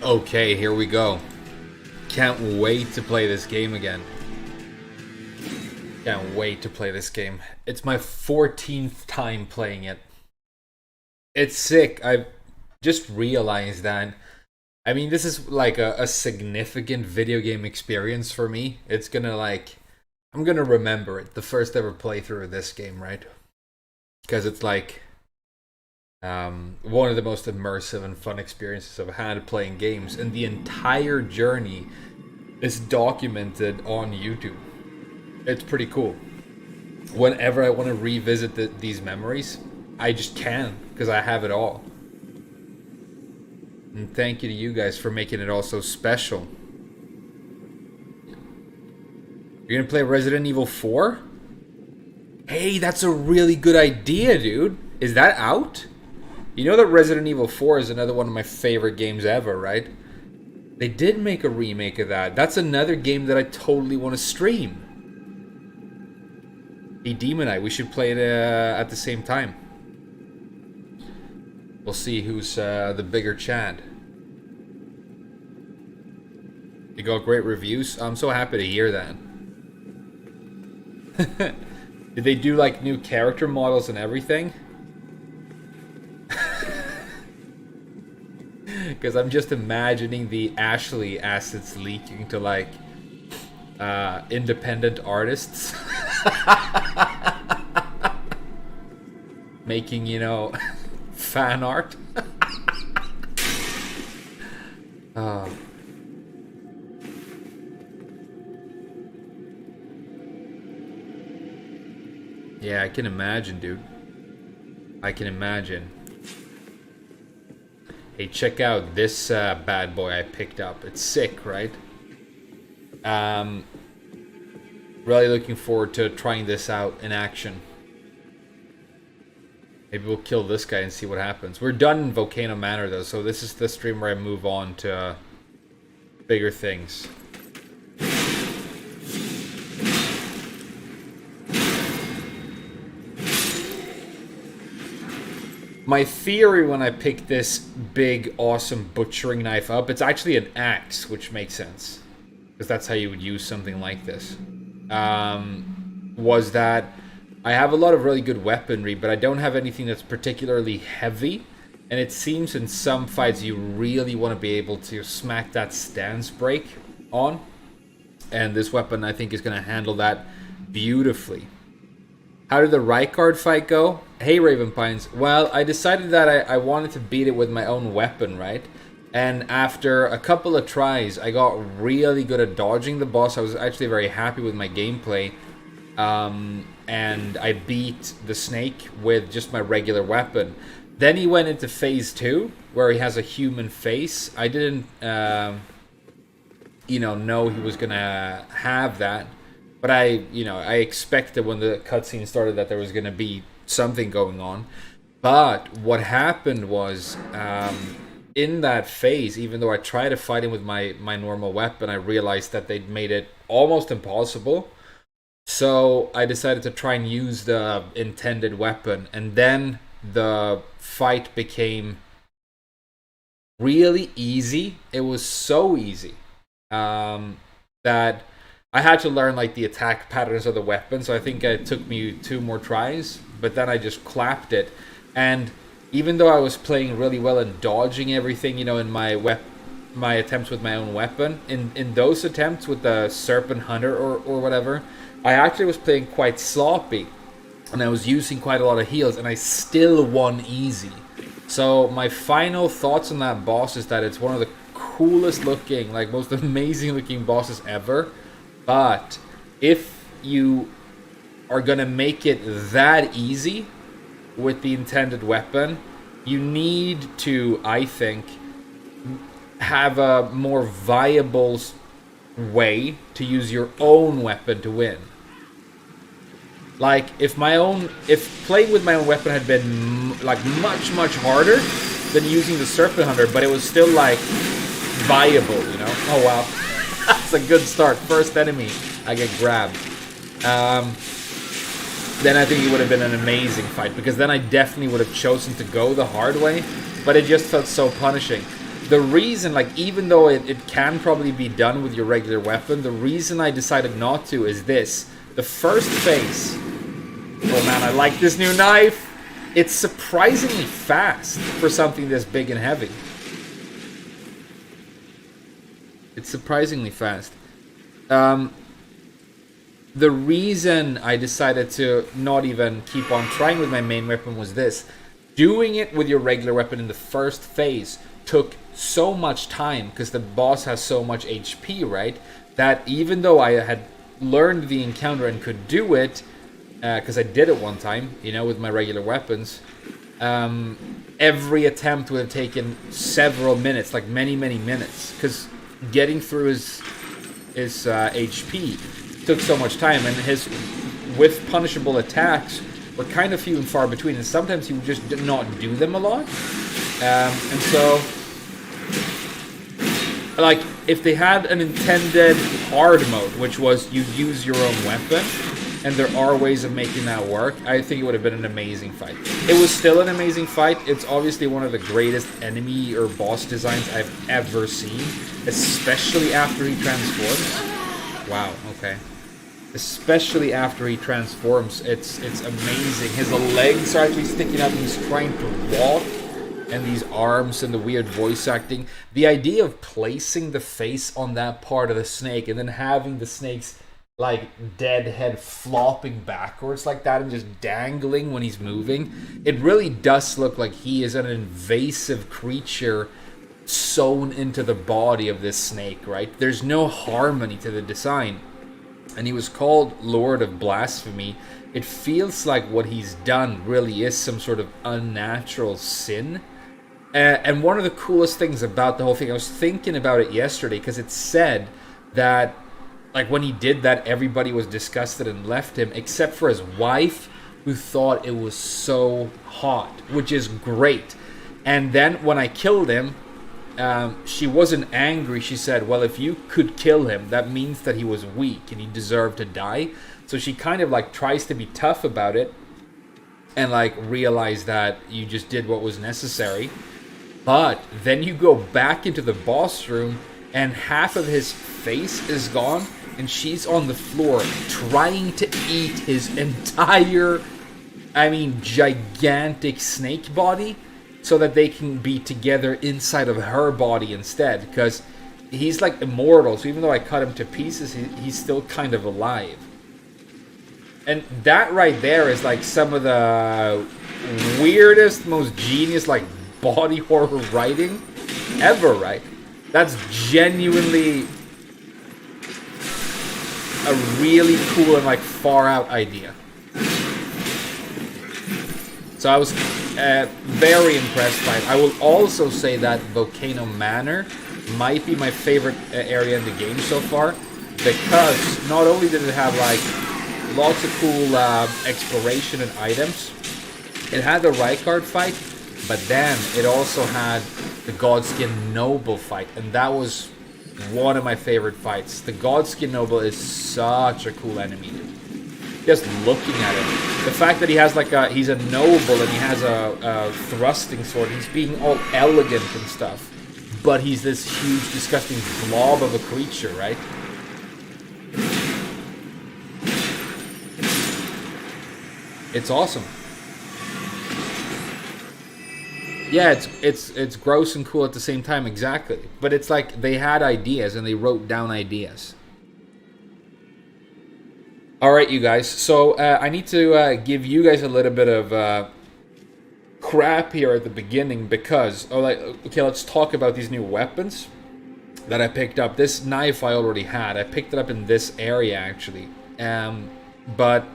Okay, here we go. Can't wait to play this game again. Can't wait to play this game. It's my 14th time playing it. It's sick. I've just realized that. I mean, this is like a significant video game experience for me. It's gonna like... I'm gonna remember it. The first ever playthrough of this game, right? Because it's like... one of the most immersive and fun experiences I've had playing games. And the entire journey is documented on YouTube. It's pretty cool. Whenever I want to revisit these memories, I just can, because I have it all. And thank you to you guys for making it all so special. You're gonna play Resident Evil 4? Hey, that's a really good idea, dude. Is that out? You know that Resident Evil 4 is another one of my favorite games ever, right? They did make a remake of that. That's another game that I totally want to stream. Hey, Demonite, we should play it at the same time. We'll see who's the bigger Chad. You got great reviews? I'm so happy to hear that. Did they do like new character models and everything? Because I'm just imagining the Ashley assets leaking to like independent artists. Making, you know, fan art. Yeah, I can imagine, dude. I can imagine. Hey, check out this bad boy I picked up. It's sick, right? Really looking forward to trying this out in action. Maybe we'll kill this guy and see what happens. We're done in Volcano Manor, though, so this is the stream where I move on to bigger things. My theory when I picked this big, awesome butchering knife up, it's actually an axe, which makes sense. Because that's how you would use something like this. Was that I have a lot of really good weaponry, but I don't have anything that's particularly heavy. And it seems in some fights you really want to be able to smack that stance break on. And this weapon, I think, is going to handle that beautifully. How did the Rykard fight go? Hey, Raven Pines. Well, I decided that I wanted to beat it with my own weapon, right? And after a couple of tries, I got really good at dodging the boss. I was actually very happy with my gameplay. And I beat the snake with just my regular weapon. Then he went into phase 2, where he has a human face. I didn't, know he was gonna have that. But I expected when the cutscene started that there was gonna be something going on. But what happened was, in that phase, even though I tried to fight him with my normal weapon, I realized that they'd made it almost impossible. So I decided to try and use the intended weapon, and then the fight became really easy. It was so easy that I had to learn like the attack patterns of the weapon. So I think it took me 2 more tries, but then I just clapped it. And even though I was playing really well and dodging everything, in my attempts with my own weapon, in those attempts with the Serpent Hunter or whatever, I actually was playing quite sloppy, and I was using quite a lot of heals, and I still won easy. So my final thoughts on that boss is that it's one of the coolest looking, like most amazing looking bosses ever. But if you are gonna make it that easy with the intended weapon, you need to, I think, have a more viable way to use your own weapon to win. Like, if playing with my own weapon had been like much harder than using the Serpent Hunter, but it was still like viable, Oh wow, that's a good start. First enemy, I get grabbed. Then I think it would have been an amazing fight, because then I definitely would have chosen to go the hard way, but it just felt so punishing. the reason, like, even though it can probably be done with your regular weapon, the reason I decided not to is this. The first phase... Oh man, I like this new knife! It's surprisingly fast for something this big and heavy. It's surprisingly fast. The reason I decided to not even keep on trying with my main weapon was this. Doing it with your regular weapon in the first phase took so much time, because the boss has so much HP, right? That even though I had learned the encounter and could do it, because I did it one time, you know, with my regular weapons, every attempt would have taken several minutes, like many minutes, because getting through his HP took so much time, and his with punishable attacks were kind of few and far between, and sometimes he would just not do them a lot. And so, like, if they had an intended hard mode, which was you use your own weapon, and there are ways of making that work, I think it would have been an amazing fight. It was still an amazing fight. It's obviously one of the greatest enemy or boss designs I've ever seen, especially after he transforms. Wow, okay. Especially after he transforms, it's amazing. His legs are actually sticking out and he's trying to walk, and these arms and the weird voice acting. The idea of placing the face on that part of the snake and then having the snake's like dead head flopping backwards like that and just dangling when he's moving, it really does look like he is an invasive creature sewn into the body of this snake, right? There's no harmony to the design. And he was called Lord of Blasphemy. It feels like what he's done really is some sort of unnatural sin. And one of the coolest things about the whole thing, I was thinking about it yesterday, because it said that, like, when he did that, everybody was disgusted and left him, except for his wife, who thought it was so hot, which is great. And then when I killed him, she wasn't angry. She said, well, if you could kill him, that means that he was weak and he deserved to die. So she kind of like tries to be tough about it and like realize that you just did what was necessary. But then you go back into the boss room and half of his face is gone, and she's on the floor trying to eat his entire, I mean, gigantic snake body, so that they can be together inside of her body instead, because he's like immortal, so even though I cut him to pieces, he's still kind of alive. And that right there is like some of the weirdest, most genius like body horror writing ever, right? That's genuinely a really cool and like far out idea. So I was very impressed by it. I will also say that Volcano Manor might be my favorite area in the game so far, because not only did it have like lots of cool exploration and items, it had the Rykard fight, but then it also had the Godskin Noble fight, and that was one of my favorite fights. The Godskin Noble is such a cool enemy, dude. Just looking at it, the fact that he has like he's a noble and he has a thrusting sword, he's being all elegant and stuff, but he's this huge, disgusting blob of a creature, right? It's awesome. Yeah, it's gross and cool at the same time, exactly. But it's like they had ideas and they wrote down ideas. Alright, you guys, so I need to give you guys a little bit of crap here at the beginning, because, okay, let's talk about these new weapons that I picked up. This knife I already had. I picked it up in this area, actually. But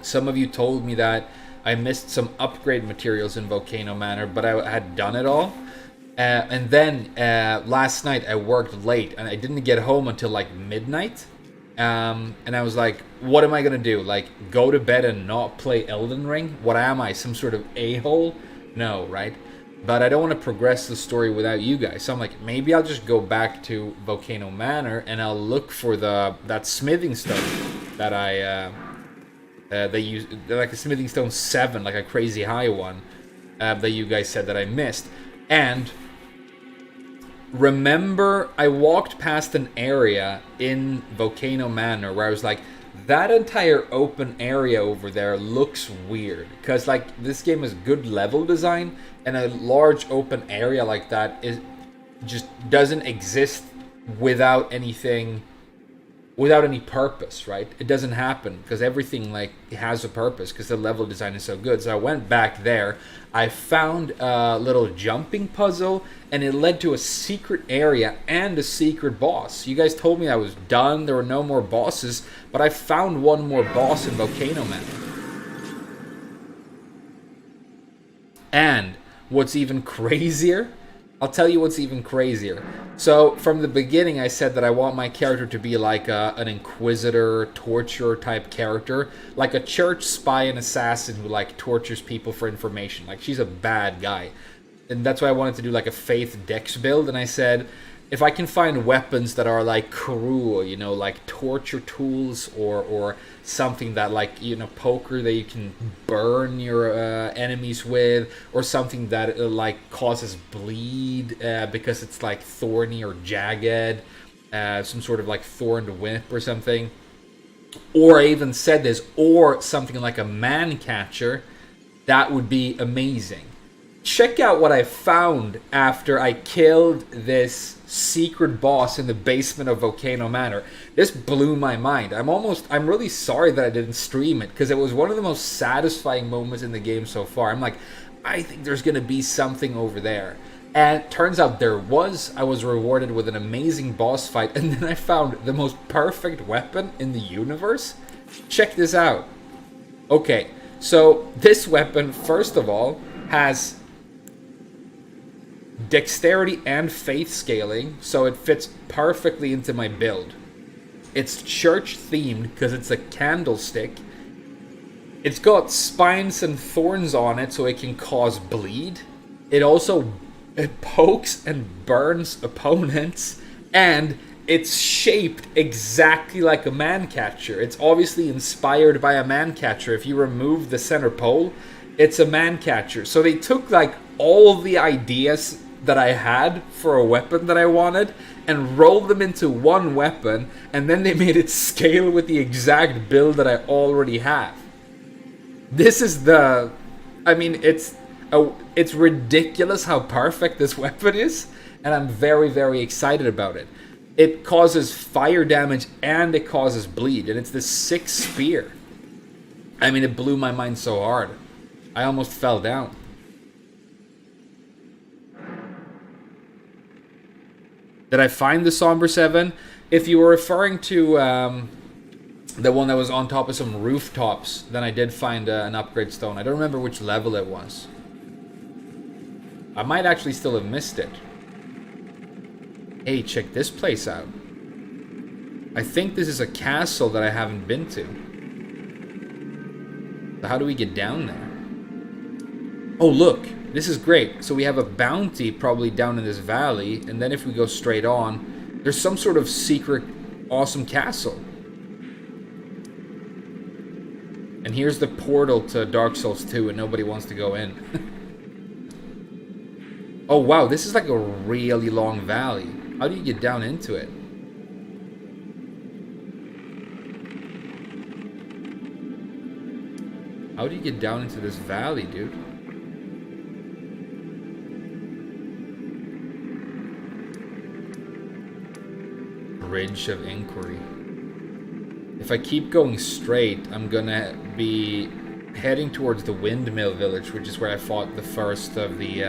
some of you told me that I missed some upgrade materials in Volcano Manor, but I had done it all. And then last night I worked late, and I didn't get home until like midnight. And I was like, what am I going to do? Like, go to bed and not play Elden Ring? What am I, some sort of a-hole? No, right? But I don't want to progress the story without you guys. So I'm like, maybe I'll just go back to Volcano Manor and I'll look for that smithing stone that they use, like a smithing stone 7, like a crazy high one, that you guys said that I missed. And remember I walked past an area in Volcano Manor where I was like, that entire open area over there looks weird. Because, like, this game has good level design, and a large open area like that is just doesn't exist without anything, without any purpose, right? It doesn't happen because everything like has a purpose because the level design is so good. So I went back there, I found a little jumping puzzle, and it led to a secret area and a secret boss. You guys told me I was done, there were no more bosses, but I found one more boss in Volcano Manor. And what's even crazier, I'll tell you what's even crazier. So, from the beginning, I said that I want my character to be like an inquisitor, torturer type character. Like a church spy and assassin who, like, tortures people for information. Like, she's a bad guy. And that's why I wanted to do, like, a Faith Dex build. And I said, if I can find weapons that are, like, cruel, you know, like torture tools or something that, like, you know, poker that you can burn your enemies with, or something that, like, causes bleed because it's, like, thorny or jagged, some sort of, like, thorned whip or something. Or I even said this, or something like a man catcher, that would be amazing. Check out what I found after I killed this secret boss in the basement of Volcano Manor. This blew my mind. I'm really sorry that I didn't stream it, because it was one of the most satisfying moments in the game so far. I'm like, I think there's going to be something over there. And it turns out there was. I was rewarded with an amazing boss fight, and then I found the most perfect weapon in the universe. Check this out. Okay, so this weapon, first of all, has dexterity and faith scaling, so it fits perfectly into my build. It's church themed because it's a candlestick. It's got spines and thorns on it so it can cause bleed. It pokes and burns opponents, and it's shaped exactly like a man catcher. It's obviously inspired by a man catcher. If you remove the center pole, it's a man catcher. So they took like all the ideas that I had for a weapon that I wanted and rolled them into one weapon, and then they made it scale with the exact build that I already have. This is it's ridiculous how perfect this weapon is, and I'm very, very excited about it. It causes fire damage and it causes bleed, and it's the 6th spear. I mean, it blew my mind so hard. I almost fell down. Did I find the Somber 7? If you were referring to the one that was on top of some rooftops, then I did find an upgrade stone. I don't remember which level it was. I might actually still have missed it. Hey, check this place out. I think this is a castle that I haven't been to. So how do we get down there? Oh, look. This is great. So we have a bounty probably down in this valley, and then if we go straight on, there's some sort of secret awesome castle. And here's the portal to Dark Souls 2, and nobody wants to go in. Oh wow, this is like a really long valley. How do you get down into it? How do you get down into this valley, dude? Bridge of Inquiry. If I keep going straight, I'm gonna be heading towards the Windmill Village, which is where I fought the first of the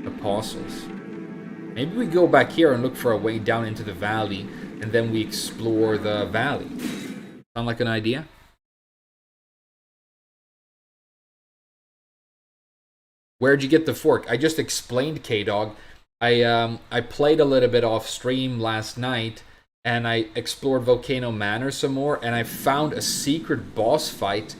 apostles. Maybe we go back here and look for a way down into the valley, and then we explore the valley. Sound like an idea? Where'd you get the fork? I just explained, K-Dog. I played a little bit off stream last night, and I explored Volcano Manor some more, and I found a secret boss fight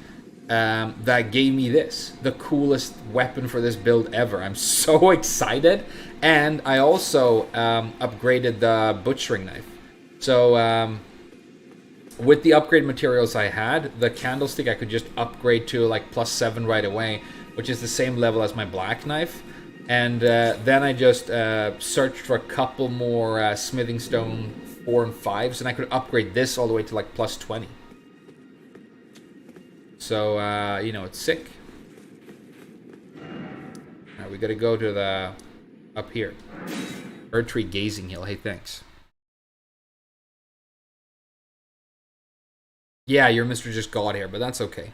that gave me this, the coolest weapon for this build ever. I'm so excited, and I also upgraded the butchering knife. So with the upgrade materials I had, the candlestick I could just upgrade to like +7 right away, which is the same level as my black knife. And then I just searched for a couple more smithing stone 4 and 5s, and I could upgrade this all the way to like plus 20. So, you know, it's sick. Alright, we gotta go to the... up here. Erdtree Gazing Hill. Hey, thanks. Yeah, you're Mr. Just God here, but that's okay.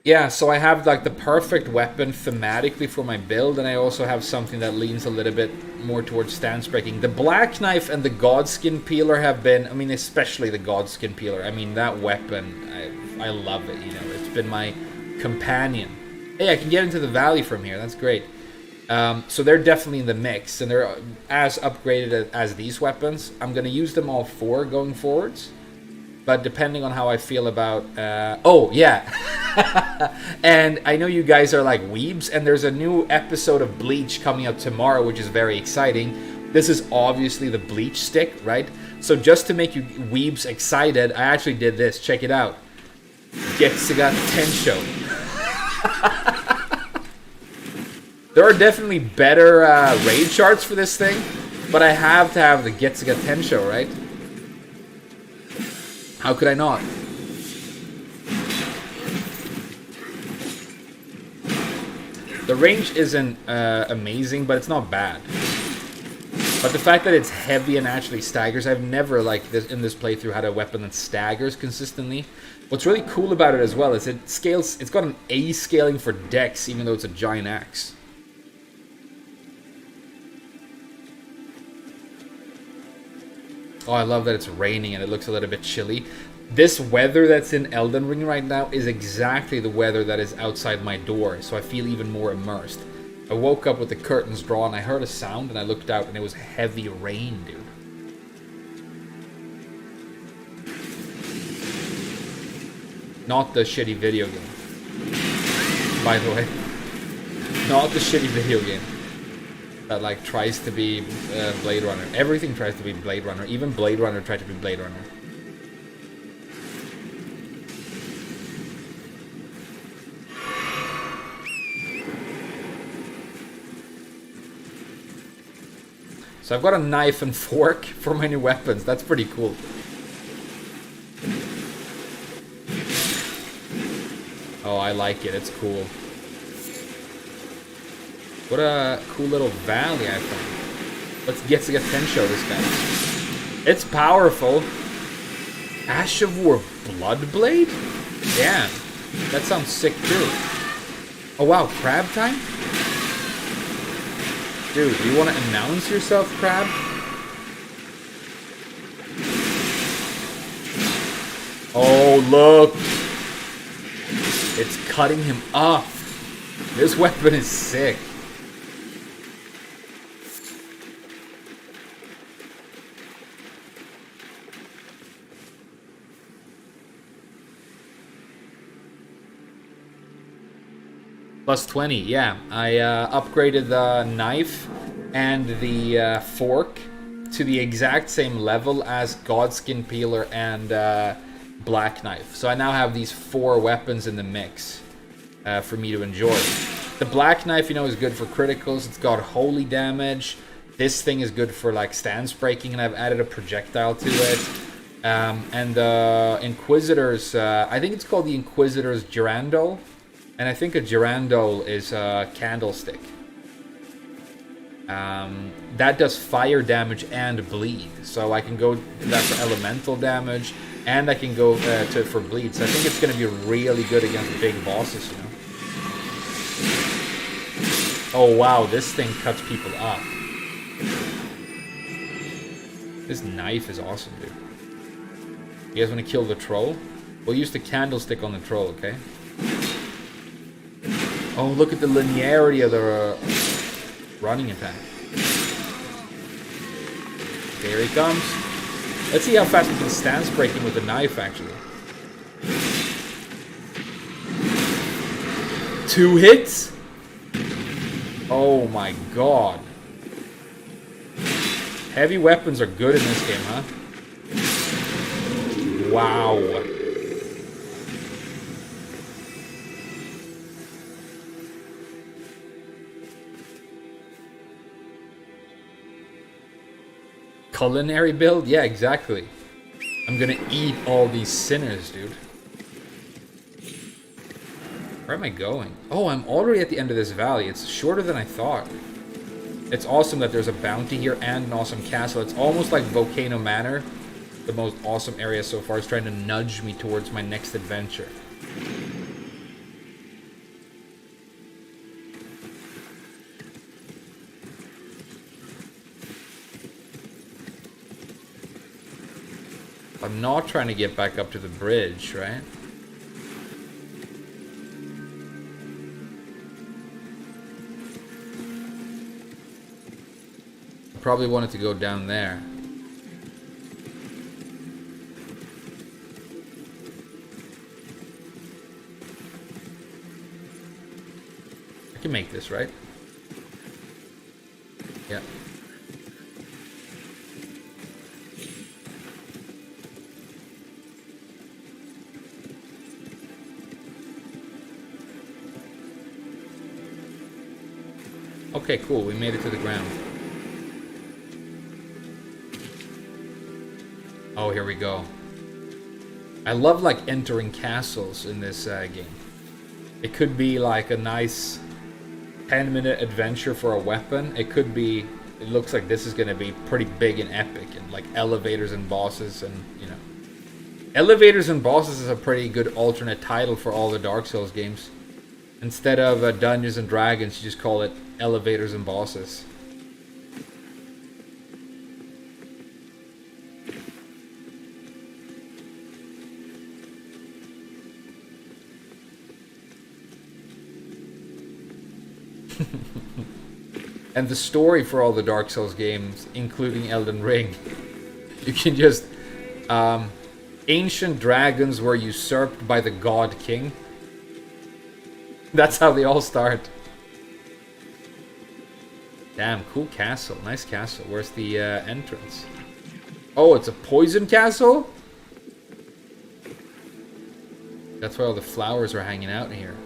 Yeah, so I have like the perfect weapon thematically for my build, and I also have something that leans a little bit more towards stance breaking. The Black Knife and the Godskin Peeler have been, I mean, especially the Godskin Peeler. I mean, that weapon, I love it, you know. It's been my companion. Hey, I can get into the valley from here. That's great. So they're definitely in the mix, and they're as upgraded as these weapons. I'm going to use them all 4 going forwards. But depending on how I feel about... oh, yeah. And I know you guys are like weebs, and there's a new episode of Bleach coming up tomorrow, which is very exciting. This is obviously the Bleach stick, right? So just to make you weebs excited, I actually did this. Check it out. Getsuga Tensho. There are definitely better raid charts for this thing, but I have to have the Getsuga Tensho, right? How could I not? The range isn't amazing, but it's not bad. But the fact that it's heavy and actually staggers, I've never, like, in this playthrough had a weapon that staggers consistently. What's really cool about it as well is it scales, it's got an A scaling for dex, even though it's a giant axe. Oh, I love that it's raining and it looks a little bit chilly. This weather that's in Elden Ring right now is exactly the weather that is outside my door, so I feel even more immersed. I woke up with the curtains drawn, I heard a sound, and I looked out, and it was heavy rain, dude. Not the shitty video game. By the way. Not the shitty video game. That like tries to be Blade Runner. Everything tries to be Blade Runner. Even Blade Runner tried to be Blade Runner. So I've got a knife and fork for my new weapons. That's pretty cool. Oh, I like it. It's cool. What a cool little valley I found. Let's get Tensho this guy. It's powerful. Ash of War Bloodblade? Yeah. That sounds sick too. Oh wow, crab time? Dude, do you want to announce yourself, crab? Oh, look. It's cutting him up. This weapon is sick. Plus 20, yeah. I upgraded the knife and the fork to the exact same level as Godskin Peeler and Black Knife. So I now have these 4 weapons in the mix for me to enjoy. The Black Knife, you know, is good for criticals. It's got holy damage. This thing is good for like stance breaking, and I've added a projectile to it. And the Inquisitor's, I think it's called the Inquisitor's Girandol. And I think a Girandol is a candlestick. That does fire damage and bleed. So I can go that for elemental damage, and I can go for bleed. So I think it's going to be really good against big bosses, you know. Oh wow, this thing cuts people up. This knife is awesome, dude. You guys want to kill the troll? We'll use the candlestick on the troll, okay? Oh, look at the linearity of the running attack. There he comes. Let's see how fast we can stance breaking with the knife, actually. 2 hits? Oh my god. Heavy weapons are good in this game, huh? Wow. Culinary build? Yeah, exactly. I'm gonna eat all these sinners, dude. Where am I going? Oh, I'm already at the end of this valley. It's shorter than I thought. It's awesome that there's a bounty here and an awesome castle. It's almost like Volcano Manor. The most awesome area so far is trying to nudge me towards my next adventure. I'm not trying to get back up to the bridge, right? I probably wanted to go down there. I can make this, right? Yeah. Okay, cool. We made it to the ground. Oh, here we go. I love, like, entering castles in this game. It could be, like, a nice 10-minute adventure for a weapon. It could be... It looks like this is going to be pretty big and epic. And, like, elevators and bosses and, you know... Elevators and bosses is a pretty good alternate title for all the Dark Souls games. Instead of Dungeons and Dragons, you just call it Elevators and Bosses. And the story for all the Dark Souls games, including Elden Ring, you can just... ancient dragons were usurped by the God King. That's how they all start. Damn, cool castle. Nice castle. Where's the entrance? Oh, it's a poison castle? That's why all the flowers are hanging out here.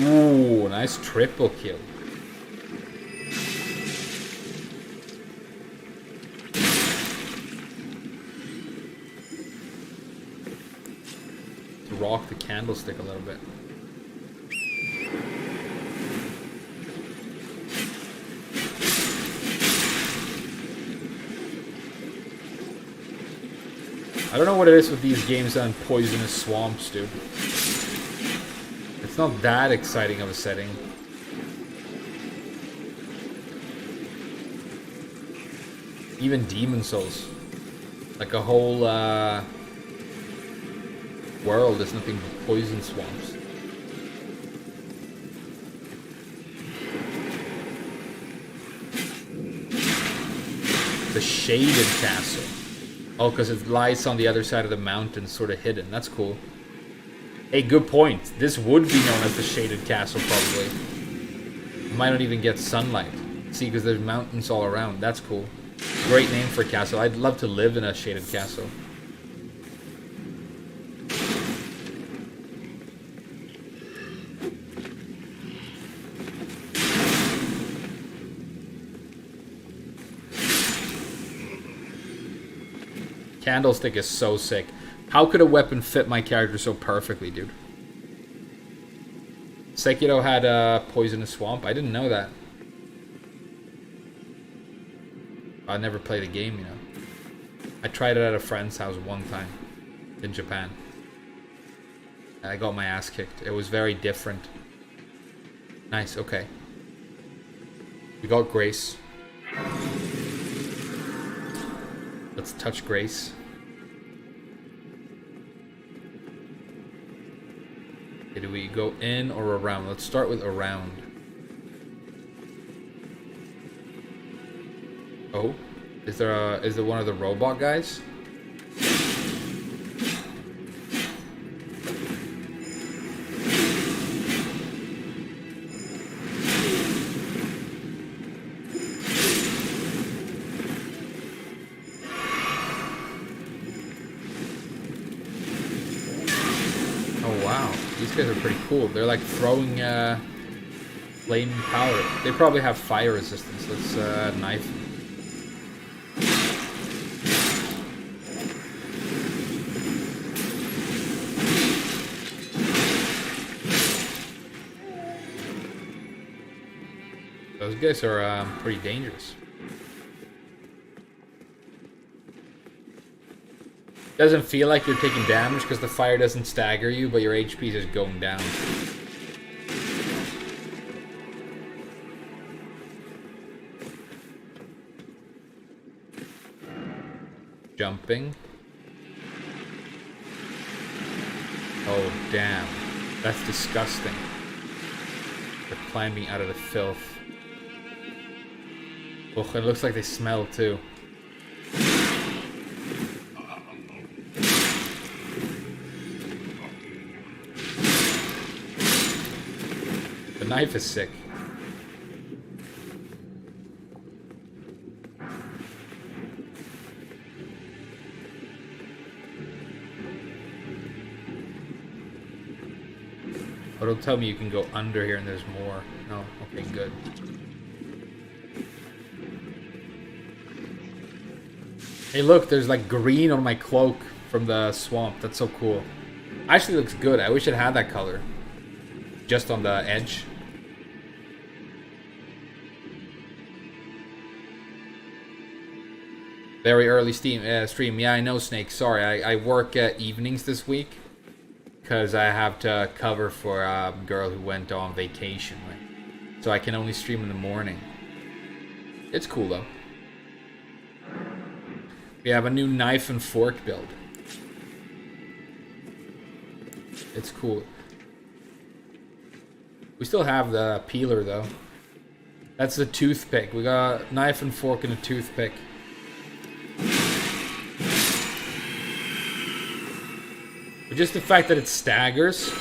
Ooh, nice triple kill. To rock the candlestick a little bit. I don't know what it is with these games on poisonous swamps, dude. It's not that exciting of a setting. Even Demon Souls. Like a whole world is nothing but poison swamps. The Shaded Castle. Oh, because it lies on the other side of the mountain, sort of hidden. That's cool. Hey, good point. This would be known as the Shaded Castle, probably. You might not even get sunlight. See, because there's mountains all around. That's cool. Great name for a castle. I'd love to live in a shaded castle. Candlestick is so sick. How could a weapon fit my character so perfectly, dude? Sekiro had a poisonous swamp. I didn't know that. I never played a game, you know. I tried it at a friend's house one time in Japan. I got my ass kicked. It was very different. Nice, okay. We got Grace. Let's touch Grace. Okay, do we go in or around? Let's start with around. Oh, is there one of the robot guys? Oh wow, these guys are pretty cool. They're like throwing flame powder. They probably have fire resistance. Let's knife them. Those guys are pretty dangerous. Doesn't feel like you're taking damage because the fire doesn't stagger you, but your HP is just going down. Jumping. Oh, damn. That's disgusting. They're climbing out of the filth. Oh, it looks like they smell too. The knife is sick. But it'll tell me you can go under here and there's more. No, okay, good. Hey look, there's like green on my cloak from the swamp. That's so cool. Actually looks good. I wish it had that color. Just on the edge. Very early stream. Yeah, I know, Snake. Sorry, I work evenings this week. Because I have to cover for a girl who went on vacation. Right? So I can only stream in the morning. It's cool though. We have a new knife and fork build. It's cool. We still have the peeler though. That's the toothpick. We got a knife and fork and a toothpick. But just the fact that it staggers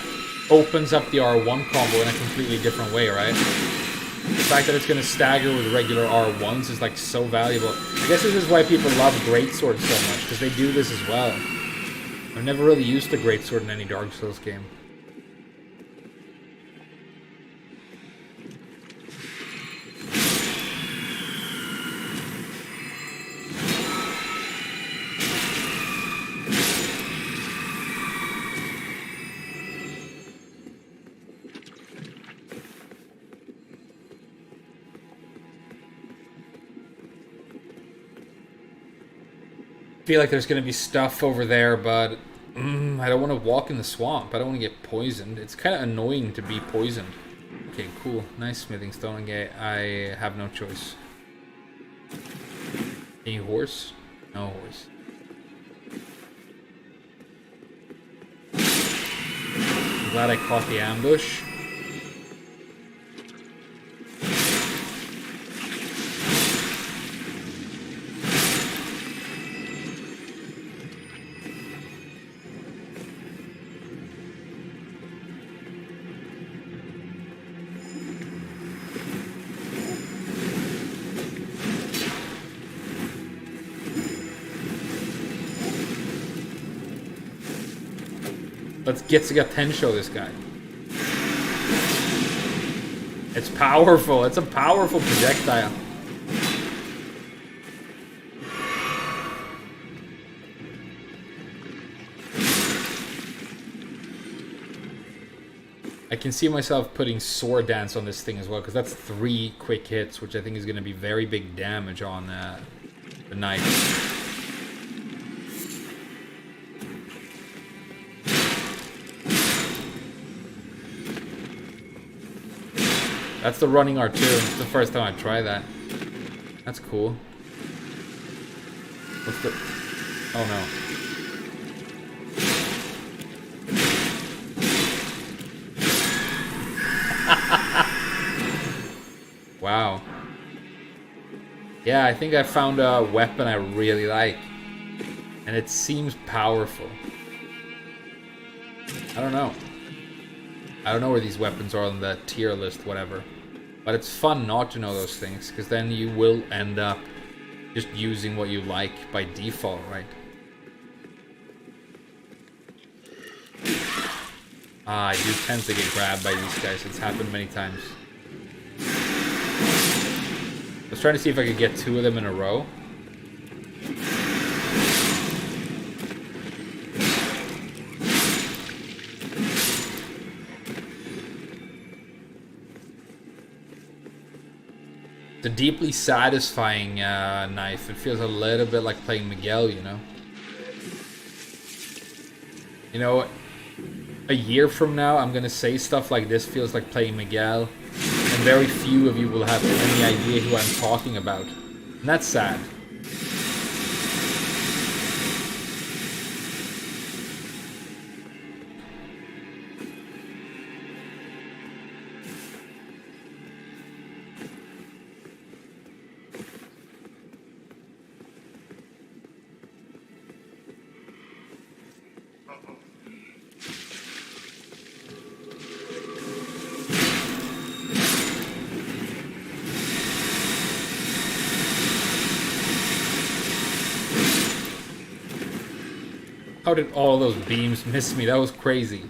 opens up the R1 combo in a completely different way, right? The fact that it's going to stagger with regular R1s is like so valuable. I guess this is why people love greatsword so much, because they do this as well. I've never really used a greatsword in any Dark Souls game. I feel like there's going to be stuff over there, but I don't want to walk in the swamp. I don't want to get poisoned. It's kind of annoying to be poisoned. Okay, cool. Nice smithing stone. Okay, I have no choice. Any horse? No horse. I'm glad I caught the ambush. Let's Getsuga show this guy. It's powerful. It's a powerful projectile. I can see myself putting sword dance on this thing as well, because that's 3 quick hits, which I think is going to be very big damage on the knife. That's the running R2. It's the first time I try that. That's cool. What's the... Oh no. Wow. Yeah, I think I found a weapon I really like. And it seems powerful. I don't know. I don't know where these weapons are on the tier list, whatever. But it's fun not to know those things, because then you will end up just using what you like by default, right? I do tend to get grabbed by these guys. It's happened many times. I was trying to see if I could get 2 of them in a row. It's a deeply satisfying knife. It feels a little bit like playing Miguel, you know? You know, a year from now, I'm gonna say stuff like this feels like playing Miguel, and very few of you will have any idea who I'm talking about. And that's sad. How did all those beams miss me? That was crazy.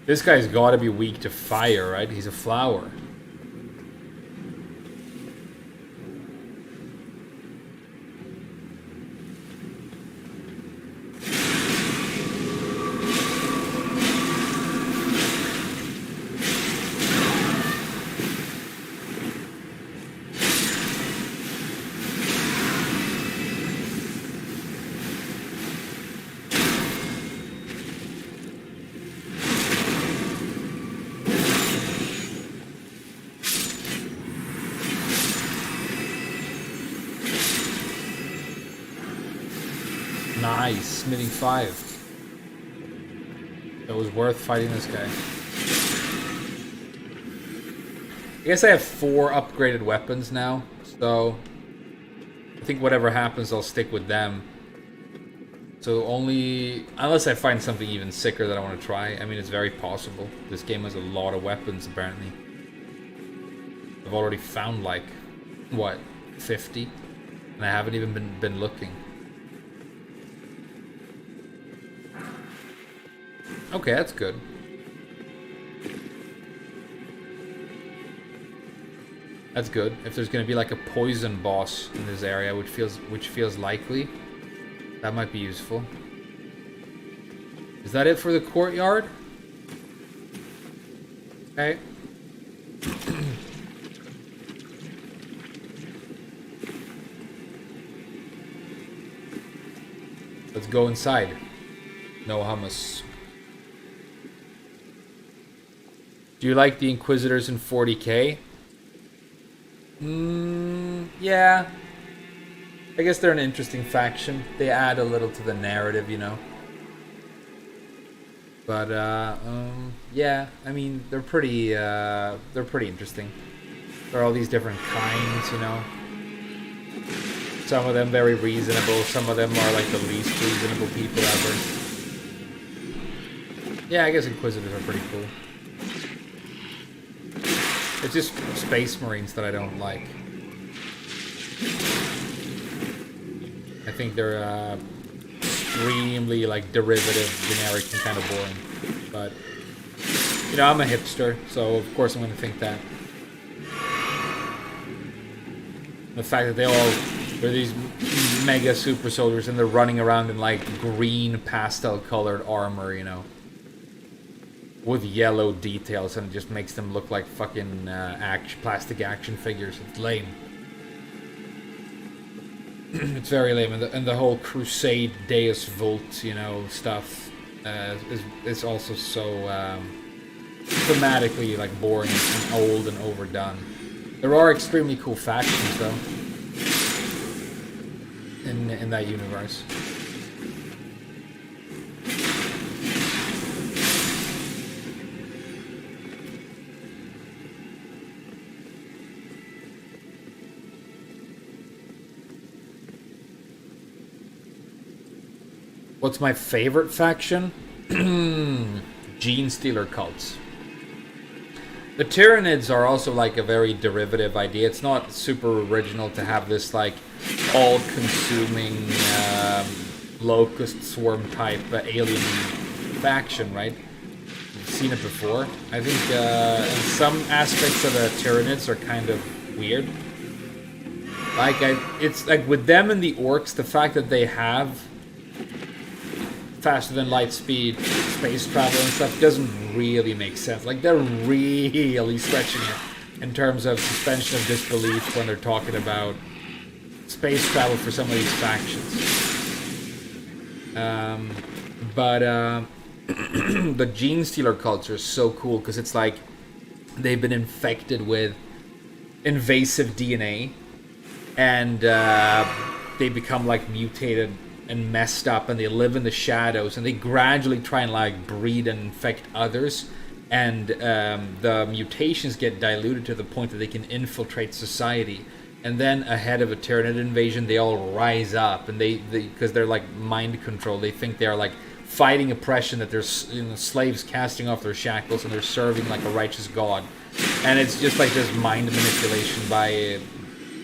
This guy's gotta be weak to fire, right? He's a flower. Nice, smithing 5. It was worth fighting this guy. I guess I have 4 upgraded weapons now, so I think whatever happens, I'll stick with them. So only, unless I find something even sicker that I want to try. I mean, it's very possible. This game has a lot of weapons, apparently. I've already found, like, what, 50? And I haven't even been looking. Okay, that's good. That's good. If there's going to be like a poison boss in this area, which feels likely, that might be useful. Is that it for the courtyard? Okay. Let's go inside. No hummus. Do you like the Inquisitors in 40k? Yeah. I guess they're an interesting faction. They add a little to the narrative, you know. But yeah. I mean, they're pretty interesting. There are all these different kinds, you know. Some of them very reasonable. Some of them are like the least reasonable people ever. Yeah, I guess Inquisitors are pretty cool. It's just Space Marines that I don't like. I think they're extremely like derivative, generic, and kind of boring. But you know, I'm a hipster, so of course I'm going to think that. The fact that they're these mega super soldiers and they're running around in like green pastel-colored armor, you know, with yellow details, and it just makes them look like fucking plastic action figures. It's lame. It's very lame, and the whole Crusade Deus Vult, you know, stuff is also so thematically like boring and old and overdone. There are extremely cool factions though in that universe. What's my favorite faction? Gene Stealer cults. The Tyranids are also like a very derivative idea. It's not super original to have this like all-consuming locust swarm type alien faction, right? You've seen it before. I think some aspects of the Tyranids are kind of weird. Like, it's like with them and the orcs, the fact that they have faster than light speed, space travel and stuff doesn't really make sense. Like, they're really stretching it in terms of suspension of disbelief when they're talking about space travel for some of these factions. The Gene Stealer culture is so cool because it's like they've been infected with invasive DNA and they become like mutated and messed up, and they live in the shadows, and they gradually try and like breed and infect others, and the mutations get diluted to the point that they can infiltrate society. And then ahead of a Tyranid invasion, they all rise up, and they because they're like mind control. They think they are like fighting oppression, that there's slaves casting off their shackles, and they're serving like a righteous god. And it's just like this mind manipulation by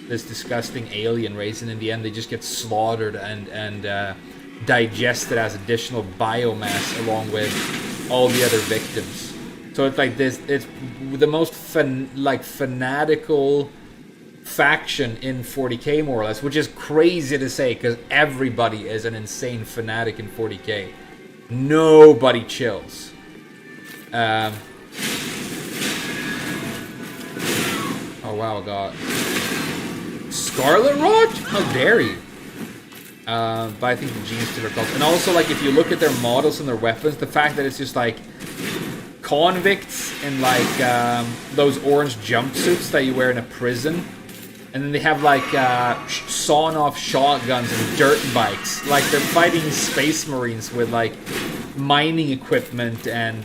this disgusting alien race, and in the end they just get slaughtered and digested as additional biomass along with all the other victims. So it's like this, it's the most fanatical faction in 40k, more or less, which is crazy to say because everybody is an insane fanatic in 40k. Nobody chills. Oh wow, God. Scarlet Rot? How dare you? But I think the Gene Stealer cult. And also, like, if you look at their models and their weapons, the fact that it's just, like, convicts in, like, those orange jumpsuits that you wear in a prison. And then they have, like, sawn-off shotguns and dirt bikes. Like, they're fighting space marines with, like, mining equipment and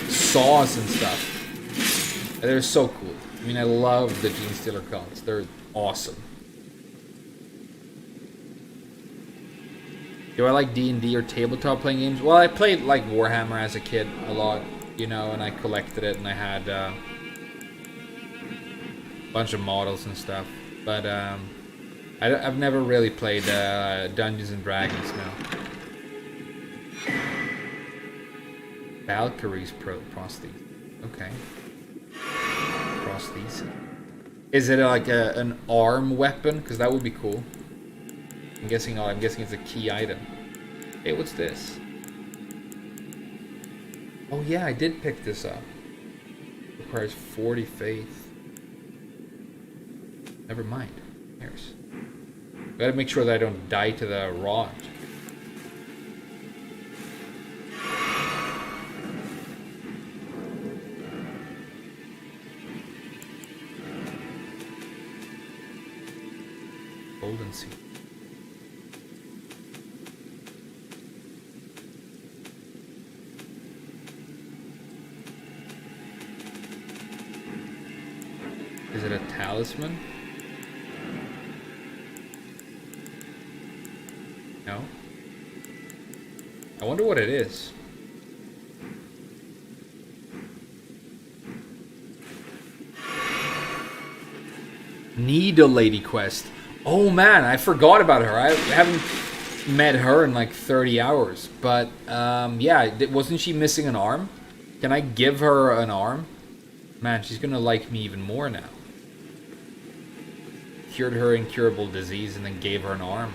saws and stuff. They're so cool. I mean, I love the Gene Stealer cults. They're awesome. Do I like D&D or tabletop playing games? Well, I played, like, Warhammer as a kid a lot, you know, and I collected it, and I had a bunch of models and stuff. But I've never really played Dungeons and Dragons now. Valkyrie's prosthesis. Okay. Prosthesis. Is it like an arm weapon? Because that would be cool. I'm guessing it's a key item. Hey, what's this? Oh yeah, I did pick this up. Requires 40 faith. Never mind. Here's. Gotta make sure that I don't die to the rot. Golden seed. Is it a talisman? No. I wonder what it is. Needle Lady quest. Oh man, I forgot about her. I haven't met her in like 30 hours. But yeah, wasn't she missing an arm? Can I give her an arm? Man, she's gonna like me even more now. Cured her incurable disease and then gave her an arm.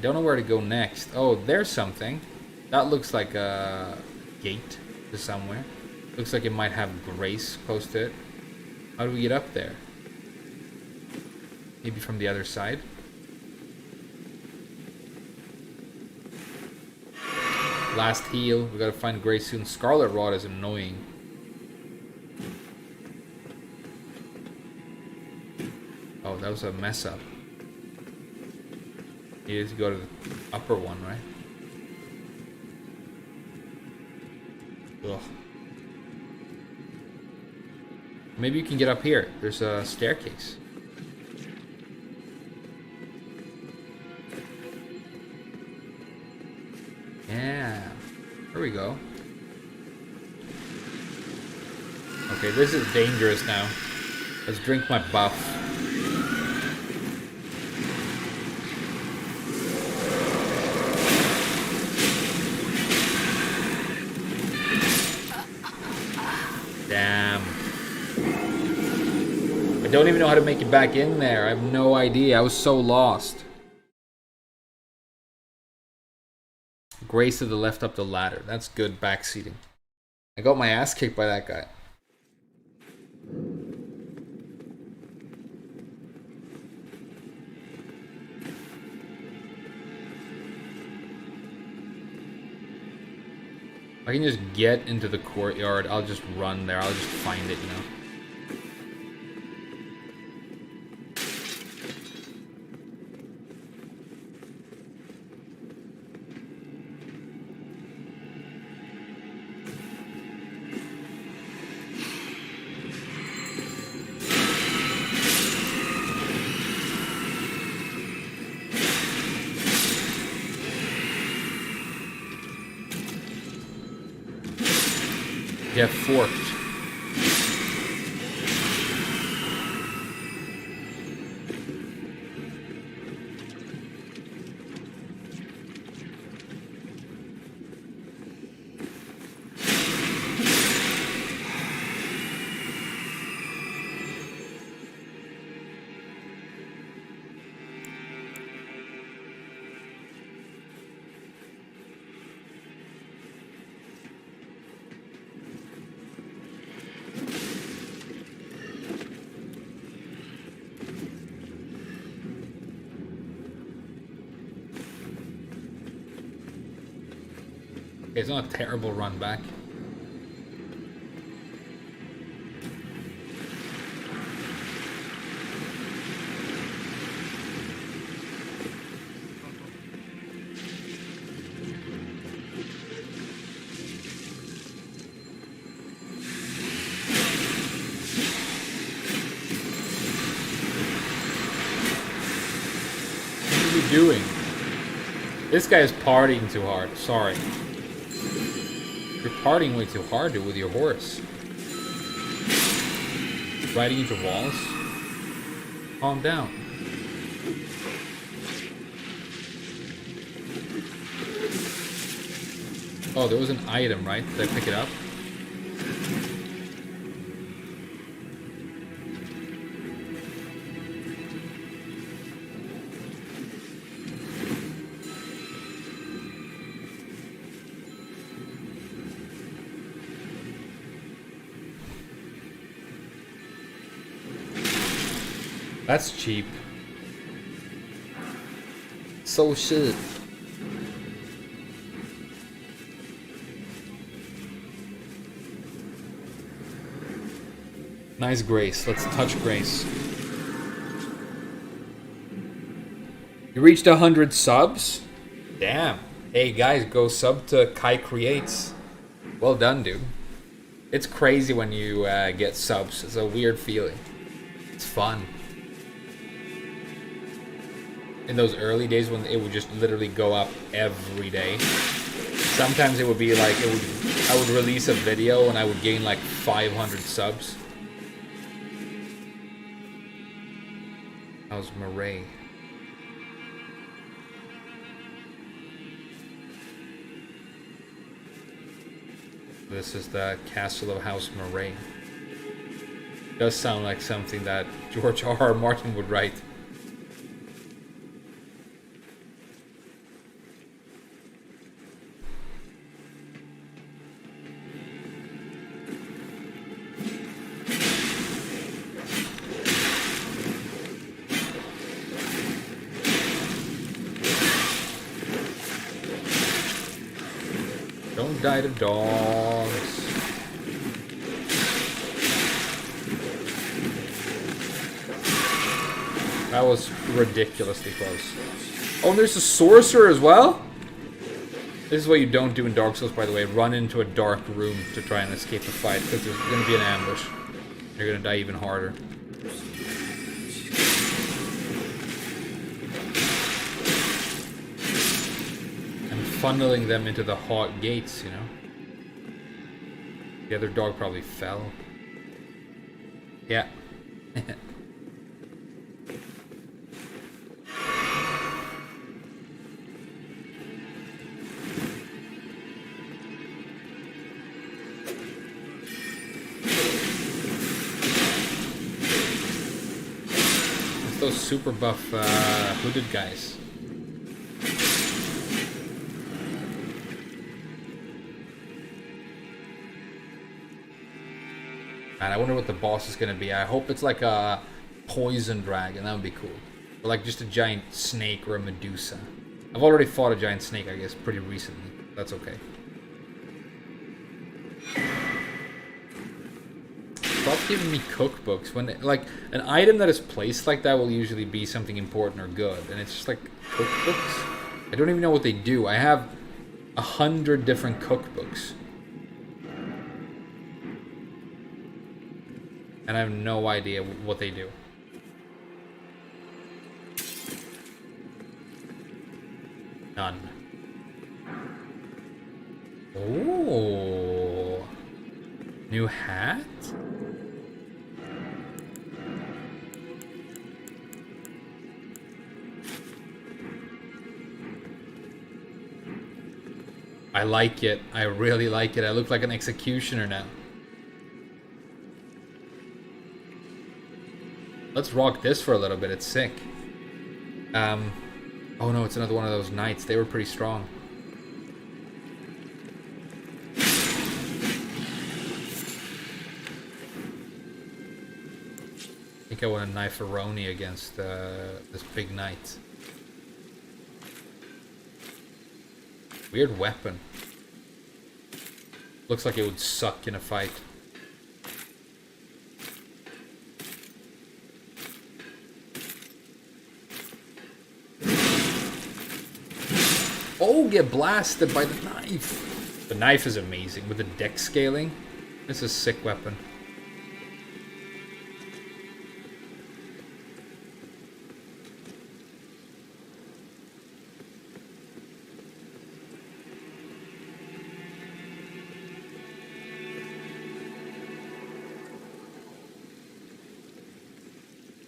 Don't know where to go next. Oh, there's something. That looks like a gate to somewhere. Looks like it might have grace close to it. How do we get up there? Maybe from the other side? Last heal. We gotta find grace soon. Scarlet Rot is annoying. Oh, that was a mess up. Needed to go to the upper one, right? Ugh. Maybe you can get up here. There's a staircase. There we go. Okay, this is dangerous now. Let's drink my buff. Damn. I don't even know how to make it back in there. I have no idea. I was so lost. Grace to the left up the ladder. That's good backseating. I got my ass kicked by that guy. If I can just get into the courtyard, I'll just run there. I'll just find it, you know. Get forked. It's not a terrible run back. What are you doing? This guy is partying too hard. Sorry. You're partying way too hard with your horse. Riding into walls. Calm down. Oh, there was an item, right? Did I pick it up? That's cheap. So shit. Nice Grace. Let's touch Grace. You reached 100 subs? Damn. Hey guys, go sub to Kai Creates. Well done, dude. It's crazy when you get subs. It's a weird feeling. It's fun. In those early days when it would just literally go up every day. Sometimes it would be like I would release a video and I would gain like 500 subs. How's Murray? This is the Castle of House Murray. Does sound like something that George R.R. Martin would write. Don't die to dogs. That was ridiculously close. Oh, and there's a sorcerer as well? This is what you don't do in Dark Souls, by the way. Run into a dark room to try and escape a fight, because there's going to be an ambush. You're going to die even harder. funneling them into the hot gates, you know? The other dog probably fell. Yeah. It's those super buff hooded guys. Man, I wonder what the boss is gonna be. I hope it's like a poison dragon. That would be cool. Or like just a giant snake or a Medusa. I've already fought a giant snake, I guess, pretty recently. That's okay. Stop giving me cookbooks. When like an item that is placed like that will usually be something important or good, and it's just like cookbooks. I don't even know what they do. I have 100 different cookbooks. And I have no idea what they do. None. Oh. New hat? I like it. I really like it. I look like an executioner now. Let's rock this for a little bit. It's sick. Oh no, it's another one of those knights. They were pretty strong. I think I want to knife a Roni against this big knight. Weird weapon. Looks like it would suck in a fight. Oh, get blasted by the knife. The knife is amazing with the dex scaling. This is a sick weapon.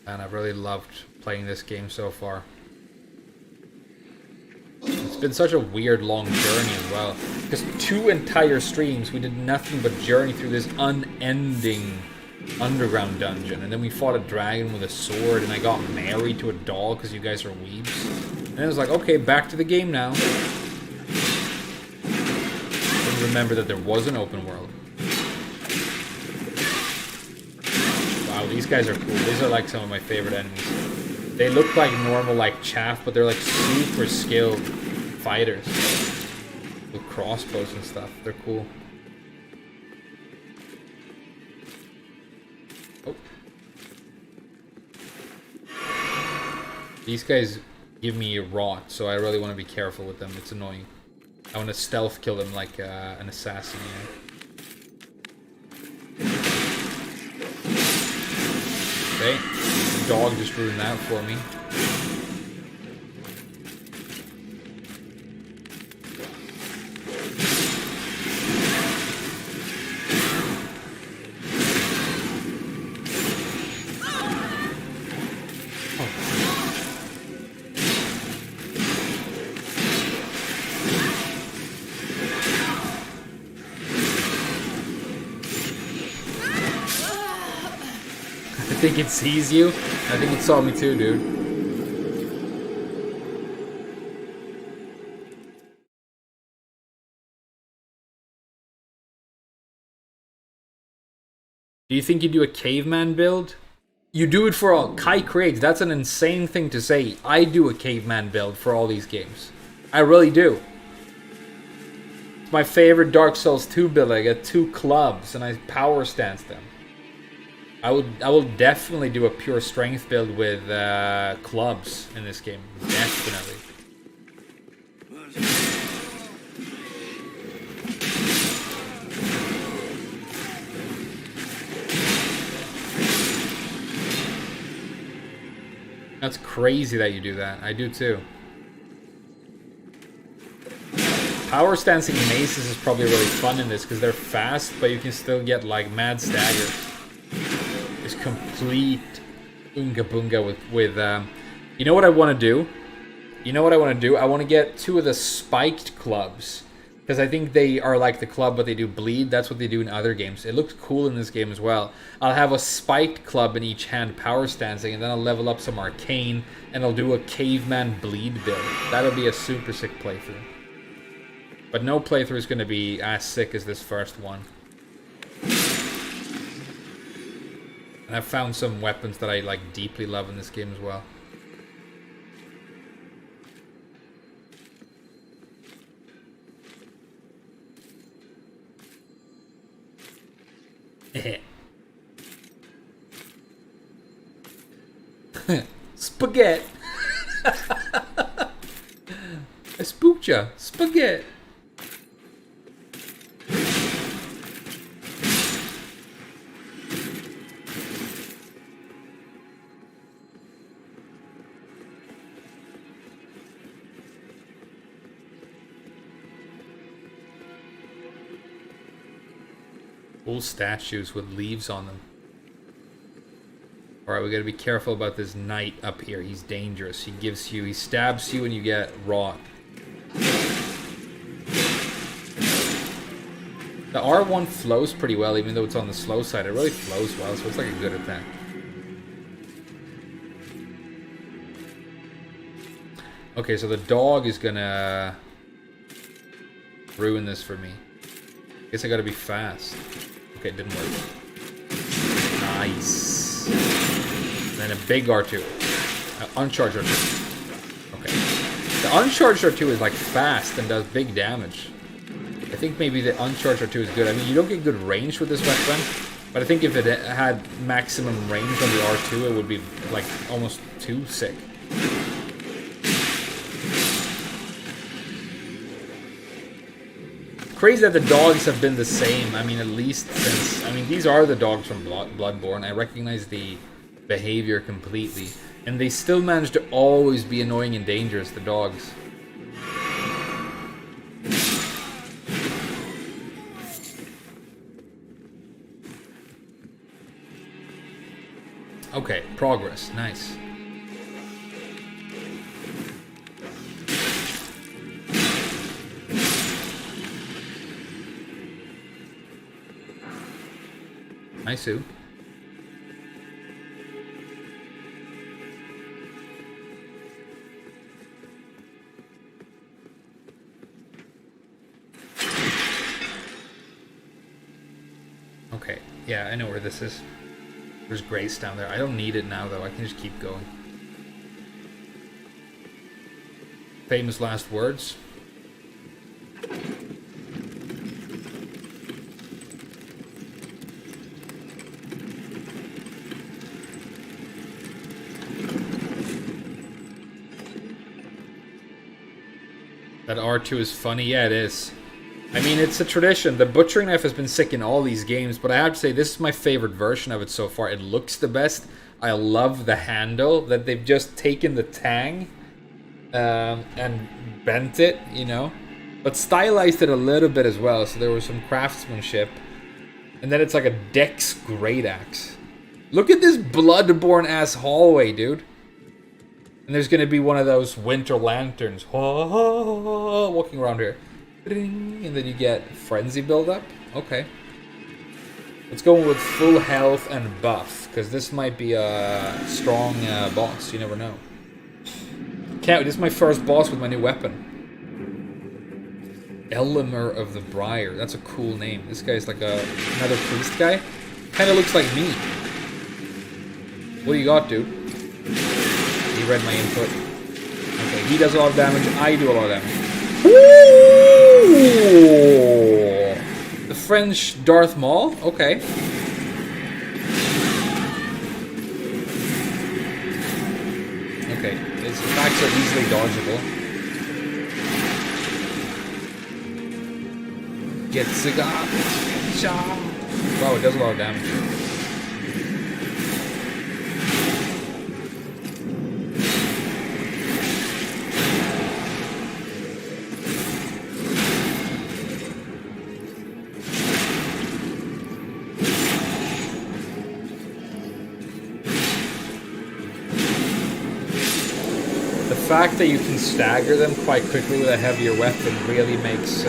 And I've really loved playing this game so far. It's been such a weird long journey as well. Because 2 entire streams we did nothing but journey through this unending underground dungeon. And then we fought a dragon with a sword and I got married to a doll because you guys are weebs. And it was like, okay, back to the game now. Didn't remember that there was an open world. Wow, these guys are cool. These are like some of my favorite enemies. They look like normal like chaff, but they're like super skilled fighters with crossbows and stuff. They're cool. Oh. These guys give me rot, so I really want to be careful with them. It's annoying. I want to stealth kill them like an assassin. Yeah. Okay, the dog just ruined that for me. I think it sees you. I think it saw me too, dude. Do you think you do a caveman build? You do it for all Kai Craig. That's an insane thing to say. I do a caveman build for all these games. I really do. It's my favorite Dark Souls 2 build. I get 2 clubs and I power stance them. I will definitely do a pure strength build with clubs in this game. Definitely. That's crazy that you do that. I do too. Power stancing maces is probably really fun in this because they're fast, but you can still get like mad stagger. It's complete unga bunga with you know what I want to do? You know what I want to do? I want to get 2 of the spiked clubs. Because I think they are like the club, but they do bleed. That's what they do in other games. It looks cool in this game as well. I'll have a spiked club in each hand, power stancing, and then I'll level up some arcane, and I'll do a caveman bleed build. That'll be a super sick playthrough. But no playthrough is going to be as sick as this first one. And I've found some weapons that I like deeply love in this game as well. Spaghetti. I spooked ya. Spaghetti. Cool statues with leaves on them. Alright, we gotta be careful about this knight up here. He's dangerous. He stabs you and you get rot. The R1 flows pretty well, even though it's on the slow side. It really flows well, so it's like a good attack. Okay, so the dog is gonna ruin this for me. Guess I gotta be fast. Okay, it didn't work. Nice. And then a big R2. Uncharged R2. Okay. The uncharged R2 is like fast and does big damage. I think maybe the uncharged R2 is good. I mean, you don't get good range with this weapon, but I think if it had maximum range on the R2, it would be like almost too sick. Crazy that the dogs have been the same. I mean, at least since... I mean, these are the dogs from Bloodborne. I recognize the behavior completely. And they still manage to always be annoying and dangerous, the dogs. Okay, progress. Nice. Nice, Sue. Okay, yeah, I know where this is. There's grace down there. I don't need it now, though. I can just keep going. Famous last words. That R2 is funny. Yeah, it is. I mean, it's a tradition. The butchering knife has been sick in all these games, but I have to say, this is my favorite version of it so far. It looks the best. I love the handle, that they've just taken the tang and bent it, you know, but stylized it a little bit as well, so there was some craftsmanship. And then it's like a Dex great axe. Look at this Bloodborne-ass hallway, dude. And there's going to be one of those winter lanterns walking around here. And then you get frenzy buildup. Okay. Let's go with full health and buff, because this might be a strong boss. You never know. This is my first boss with my new weapon. Elmer of the Briar. That's a cool name. This guy's like another priest guy. Kind of looks like me. What do you got, dude? He read my input. Okay, he does a lot of damage. I do a lot of damage. Ooh! The French Darth Maul? Okay. Okay, his attacks are easily dodgeable. Get cigar. Wow, it does a lot of damage. fact that you can stagger them quite quickly with a heavier weapon really makes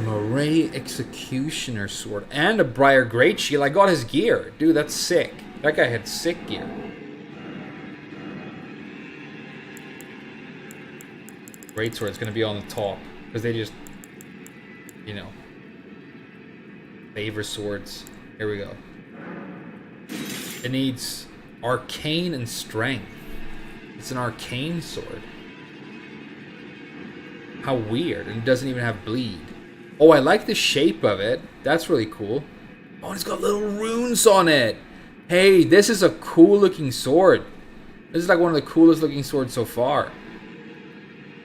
Moray Executioner Sword and a Briar Great Shield. I got his gear. Dude, that's sick. That guy had sick gear. Great Sword's gonna be on the top. Because they just, you know, favor swords. Here we go. It needs Arcane and Strength. It's an Arcane Sword. How weird. And it doesn't even have Bleed. Oh, I like the shape of it. That's really cool. Oh, and it's got little runes on it. Hey, this is a cool looking sword. This is like one of the coolest looking swords so far.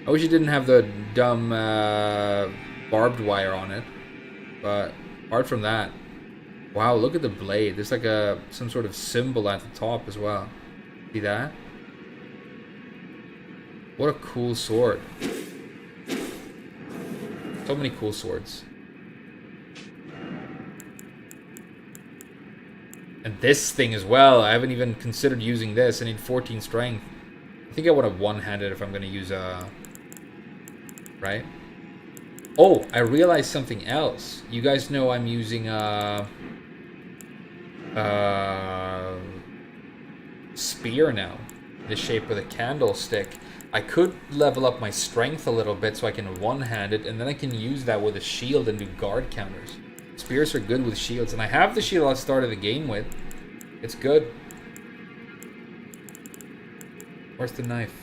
I wish it didn't have the dumb barbed wire on it. But apart from that, wow, look at the blade. There's like some sort of symbol at the top as well. See that? What a cool sword. So many cool swords. And this thing as well. I haven't even considered using this. I need 14 strength. I think I want to one-handed if I'm going to use a... Right? Oh, I realized something else. You guys know I'm using a... spear now. The shape of a candlestick. I could level up my strength a little bit so I can one-hand it, and then I can use that with a shield and do guard counters. Spears are good with shields, and I have the shield I started the game with. It's good. Where's the knife?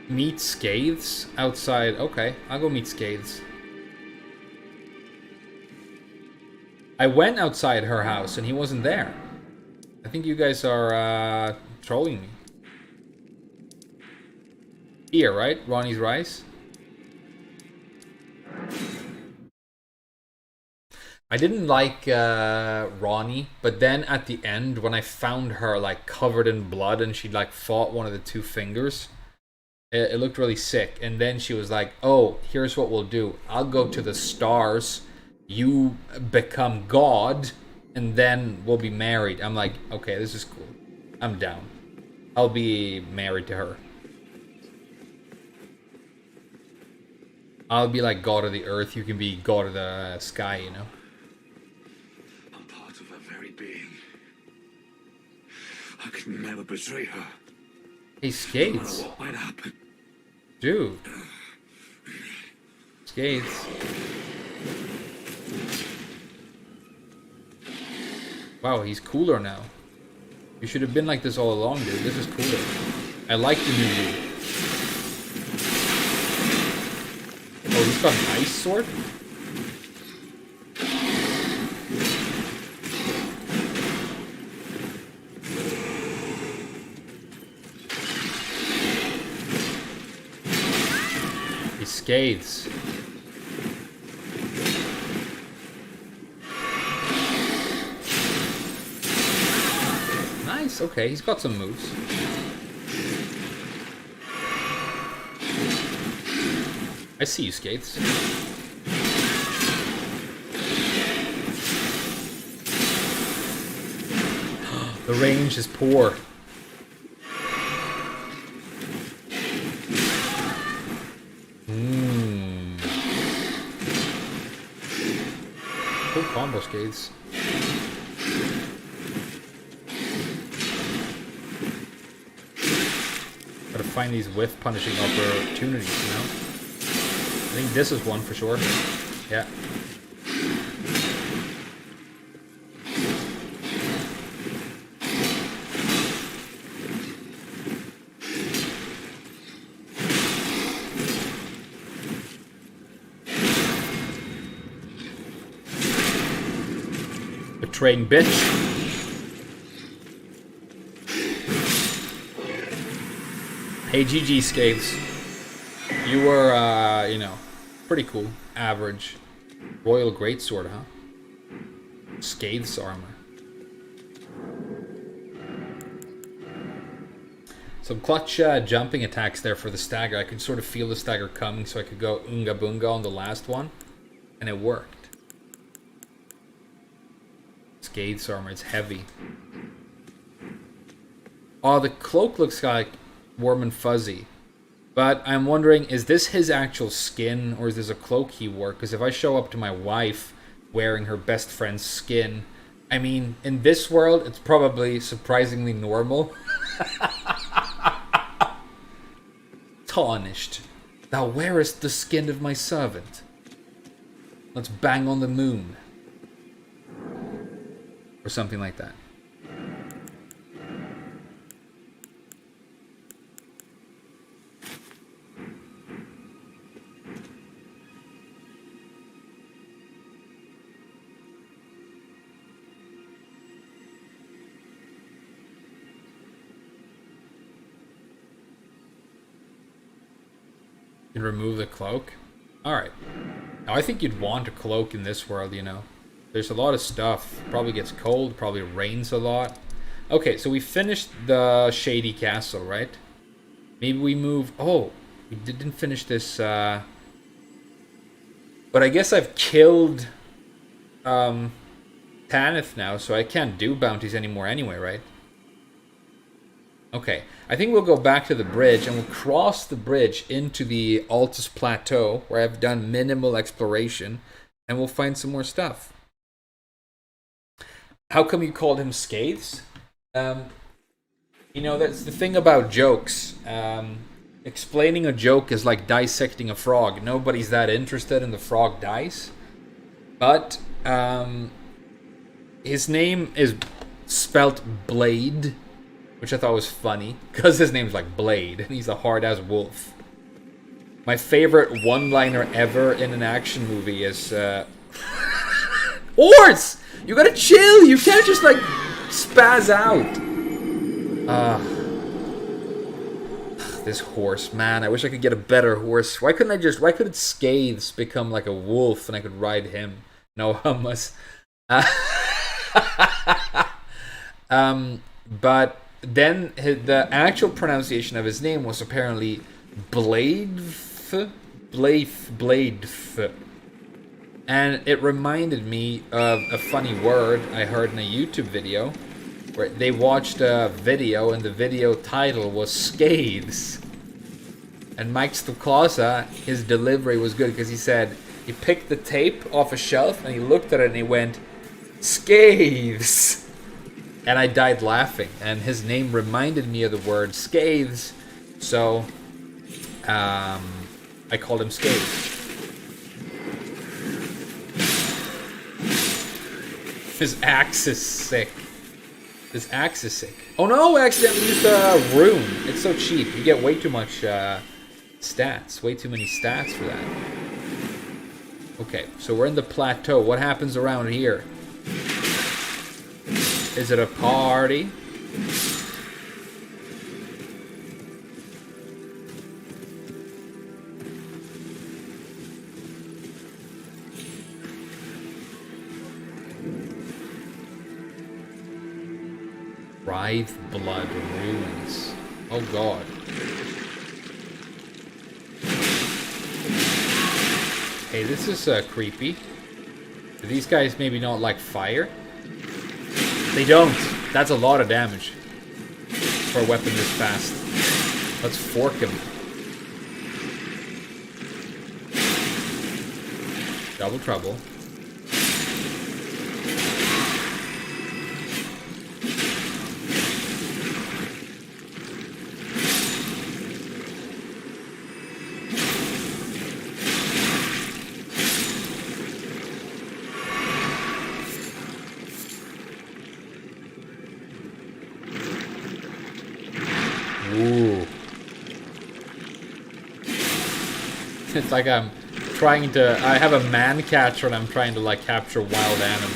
Meet Scathes outside. Okay, I'll go meet Scathes. I went outside her house and he wasn't there. I think you guys are trolling me. Here, right? Ronnie's Rice. I didn't like Ronnie, but then at the end when I found her like covered in blood and she like fought one of the two fingers, it looked really sick. And then she was like, oh, here's what we'll do. I'll go to the stars. You become God. And then we'll be married. I'm like, okay, this is cool. I'm down. I'll be married to her. I'll be like God of the earth. You can be God of the sky, you know? I'm part of her very being. I could never betray her. Hey, Skates. What might happen? Dude. Skates. Wow, he's cooler now. You should have been like this all along, dude. This is cooler. I like the new you. Oh, he's got an ice sword? Scathes. Nice, okay, he's got some moves. I see you, Scathes. The range is poor. Cool combo, Skates. Gotta find these whiff punishing opportunities, you know? I think this is one for sure. Yeah. Betraying bitch. Hey, GG Skates. You were, you know, pretty cool. Average. Royal Greatsword, huh? Scathes armor. Some clutch jumping attacks there for the stagger. I could sort of feel the stagger coming, so I could go Unga Bunga on the last one. And it worked. Scathes armor, it's heavy. Oh, the cloak looks like warm and fuzzy. But I'm wondering, is this his actual skin, or is this a cloak he wore? Because if I show up to my wife wearing her best friend's skin, I mean, in this world, it's probably surprisingly normal. Tarnished. Thou wearest the skin of my servant. Let's bang on the moon. Or something like that. And remove the cloak. Alright. Now I think you'd want a cloak in this world, you know. There's a lot of stuff. Probably gets cold, probably rains a lot. Okay, so we finished the Shady Castle, right? Maybe we move... Oh, we didn't finish this, But I guess I've killed Tanith now, so I can't do bounties anymore anyway, right? Okay, I think we'll go back to the bridge and we'll cross the bridge into the Altus Plateau where I've done minimal exploration and we'll find some more stuff. How come you called him Scathes? You know, that's the thing about jokes. Explaining a joke is like dissecting a frog. Nobody's that interested in the frog dice. But his name is spelt Blade, which I thought was funny, because his name's like Blade, and he's a hard-ass wolf. My favorite one-liner ever in an action movie is, Horse! You gotta chill! You can't just, like, spaz out! This horse, man, I wish I could get a better horse. Why couldn't Scathes become like a wolf and I could ride him? No hummus. But then the actual pronunciation of his name was apparently Bladef. And it reminded me of a funny word I heard in a YouTube video where they watched a video and the video title was Scathes. And Mike Stuklasa, his delivery was good because he said he picked the tape off a shelf and he looked at it and he went, Scathes! And I died laughing, and his name reminded me of the word Scathes, so I called him Scathes. His axe is sick. His axe is sick. Oh no, I accidentally used a rune. It's so cheap. You get way too much stats. Way too many stats for that. Okay, so we're in the plateau. What happens around here? Is it a party? Writhe blood ruins. Oh god. Hey, this is creepy. Do these guys maybe not like fire? They don't. That's a lot of damage for a weapon this fast. Let's fork him. Double trouble. Ooh. It's like I'm trying to... I have a man catcher and I'm trying to, like, capture wild animal.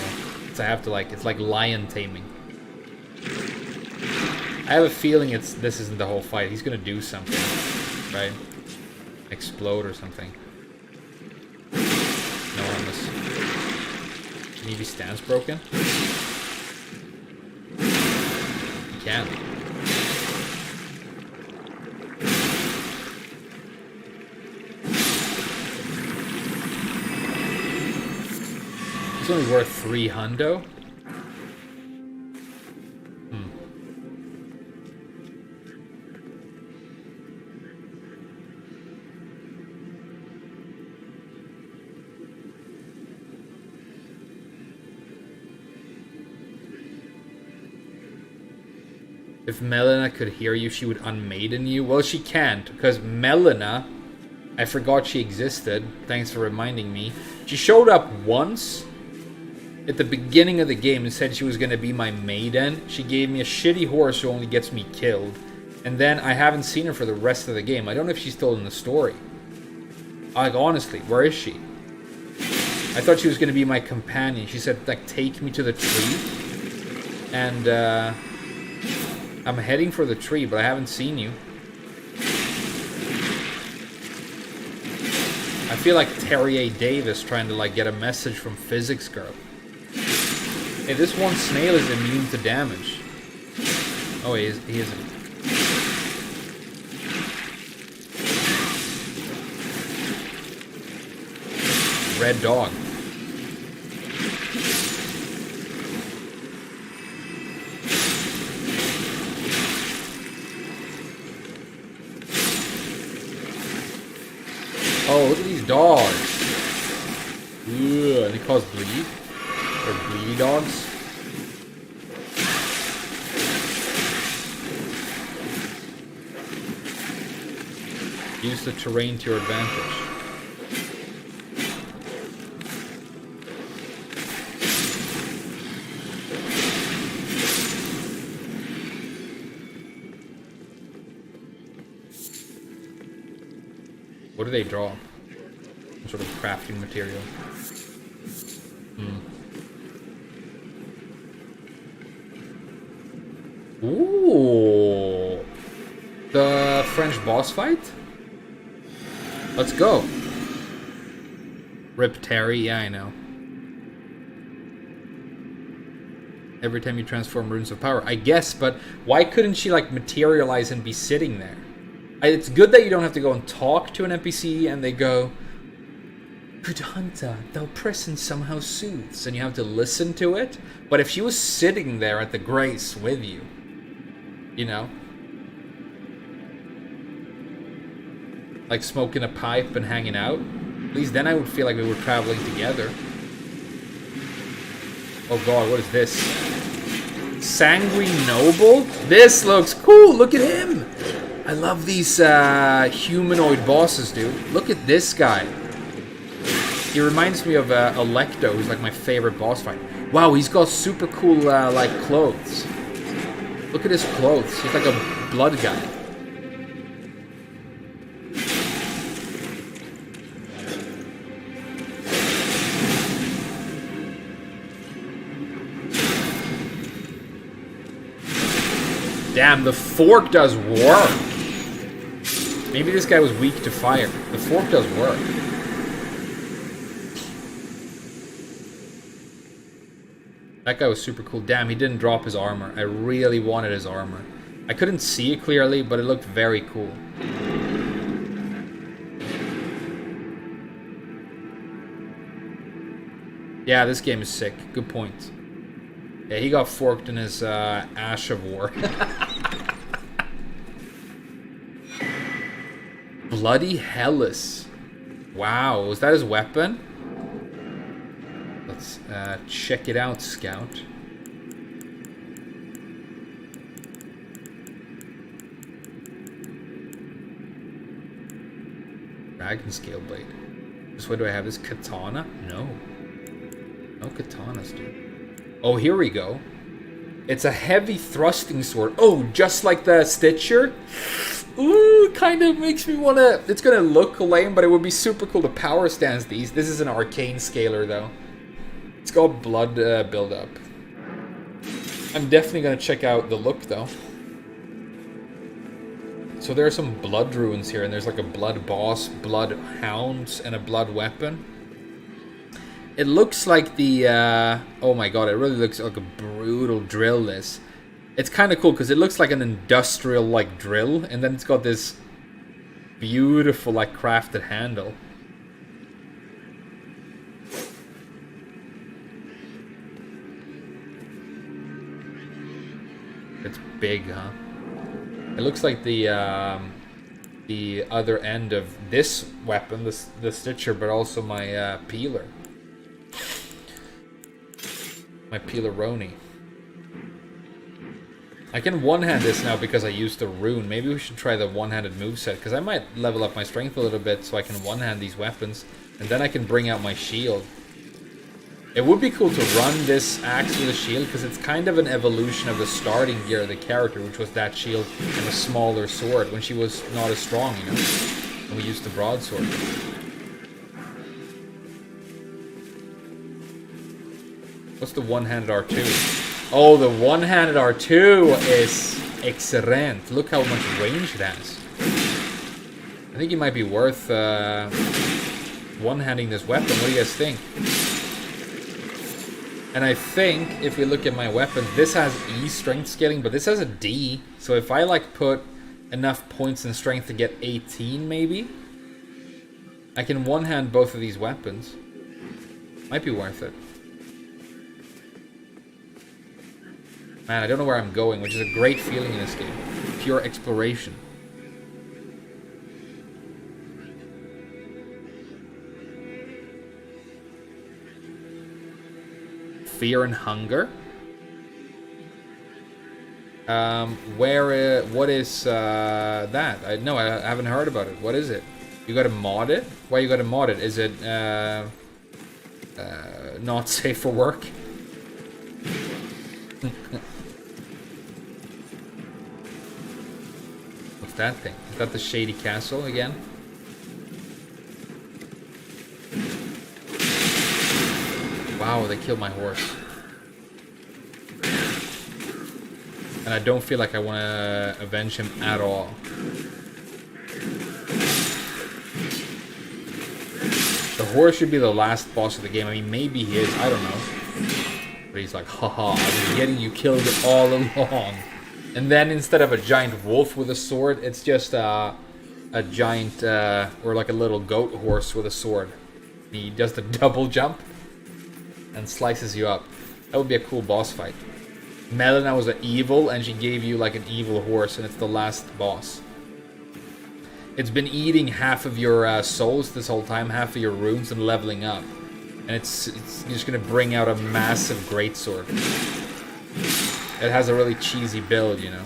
So I have to, like... It's like lion taming. I have a feeling this isn't the whole fight. He's gonna do something, right? Explode or something. No, unless maybe stands broken. He can. It's only worth 3 hundo. If Melina could hear you, she would unmaiden you. Well, she can't, because Melina, I forgot she existed. Thanks for reminding me. She showed up once at the beginning of the game and said she was going to be my maiden. She gave me a shitty horse who only gets me killed. And then I haven't seen her for the rest of the game. I don't know if she's still in the story. Like, honestly, where is she? I thought she was going to be my companion. She said, like, take me to the tree. And, I'm heading for the tree, but I haven't seen you. I feel like Terry A. Davis trying to, like, get a message from Physics Girl. Hey, this one snail is immune to damage. Oh, he isn't. Red dog. Oh, look at these dogs. Ugh, they cause bleed? Or bleedy dogs? Use the terrain to your advantage. What do they draw? Some sort of crafting material. Ooh! The French boss fight? Let's go. Rip Terry, yeah, I know. Every time you transform runes of power. I guess, but why couldn't she, like, materialize and be sitting there? It's good that you don't have to go and talk to an NPC and they go, "Good hunter, thou presence somehow soothes," and you have to listen to it. But if she was sitting there at the grace with you, you know, like smoking a pipe and hanging out, at least then I would feel like we were traveling together. Oh god, what is this? Sanguine Noble? This looks cool, look at him! I love these humanoid bosses, dude. Look at this guy. He reminds me of Electo, who's like my favorite boss fight. Wow, he's got super cool like clothes. Look at his clothes. He's like a blood guy. Damn, the fork does work. Maybe this guy was weak to fire. The fork does work. That guy was super cool. Damn, he didn't drop his armor. I really wanted his armor. I couldn't see it clearly, but it looked very cool. Yeah, this game is sick. Good point. Yeah, he got forked in his Ash of War. Bloody Hellas. Wow, was that his weapon? Let's check it out, Scout. Dragon Scale Blade. This way, do I have this katana? No. No katanas, dude. Oh, here we go. It's a heavy thrusting sword. Oh, just like the Stitcher? Ooh, kind of makes me want to... It's going to look lame, but it would be super cool to power stance these. This is an arcane scaler, though. It's got blood buildup. I'm definitely going to check out the look, though. So there are some blood runes here, and there's like a blood boss, blood hounds, and a blood weapon. It looks like the, oh my god, it really looks like a brutal drill, this. It's kind of cool, because it looks like an industrial, like, drill, and then it's got this beautiful, like, crafted handle. It's big, huh? It looks like the other end of this weapon, the Stitcher, but also my peeler. My peeleroni. I can one-hand this now because I used the rune. Maybe we should try the one-handed moveset, because I might level up my strength a little bit so I can one-hand these weapons, and then I can bring out my shield. It would be cool to run this axe with a shield, because it's kind of an evolution of the starting gear of the character, which was that shield and a smaller sword, when she was not as strong, you know? And we used the broadsword. What's the one-handed R2? Oh, the one-handed R2 is excellent. Look how much range it has. I think it might be worth one-handing this weapon. What do you guys think? And I think, if we look at my weapons, this has E strength scaling, but this has a D. So if I, like, put enough points in strength to get 18, maybe, I can one-hand both of these weapons. Might be worth it. Man, I don't know where I'm going, which is a great feeling in this game. Pure exploration. Fear and hunger. What is that? I haven't heard about it. What is it? You gotta mod it? Why you gotta mod it? Is it not safe for work? What's that thing? Is that the Shady Castle again? Wow, they killed my horse. And I don't feel like I want to avenge him at all. The horse should be the last boss of the game. I mean, maybe he is. I don't know. But he's like, haha, I was getting you killed all along. And then instead of a giant wolf with a sword, it's just a giant, or like a little goat horse with a sword. He does the double jump and slices you up. That would be a cool boss fight. Melina was an evil, and she gave you like an evil horse, and it's the last boss. It's been eating half of your souls this whole time, half of your runes, and leveling up. And it's just gonna bring out a massive greatsword. It has a really cheesy build, you know.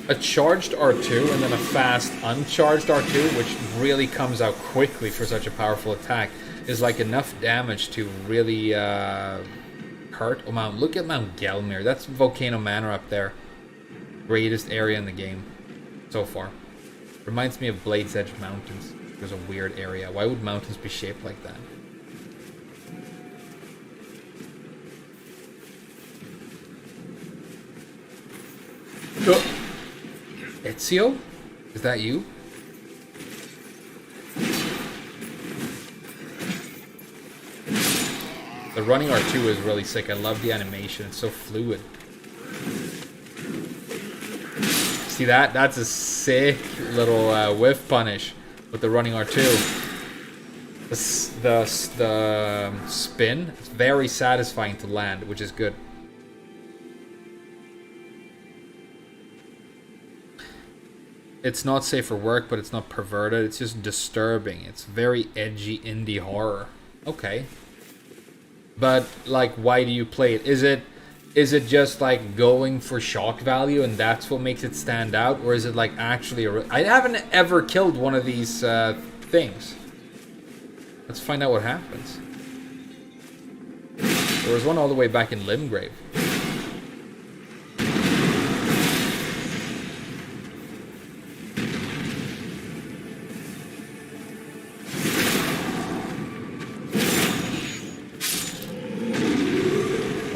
A charged R2 and then a fast uncharged R2, which really comes out quickly for such a powerful attack, is like enough damage to really hurt. Oh man, look at Mount Gelmir. That's Volcano Manor up there. Greatest area in the game so far. Reminds me of Blade's Edge Mountains. There's a weird area. Why would mountains be shaped like that? Oh. Ezio? Is that you? The running R2 is really sick. I love the animation. It's so fluid. See that? That's a sick little whiff punish with the running R2. The spin is very satisfying to land, which is good. It's not safe for work, but it's not perverted. It's just disturbing. It's very edgy indie horror. Okay. But, like, why do you play it? Is it just, like, going for shock value and that's what makes it stand out? Or is it, like, actually I haven't ever killed one of these things. Let's find out what happens. There was one all the way back in Limgrave.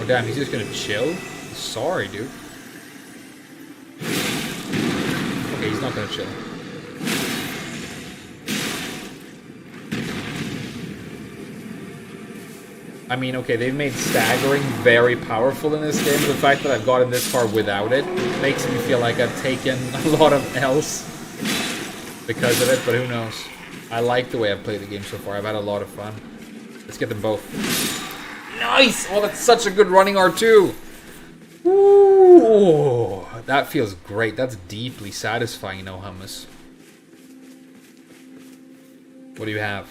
damn, he's just gonna chill? Sorry, dude. Okay, he's not gonna chill. I mean, okay, they've made staggering very powerful in this game, but the fact that I've gotten this far without it makes me feel like I've taken a lot of L's because of it, but who knows. I like the way I've played the game so far. I've had a lot of fun. Let's get them both. Nice! Oh, that's such a good running R2! Ooh, that feels great. That's deeply satisfying, no hummus. What do you have?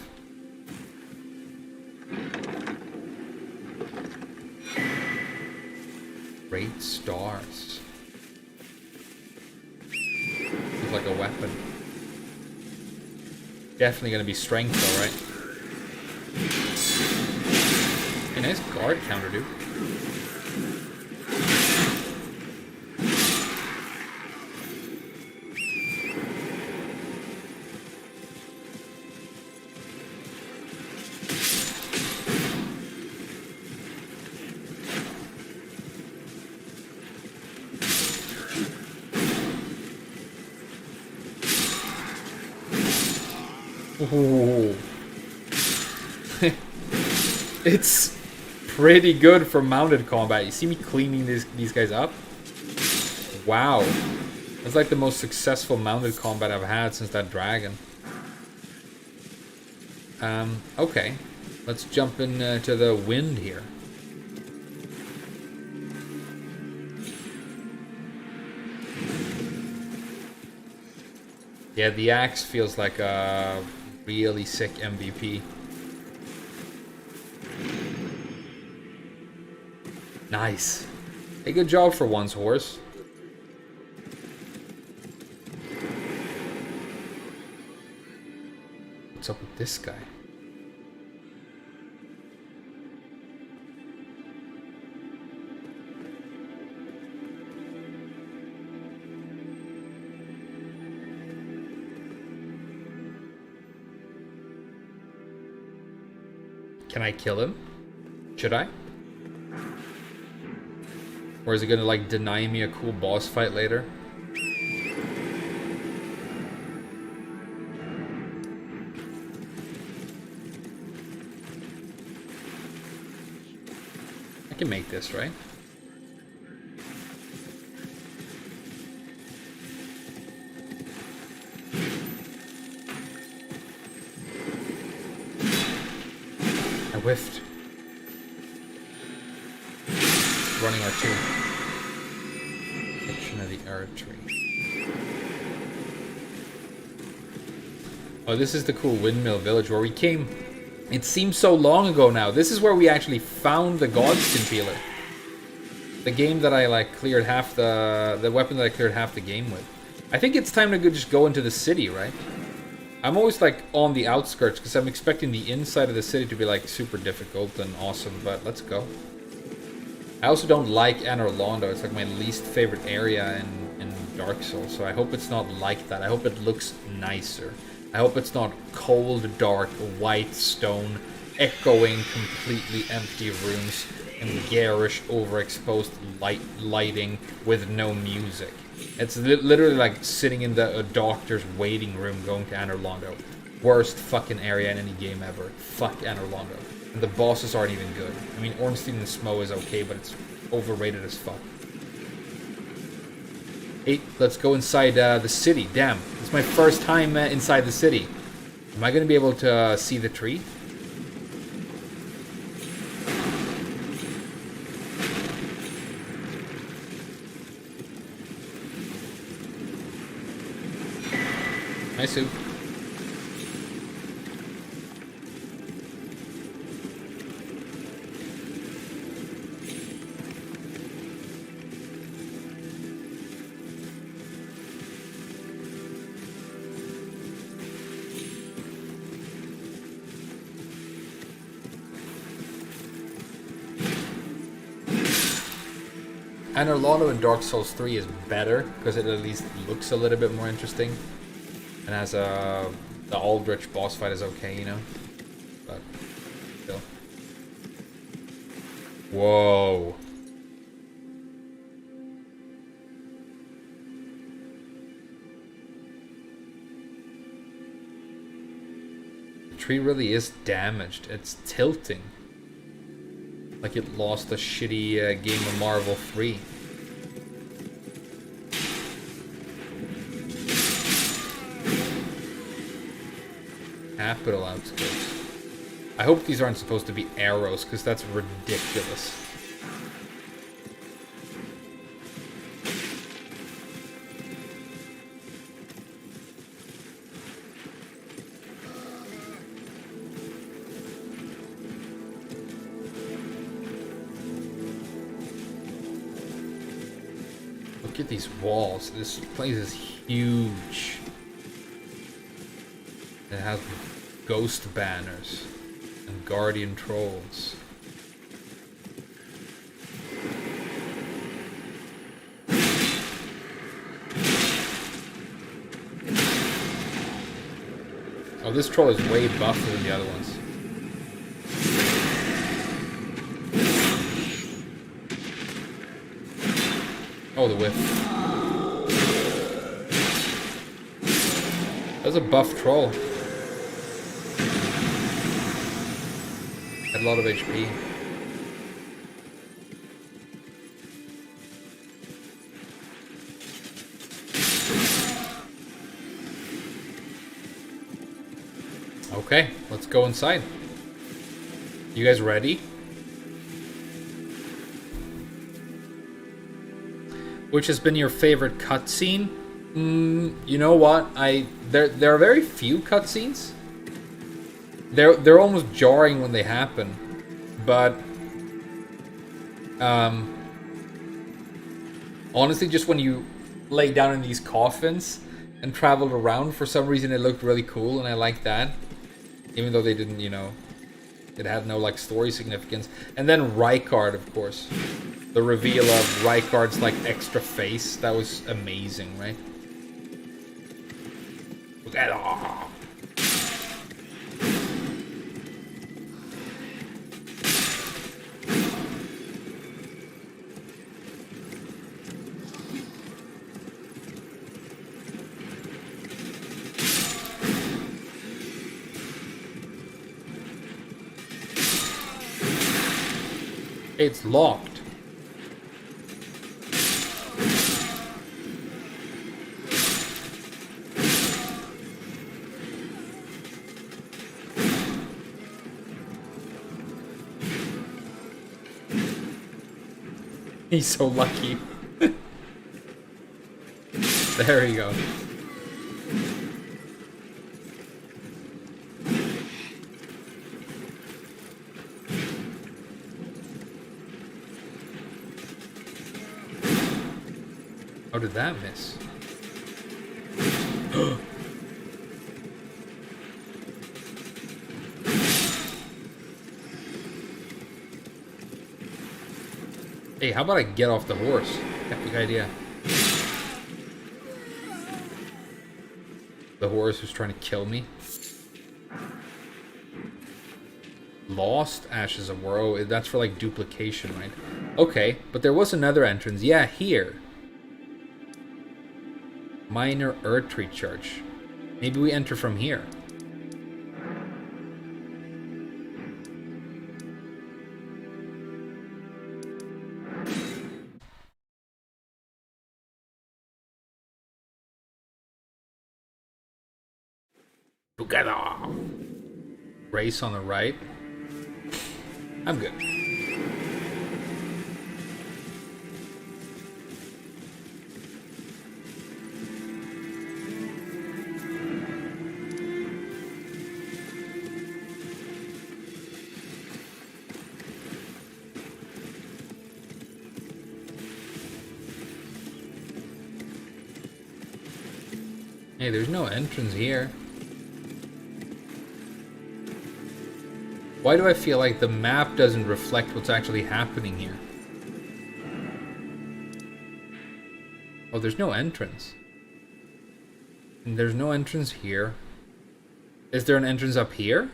Great stars. Looks like a weapon. Definitely gonna be strength though, right? Hey, nice guard counter, dude. Ooh. It's pretty good for mounted combat. You see me cleaning these guys up? Wow. That's like the most successful mounted combat I've had since that dragon. Okay. Let's jump into the wind here. Yeah, the axe feels like a really sick MVP. Nice. Hey, good job for once, horse. What's up with this guy? Can I kill him? Should I? Or is it gonna like deny me a cool boss fight later? I can make this, right? I whiffed. Running R2. Section of the artery. Oh, this is the cool windmill village where we came. It seems so long ago now. This is where we actually found the Godskin Peeler. The game that I like cleared half the weapon that I cleared half the game with. I think it's time to just go into the city, right? I'm always like on the outskirts because I'm expecting the inside of the city to be like super difficult and awesome, but let's go. I also don't like Anor Londo. It's like my least favorite area in Dark Souls, so I hope it's not like that. I hope it looks nicer. I hope it's not cold, dark, white stone, echoing, completely empty rooms, and garish, overexposed lighting with no music. It's literally like sitting in the doctor's waiting room going to Anor Londo. Worst fucking area in any game ever. Fuck Anor Londo. And the bosses aren't even good. I mean, Ornstein and Smo is okay, but it's overrated as fuck. Hey, let's go inside the city. Damn, it's my first time inside the city. Am I going to be able to see the tree? Nice soup. Anor Londo in Dark Souls 3 is better because it at least looks a little bit more interesting. And has the Aldrich boss fight is okay, you know? But still. Whoa. The tree really is damaged. It's tilting. Like it lost a shitty game of Marvel 3. Capital outskirts. I hope these aren't supposed to be arrows, because that's ridiculous. Look at these walls. This place is huge. It has ghost banners and guardian trolls. Oh, this troll is way buffer than the other ones. Oh, the whiff. That's a buff troll. Had a lot of HP. Okay, let's go inside. You guys ready? Which has been your favorite cutscene? You know what? There are very few cutscenes. They're almost jarring when they happen, but honestly, just when you lay down in these coffins and traveled around, for some reason it looked really cool, and I like that, even though they didn't, you know, it had no like story significance. And then Rykard, of course, the reveal of Rykard's like extra face, that was amazing, right? Look at that. It's locked. He's so lucky. There you go. How did that miss? Hey, how about I get off the horse? Epic idea. The horse who's trying to kill me. Lost Ashes of War. Oh, that's for like duplication, right? Okay, but there was another entrance. Yeah, here. Minor Earth Recharge. Maybe we enter from here. Together. Race on the right. I'm good. Hey, there's no entrance here. Why do I feel like the map doesn't reflect what's actually happening here? Oh, there's no entrance. And there's no entrance here. Is there an entrance up here?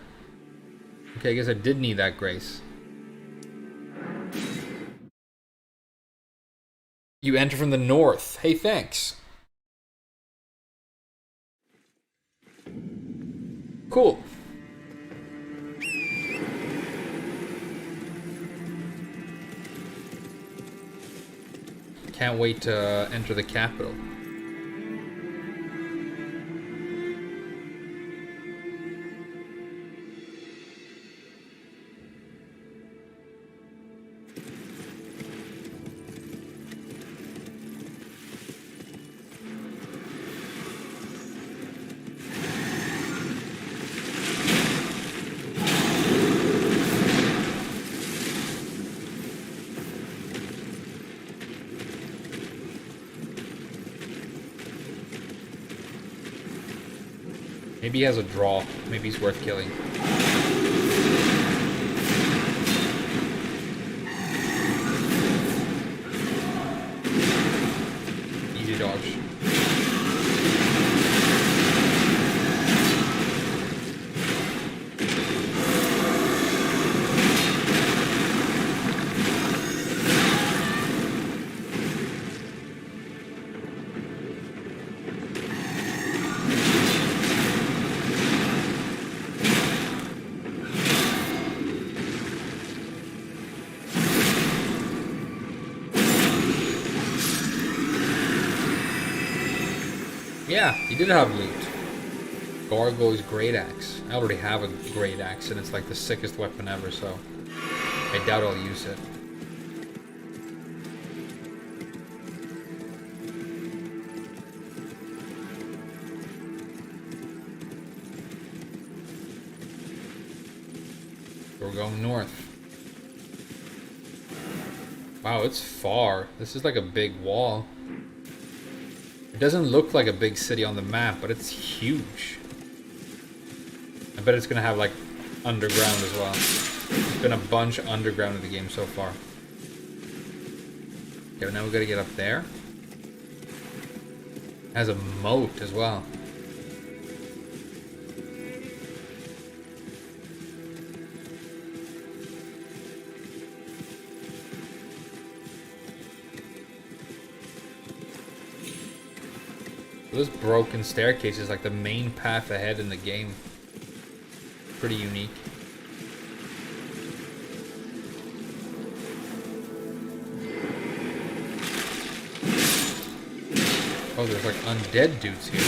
Okay, I guess I did need that grace. You enter from the north. Hey, thanks. Cool. Can't wait to enter the capital. Maybe he has a draw. Maybe he's worth killing. Easy dodge. Yeah, he did have loot. Gargoyle's Great Axe. I already have a Great Axe, and it's like the sickest weapon ever, so I doubt I'll use it. We're going north. Wow, it's far. This is like a big wall. It doesn't look like a big city on the map, but it's huge. I bet it's gonna have like underground as well. There's been a bunch underground in the game so far. Okay, but now we gotta get up there. It has a moat as well. This broken staircase is like the main path ahead in the game. Pretty unique. Oh, there's like undead dudes here.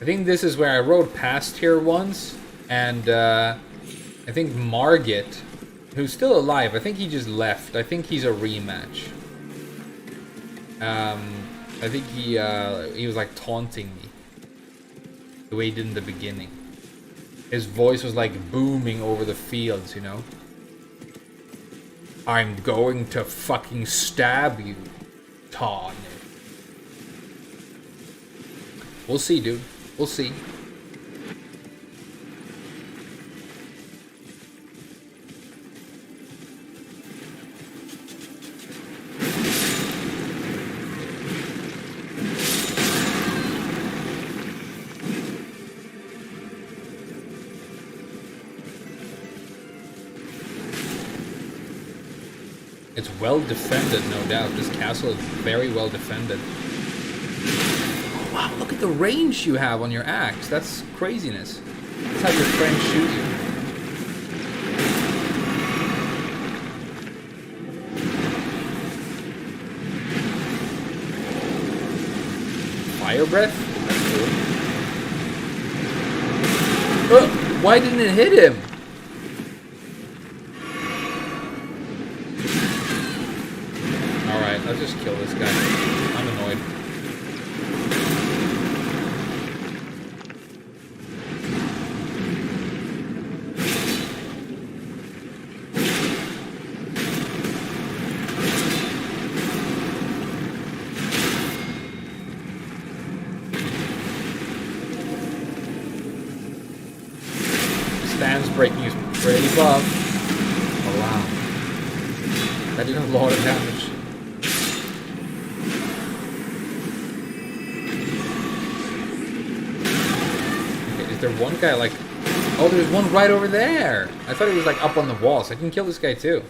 I think this is where I rode past here once. And I think Margit, who's still alive, I think he just left. I think he's a rematch. I think he was like taunting me. The way he did in the beginning. His voice was like booming over the fields, you know? I'm going to fucking stab you, Ton. We'll see, dude. We'll see. It's well defended, no doubt. This castle is very well defended. Oh, wow, look at the range you have on your axe. That's craziness. That's how your friends shoot you. Fire breath? That's cool. Ugh, why didn't it hit him? Let's just kill this guy. I'm annoyed. Stan's breaking his pretty buff. Oh wow. That did a lot of damage. Is there one guy like... Oh, there's one right over there! I thought he was like up on the wall, so I can kill this guy too.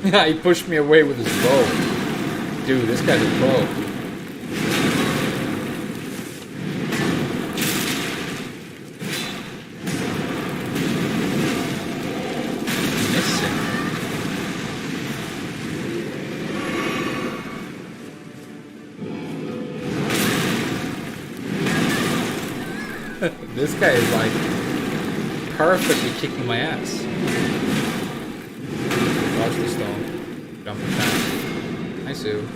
He pushed me away with his bow. Dude, this guy's a pro. This guy is like perfectly kicking my ass. Dodge the stone. Jump attack. Hi, Sue.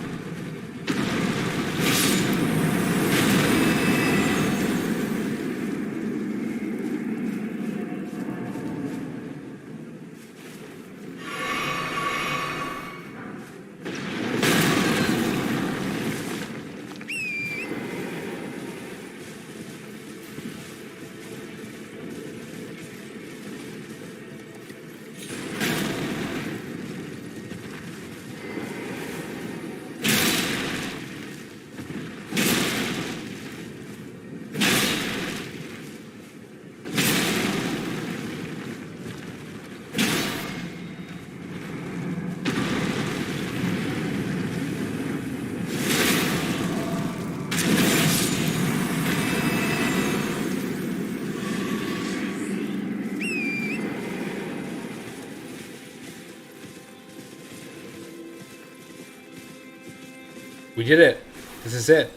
We did it. This is it.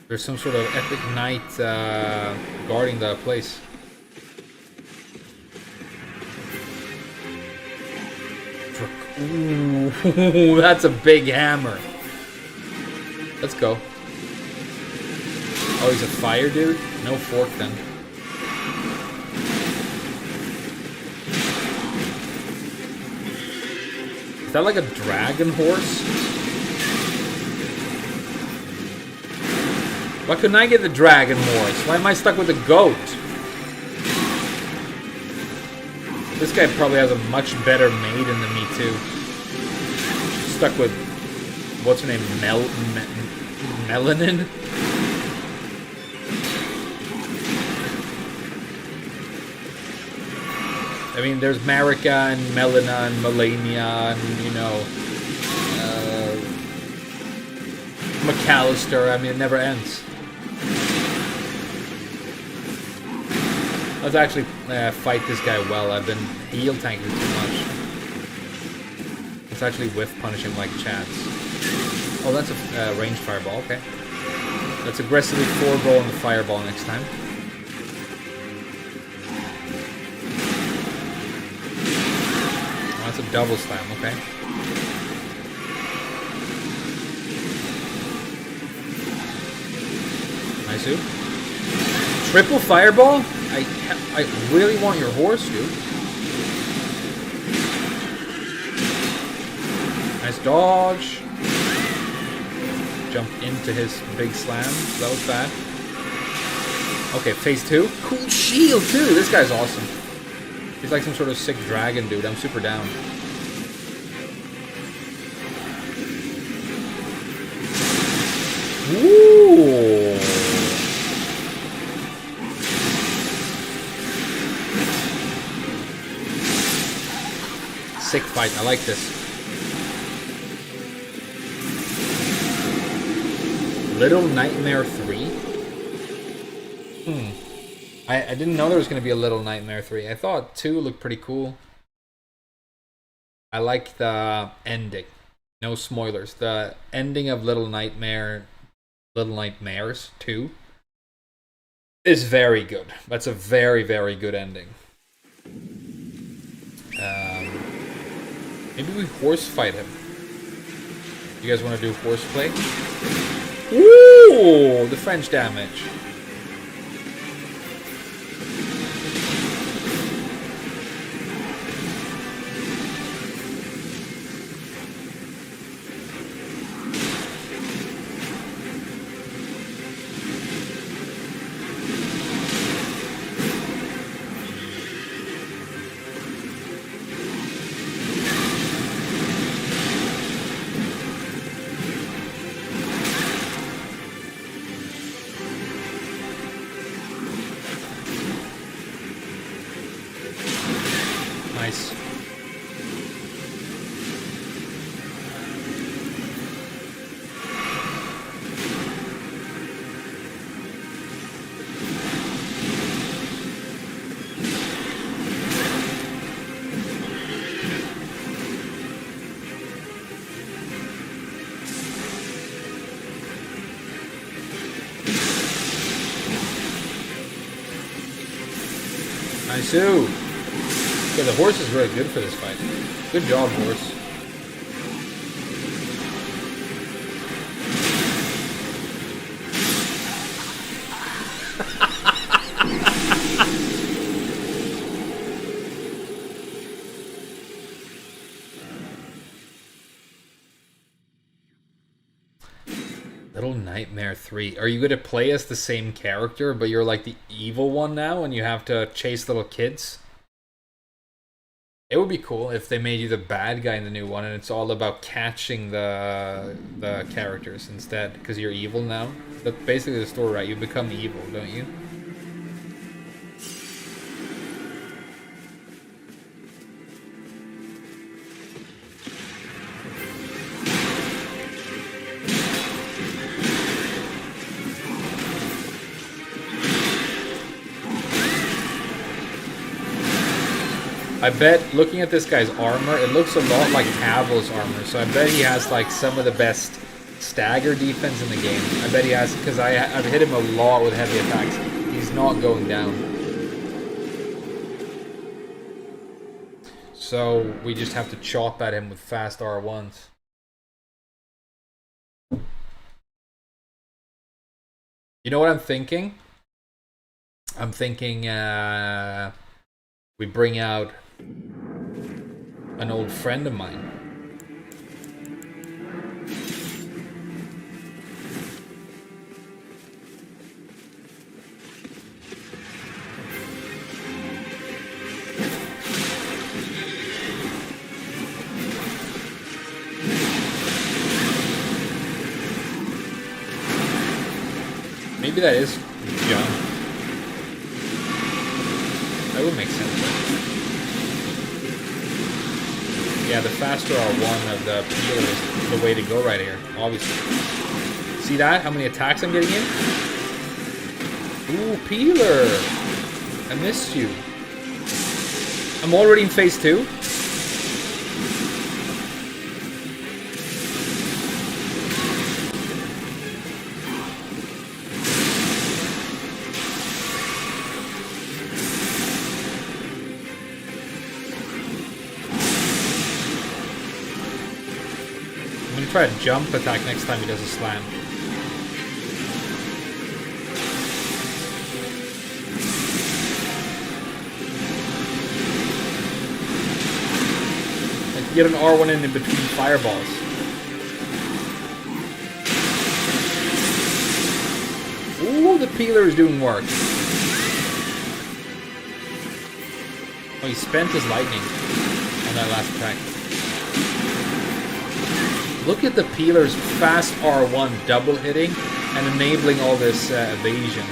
There's some sort of epic knight guarding the place. Ooh, that's a big hammer. Let's go. Oh, he's a fire dude? No fork then. Is that like a dragon horse? Why couldn't I get the dragon horse? Why am I stuck with the goat? This guy probably has a much better maiden than me too. Stuck with, what's her name, Melanin? I mean, there's Marika and Melina and Melania and, you know, McAllister. I mean, it never ends. Let's actually fight this guy well. I've been heal tanking too much. Let's actually whiff punish him like chats. Oh, that's a ranged fireball. Okay. Let's aggressively forward roll on the fireball next time. Oh, that's a double slam. Okay. Nice, dude. Triple fireball? I really want your horse, dude. Nice dodge. Jump into his big slam. That was bad. Okay, phase 2. Cool shield, too. This guy's awesome. He's like some sort of sick dragon, dude. I'm super down. Ooh. Sick fight. I like this. Little Nightmare 3? I didn't know there was going to be a Little Nightmare 3. I thought 2 looked pretty cool. I like the ending. No spoilers. The ending of Little Nightmares 2 is very good. That's a very, very good ending. Maybe we horse fight him. You guys want to do horseplay? Ooh, the French damage. Nice. Yeah, the horse is really good for this fight. Good job, horse. Little Nightmare 3. Are you going to play as the same character, but you're like the evil one now and you have to chase little kids? It would be cool if they made you the bad guy in the new one and it's all about catching the characters instead, because you're evil now. That's basically the story, right? You become evil, don't you? I bet, looking at this guy's armor, it looks a lot like Havel's armor, so I bet he has like some of the best stagger defense in the game. I bet he has, because I've hit him a lot with heavy attacks. He's not going down. So we just have to chop at him with fast R1s. You know what I'm thinking? I'm thinking we bring out an old friend of mine. Maybe that is John. That would make sense. Yeah, the faster R1 of the peeler is the way to go right here, obviously. See that? How many attacks I'm getting in? Ooh, peeler! I missed you. I'm already in phase 2? Try a jump attack next time he does a slam. Like get an R1 in between fireballs. Ooh, the peeler is doing work. Oh, he spent his lightning on that last attack. Look at the peeler's fast R1 double hitting and enabling all this evasion.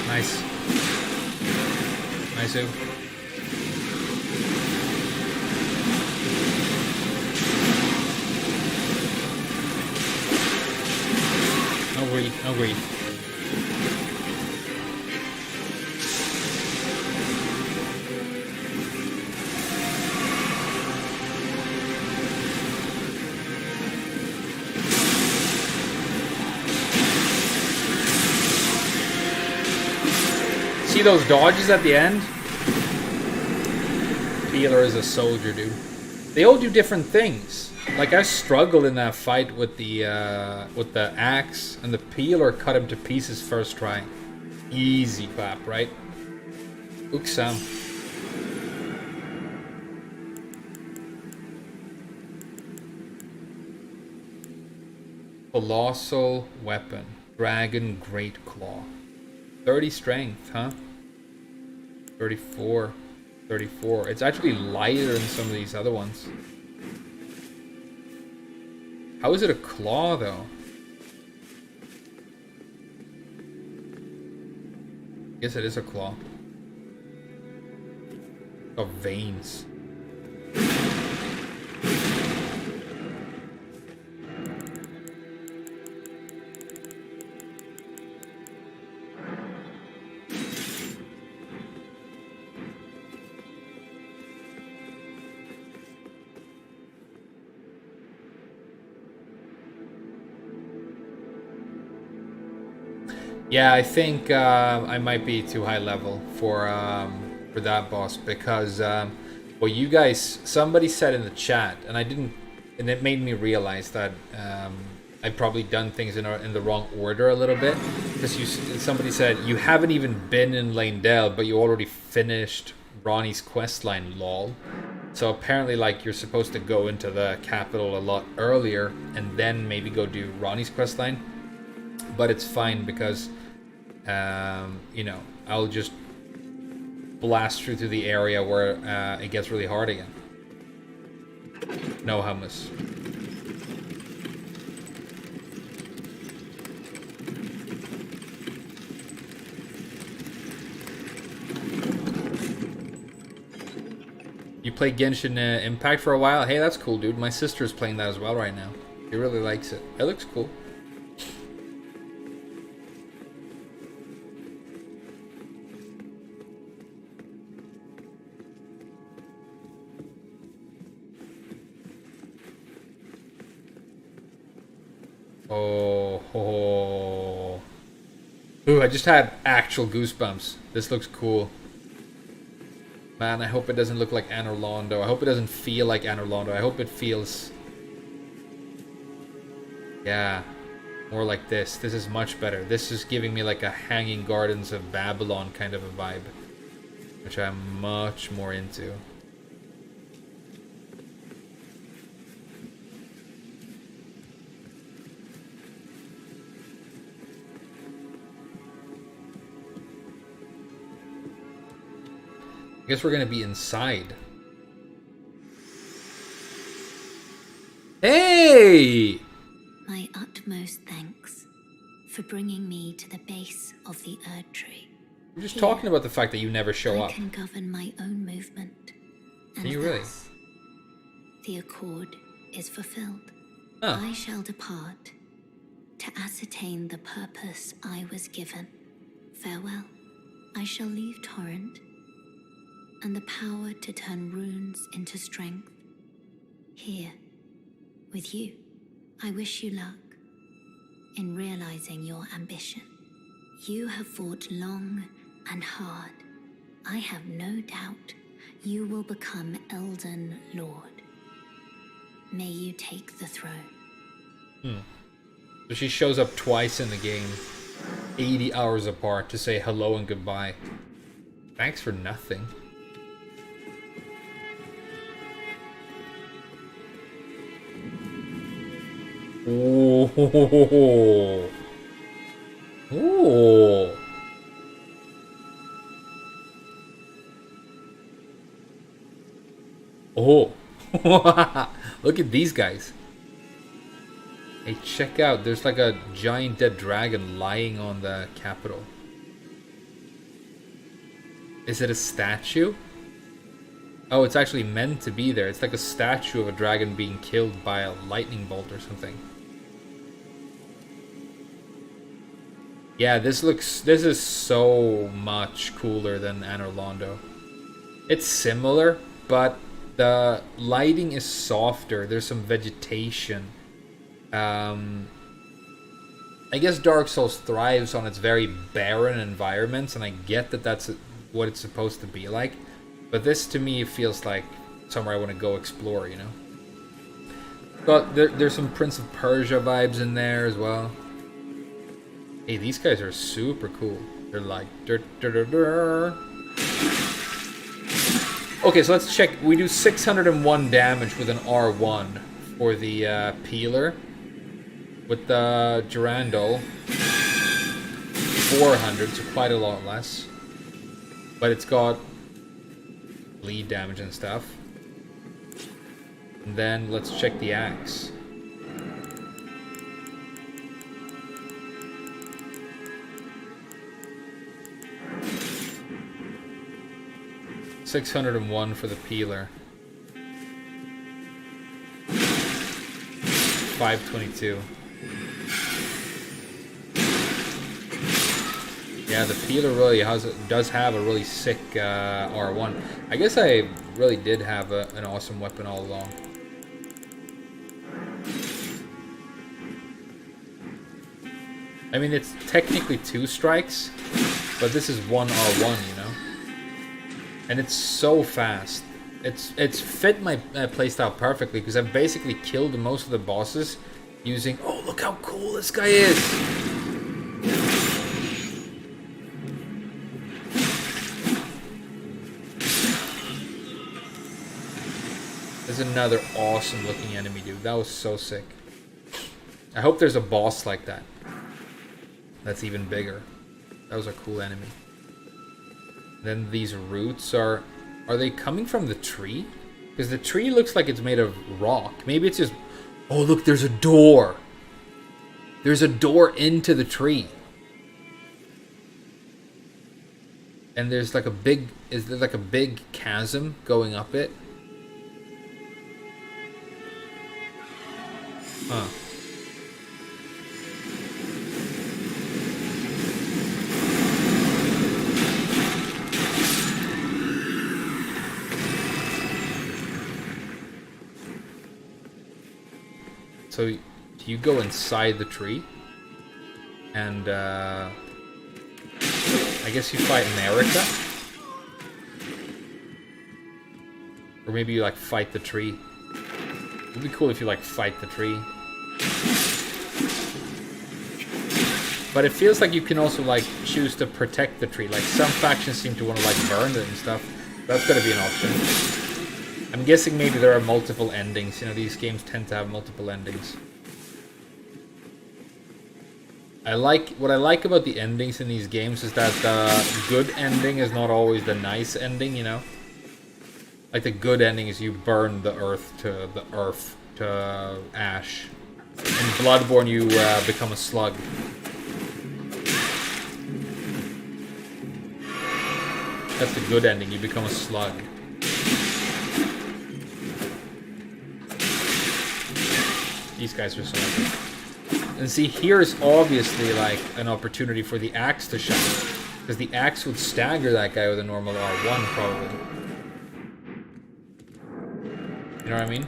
Nice. Nice. No greed, no greed. See those dodges at the end? Peeler is a soldier, dude. They all do different things. Like I struggled in that fight with the axe, and the peeler cut him to pieces first try. Easy clap, right? Uksam. Colossal weapon, dragon great claw. 30 strength, huh? 34. 34. It's actually lighter than some of these other ones. How is it a claw, though? I guess it is a claw. Oh, veins. Yeah, I think I might be too high level for that boss because well, you guys, somebody said in the chat, and I didn't, and it made me realize that I've probably done things in the wrong order a little bit because somebody said you haven't even been in Lanedale, but you already finished Ronnie's questline, lol. So apparently, like, you're supposed to go into the capital a lot earlier and then maybe go do Ronnie's questline. But it's fine because, you know, I'll just blast through to the area where it gets really hard again. No hummus. You play Genshin Impact for a while? Hey, that's cool, dude. My sister's playing that as well right now. She really likes it. It looks cool. Oh. Ooh, I just had actual goosebumps. This looks cool. Man, I hope it doesn't look like Anor Londo. I hope it doesn't feel like Anor Londo. I hope it feels... Yeah. More like this. This is much better. This is giving me like a Hanging Gardens of Babylon kind of a vibe. Which I'm much more into. I guess we're gonna be inside. Hey! My utmost thanks for bringing me to the base of the Erd Tree. We're just talking about the fact that you never show up. I can govern my own movement. And Can you really? thus, the accord is fulfilled. Huh. I shall depart to ascertain the purpose I was given. Farewell. I shall leave Torrent and the power to turn runes into strength. Here, with you, I wish you luck in realizing your ambition. You have fought long and hard. I have no doubt you will become Elden Lord. May you take the throne. So she shows up twice in the game, 80 hours apart, to say hello and goodbye. Thanks for nothing. Oh. Oh. Oh. Look at these guys. Hey, check out. There's like a giant dead dragon lying on the capital. Is it a statue? Oh, it's actually meant to be there. It's like a statue of a dragon being killed by a lightning bolt or something. Yeah, this is so much cooler than Anor Londo. It's similar, but the lighting is softer. There's some vegetation. I guess Dark Souls thrives on its very barren environments, and I get that that's what it's supposed to be like. But this, to me, feels like somewhere I want to go explore, you know? But there's some Prince of Persia vibes in there as well. Hey, these guys are super cool. They're like... Okay, so let's check. We do 601 damage with an R1 for the peeler. With the Durandal, 400, so quite a lot less. But it's got bleed damage and stuff. And then let's check the axe. $601 for the peeler. 522. Yeah, the peeler really does have a really sick R1. I guess I really did have an awesome weapon all along. I mean, it's technically 2 strikes, but this is 1 R1, you know? And it's so fast. It's fit my playstyle perfectly, because I've basically killed most of the bosses using... Oh, look how cool this guy is! There's another awesome looking enemy, dude. That was so sick. I hope there's a boss like that. That's even bigger. That was a cool enemy. Then these roots are they coming from the tree? Because the tree looks like it's made of rock. Maybe it's just... Oh, look, there's a door. There's a door into the tree. And there's like a big... Is there like a big chasm going up it? Huh. So you go inside the tree, and I guess you fight America, or maybe you like fight the tree. It'd be cool if you like fight the tree. But it feels like you can also like choose to protect the tree. Like some factions seem to want to like burn it and stuff. That's gonna be an option. I'm guessing maybe there are multiple endings. You know, these games tend to have multiple endings. What I like about the endings in these games is that the good ending is not always the nice ending, you know? Like the good ending is you burn the earth to ash. In Bloodborne you become a slug. That's the good ending, you become a slug. These guys are so epic. And see, here's obviously like an opportunity for the axe to shine. Because the axe would stagger that guy with a normal R1 probably. You know what I mean?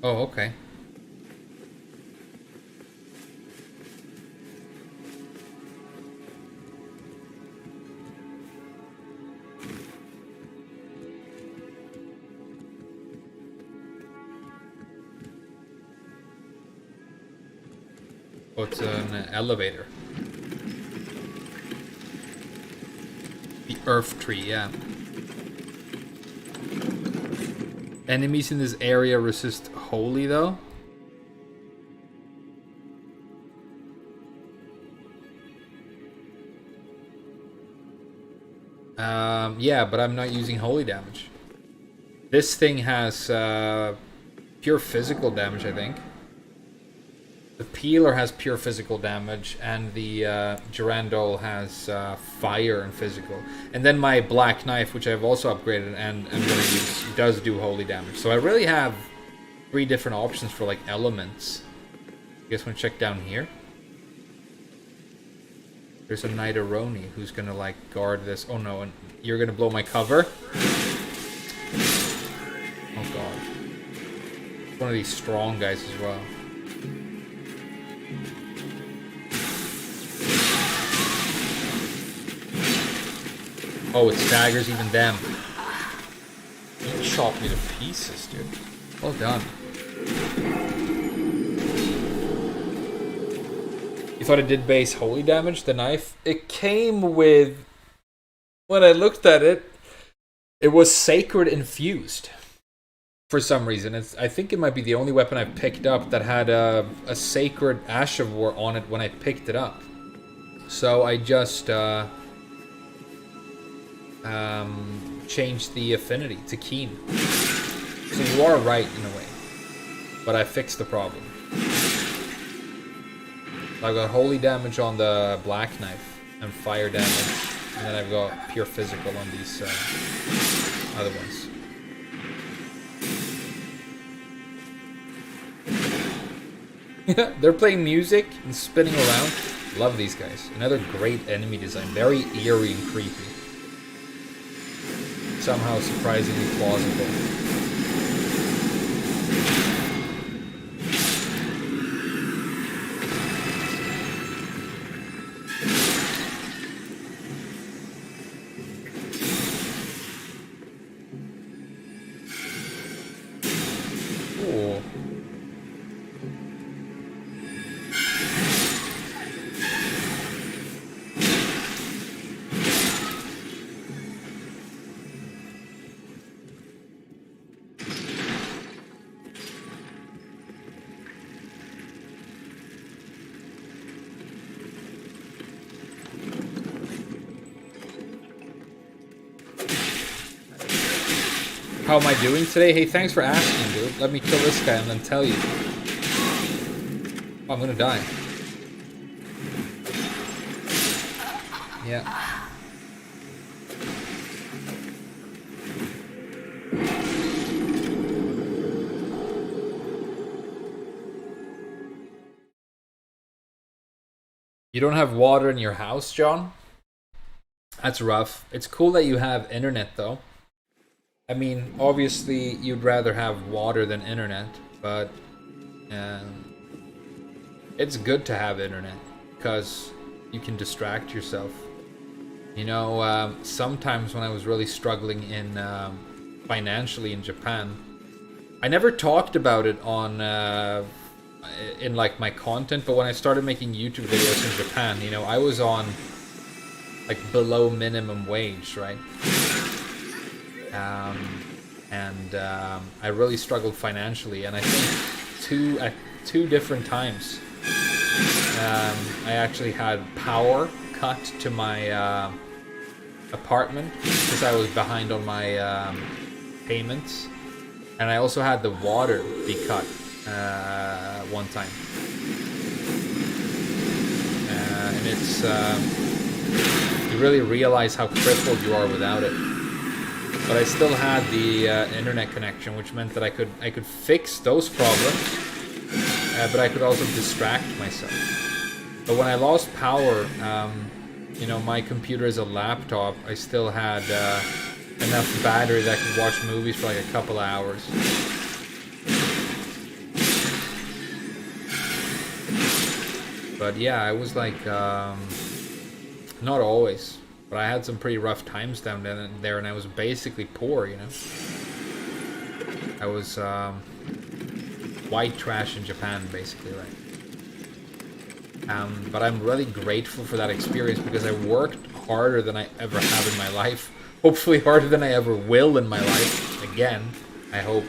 Oh, okay. Oh, it's an elevator. The earth tree, yeah. Enemies in this area resist holy, though? Yeah, but I'm not using holy damage. This thing has pure physical damage, I think. The peeler has pure physical damage, and the Durandal has fire and physical. And then my black knife, which I've also upgraded and I'm going to use, does do holy damage. So I really have 3 different options for like elements. You guys want to check down here? There's a Knight Aroni who's going to like guard this. Oh no, and you're going to blow my cover? Oh god. It's one of these strong guys as well. Oh, it staggers even them. You chopped me to pieces, dude. Well done. You thought it did base holy damage, the knife? It came with... When I looked at it, it was sacred infused. For some reason. I think it might be the only weapon I've picked up that had a sacred Ash of War on it when I picked it up. So I just... changed the affinity to keen. So you are right in a way, but I fixed the problem. So I've got holy damage on the black knife and fire damage, and then I've got pure physical on these other ones. They're playing music and spinning around. Love these guys. Another great enemy design. Very eerie and creepy. Somehow surprisingly plausible. Ooh. How am I doing today? Hey, thanks for asking, dude. Let me kill this guy and then tell you. Oh, I'm gonna die. Yeah. You don't have water in your house, John? That's rough. It's cool that you have internet, though. I mean, obviously, you'd rather have water than internet, but it's good to have internet because you can distract yourself. You know, sometimes when I was really struggling in financially in Japan, I never talked about it on in like my content, but when I started making YouTube videos in Japan, you know, I was on like below minimum wage, right? I really struggled financially, and I think at two different times I actually had power cut to my apartment because I was behind on my payments, and I also had the water be cut one time, and it's you really realize how crippled you are without it. But I still had the internet connection, which meant that I could fix those problems, but I could also distract myself. But when I lost power, you know, my computer is a laptop. I still had enough battery that I could watch movies for like a couple of hours. But yeah, I was like, not always. But I had some pretty rough times down there, and I was basically poor, you know. I was white trash in Japan, basically, right? But I'm really grateful for that experience because I worked harder than I ever have in my life. Hopefully harder than I ever will in my life. Again, I hope.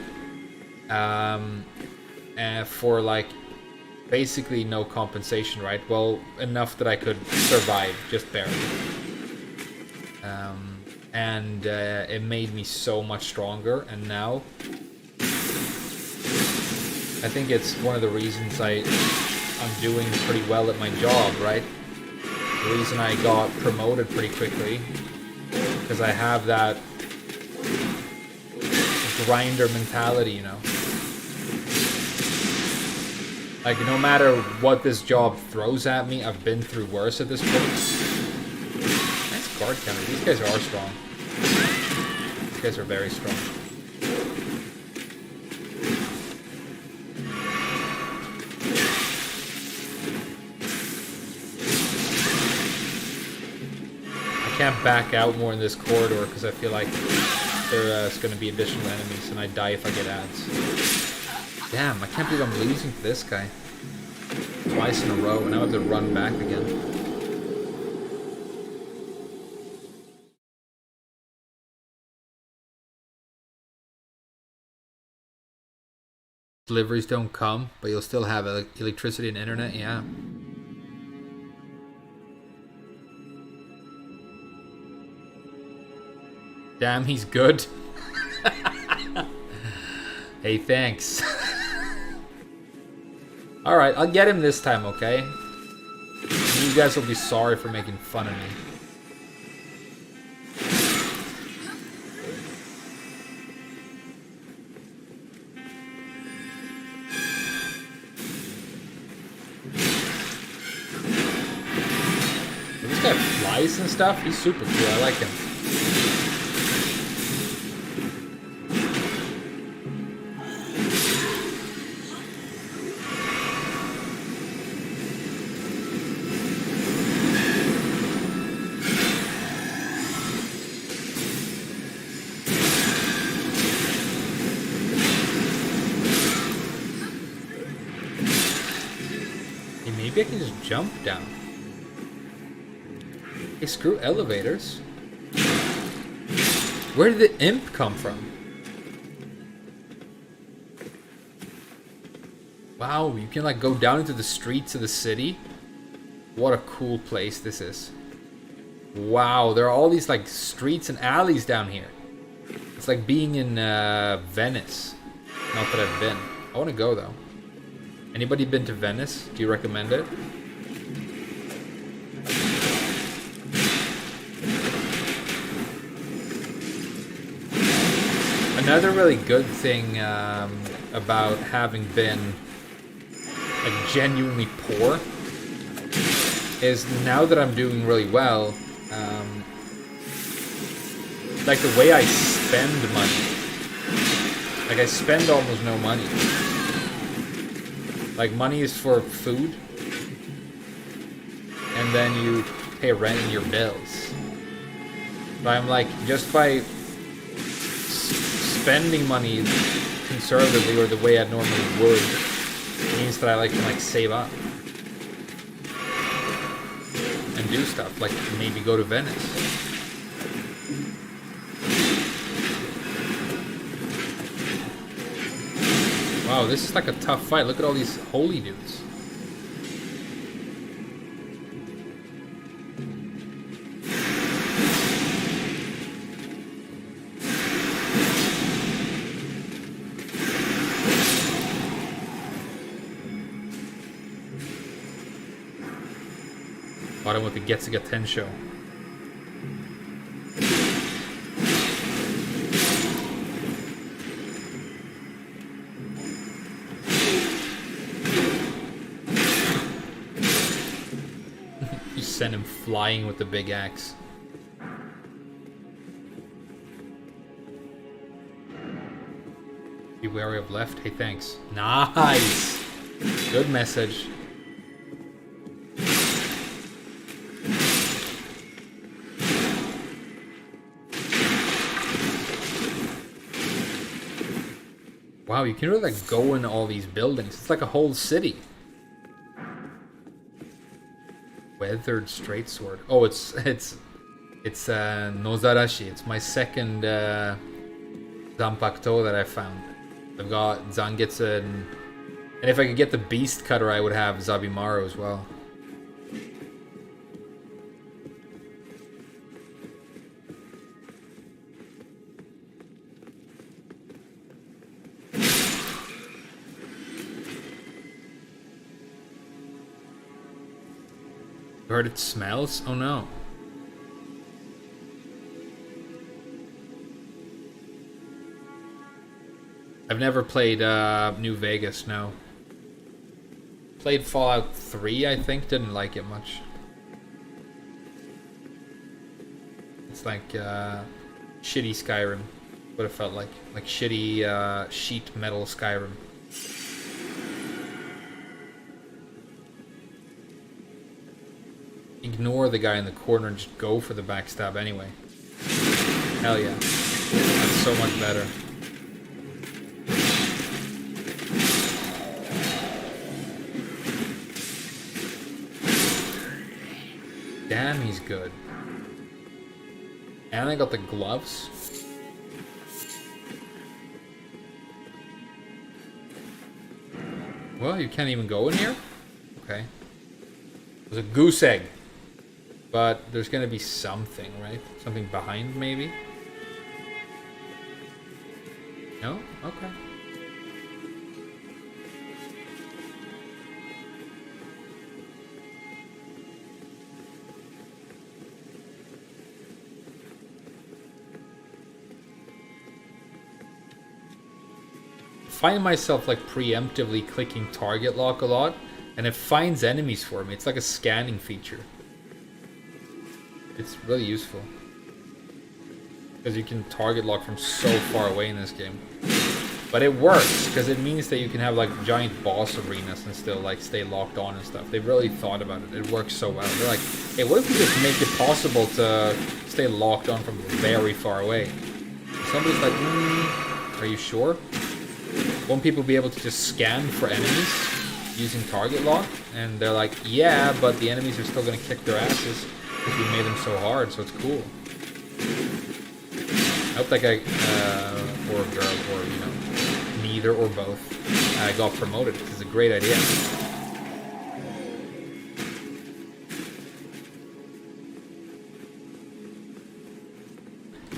For like basically no compensation, right? Well, enough that I could survive, just barely. And it made me so much stronger, and now I think it's one of the reasons I'm doing pretty well at my job, right? The reason I got promoted pretty quickly, because I have that grinder mentality, you know? Like, no matter what this job throws at me, I've been through worse at this point. Nice card counter. These guys are strong. These guys are very strong. I can't back out more in this corridor because I feel like there's going to be additional enemies and I die if I get ads. Damn, I can't believe I'm losing to this guy. Twice in a row, and now I have to run back again. Deliveries don't come, but you'll still have electricity and internet, yeah. Damn, he's good. Hey, thanks. Alright, I'll get him this time, okay? You guys will be sorry for making fun of me. eyes and stuff. He's super cool. I like him. Hey, maybe I can just jump down. Hey, screw elevators. Where did the imp come from? Wow, you can like go down into the streets of the city. What a cool place this is. Wow, there are all these like streets and alleys down here. It's like being in Venice. Not that I've been. I want to go though. Anybody been to Venice? Do you recommend it? Another really good thing about having been like genuinely poor is now that I'm doing really well, like the way I spend money. Like I spend almost no money. Like money is for food, and then you pay rent and your bills. But I'm like, just by spending money conservatively or the way I normally would means that I can like save up and do stuff, like maybe go to Venice. Wow, this is like a tough fight. Look at all these holy dudes. Bottom with the Getsuga Tensho. You send him flying with the big axe. Be wary of left. Hey, thanks. Nice. Good message. Wow, you can really like go in all these buildings. It's like a whole city. Weathered straight sword. Oh, it's Nozarashi. It's my second Zanpakuto that I found. I've got Zangetsu and if I could get the Beast Cutter, I would have Zabimaru as well. You heard it smells? Oh no. I've never played New Vegas, no. Played Fallout 3, I think. Didn't like it much. It's like shitty Skyrim. What it felt like. Like shitty sheet metal Skyrim. Ignore the guy in the corner and just go for the backstab anyway. Hell yeah. That's so much better. Damn, he's good. And I got the gloves. Well, you can't even go in here? Okay. There's a goose egg. But there's gonna be something, right? Something behind, maybe? No? Okay. Find myself like preemptively clicking target lock a lot, and it finds enemies for me. It's like a scanning feature. It's really useful. Because you can target lock from so far away in this game. But it works, because it means that you can have like giant boss arenas and still like stay locked on and stuff. They really thought about it. It works so well. They're like, hey, what if we just make it possible to stay locked on from very far away? Somebody's like, are you sure? Won't people be able to just scan for enemies using target lock? And they're like, yeah, but the enemies are still going to kick their asses because we made them so hard, so it's cool. I hope that guy, or girl, or, you know, neither or both, got promoted. It's a great idea.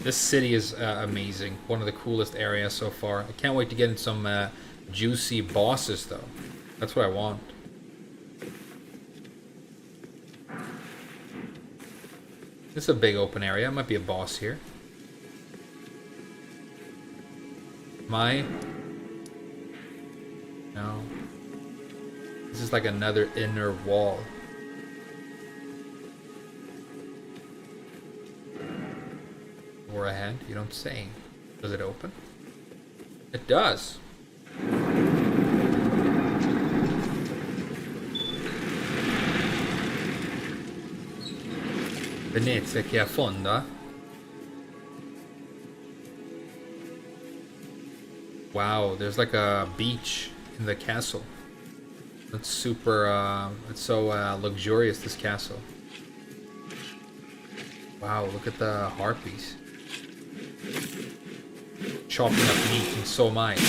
This city is amazing. One of the coolest areas so far. I can't wait to get in some juicy bosses, though. That's what I want. This is a big open area. Might be a boss here. No. This is like another inner wall. Or ahead, you don't say. Does it open? It does. Venezia che affonda. Wow, there's like a beach in the castle. That's super, it's so luxurious, this castle. Wow, look at the harpies. Chopping up meat and so much.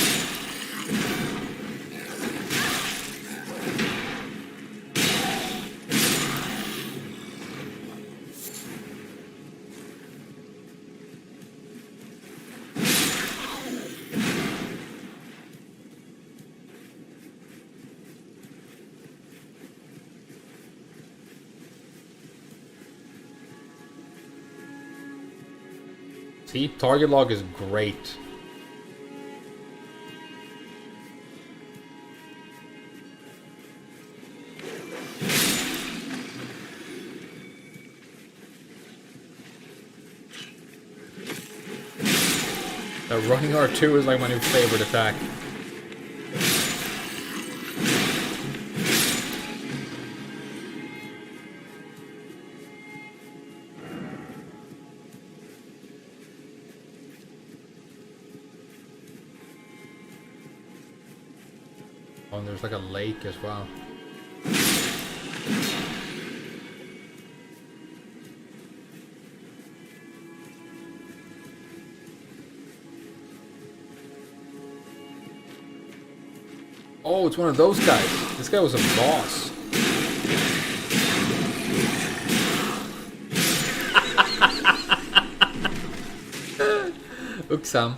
See, target log is great. The running R2 is like my new favorite attack. Oh, and there's like a lake as well. Oh, it's one of those guys. This guy was a boss. Uksam.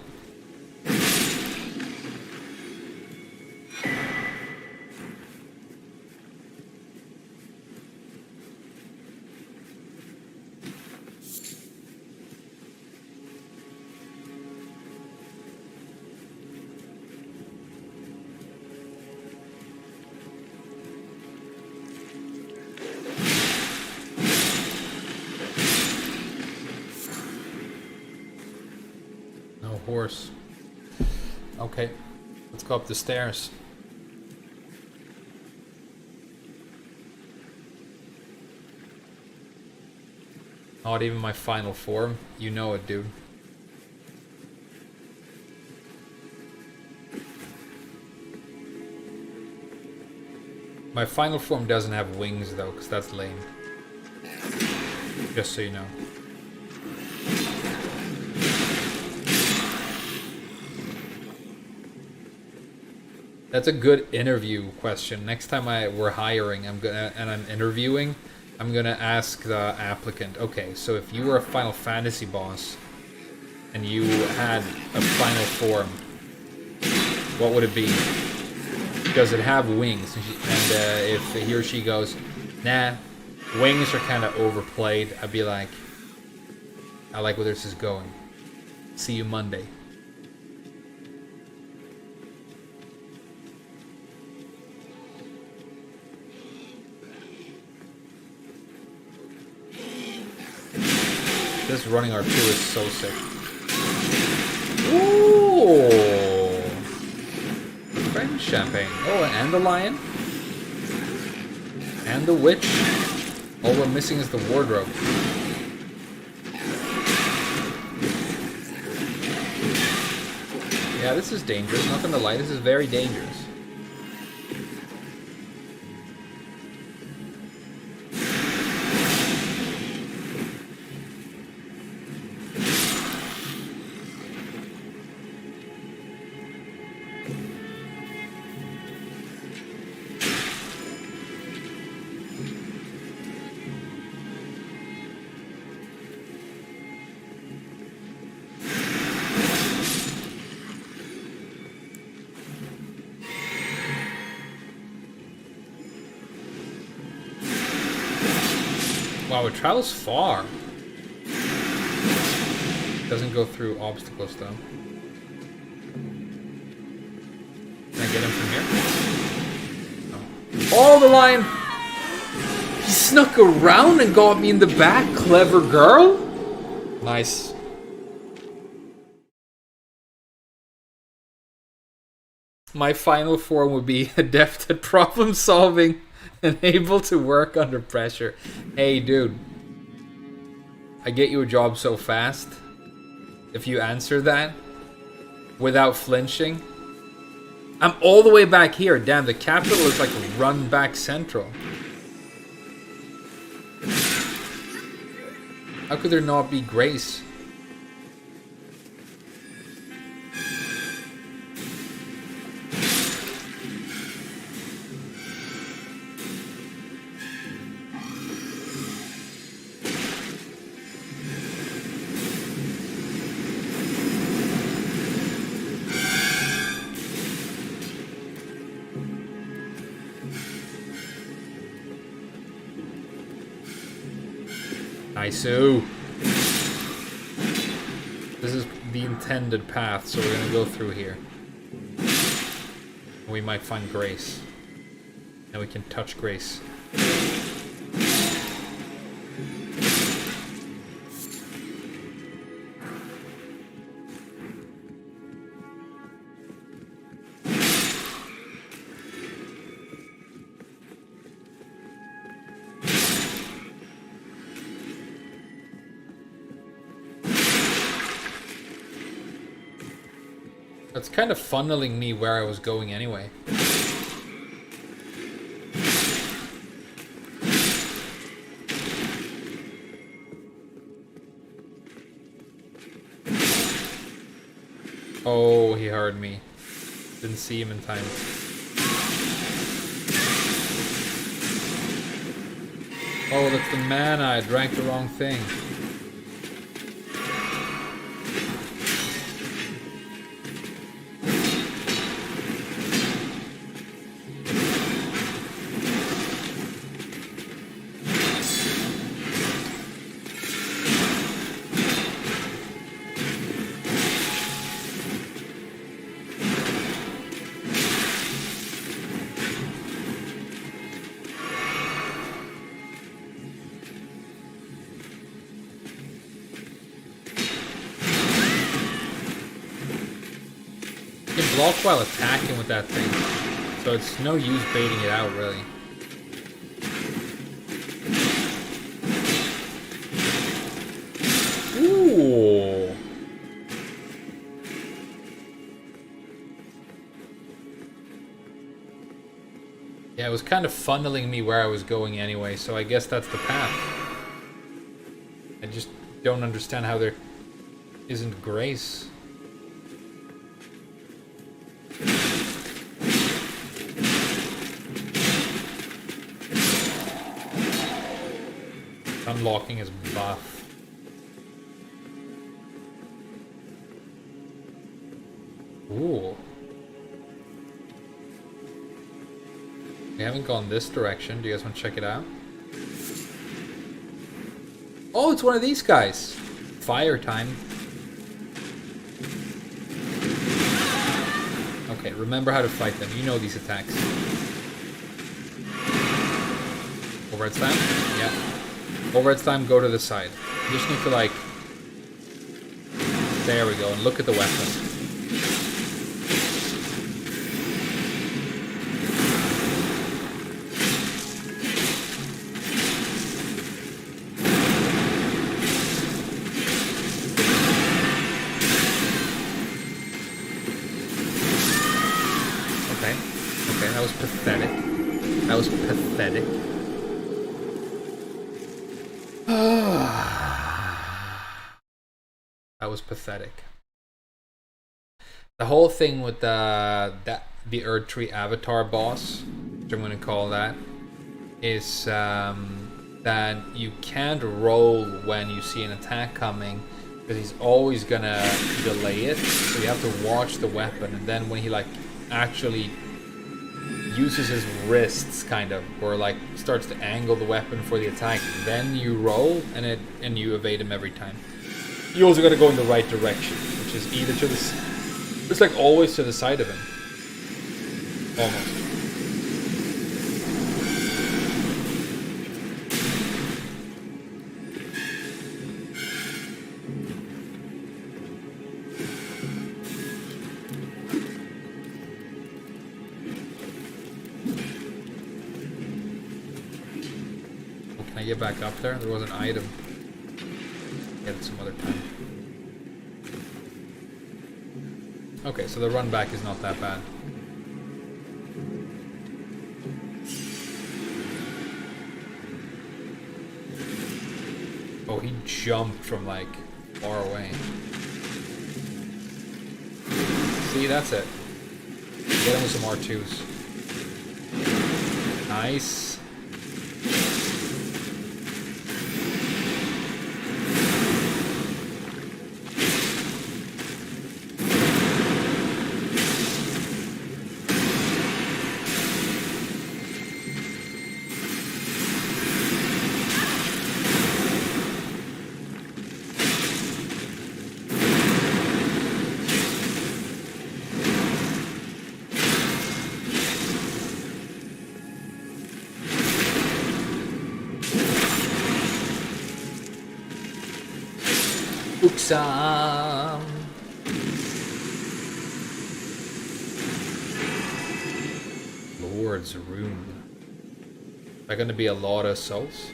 Horse. Okay, let's go up the stairs. Not even my final form. You know it, dude. My final form doesn't have wings though, because that's lame. Just so you know. That's a good interview question. Next time we're hiring, I'm interviewing, I'm gonna ask the applicant. Okay, so if you were a Final Fantasy boss and you had a final form, what would it be? Does it have wings? And if he or she goes, nah, wings are kind of overplayed, I'd be like, I like where this is going. See you Monday. This running R2 is so sick. Ooh! French champagne. Oh, and the lion. And the witch. All we're missing is the wardrobe. Yeah, this is dangerous. Not gonna lie, this is very dangerous. Wow, it travels far. Doesn't go through obstacles though. Can I get him from here? No. Oh, the lion! He snuck around and got me in the back, clever girl! Nice. My final form would be adept at problem solving and able to work under pressure. Hey, dude. I get you a job so fast. If you answer that without flinching. I'm all the way back here. Damn, the capital is like run back central. How could there not be grace? Nice-oo. This is the intended path, so we're gonna go through here. We might find Grace. And we can touch Grace. That's kind of funneling me where I was going anyway. Oh, he heard me. Didn't see him in time. Oh, that's the mana. I drank the wrong thing. You can block while attacking with that thing, so it's no use baiting it out, really. Ooh! Yeah, it was kind of funneling me where I was going anyway, so I guess that's the path. I just don't understand how there isn't grace. Unlocking his buff. Ooh. We haven't gone this direction. Do you guys want to check it out? Oh, it's one of these guys. Fire time. Okay, remember how to fight them. You know these attacks. Over its time? Yeah. Over its time, go to the side. You just need to, like, There we go, and look at the weapon. Okay, that was pathetic. That was pathetic. That was pathetic. The whole thing with the Earth Tree Avatar boss, which I'm going to call that, is that you can't roll when you see an attack coming, because he's always gonna delay it. So you have to watch the weapon, and then when he like actually uses his wrists, kind of, or like starts to angle the weapon for the attack, then you roll and you evade him every time. You also gotta go in the right direction, which is either to the it's like always to the side of him. Almost. Can I get back up there? There was an item. Get it some other time. Okay, so the run back is not that bad. Oh, he jumped from like far away. See, that's it. Get him with some R2s. Nice. Uksam. Lord's Rune. Is that going to be a lot of souls?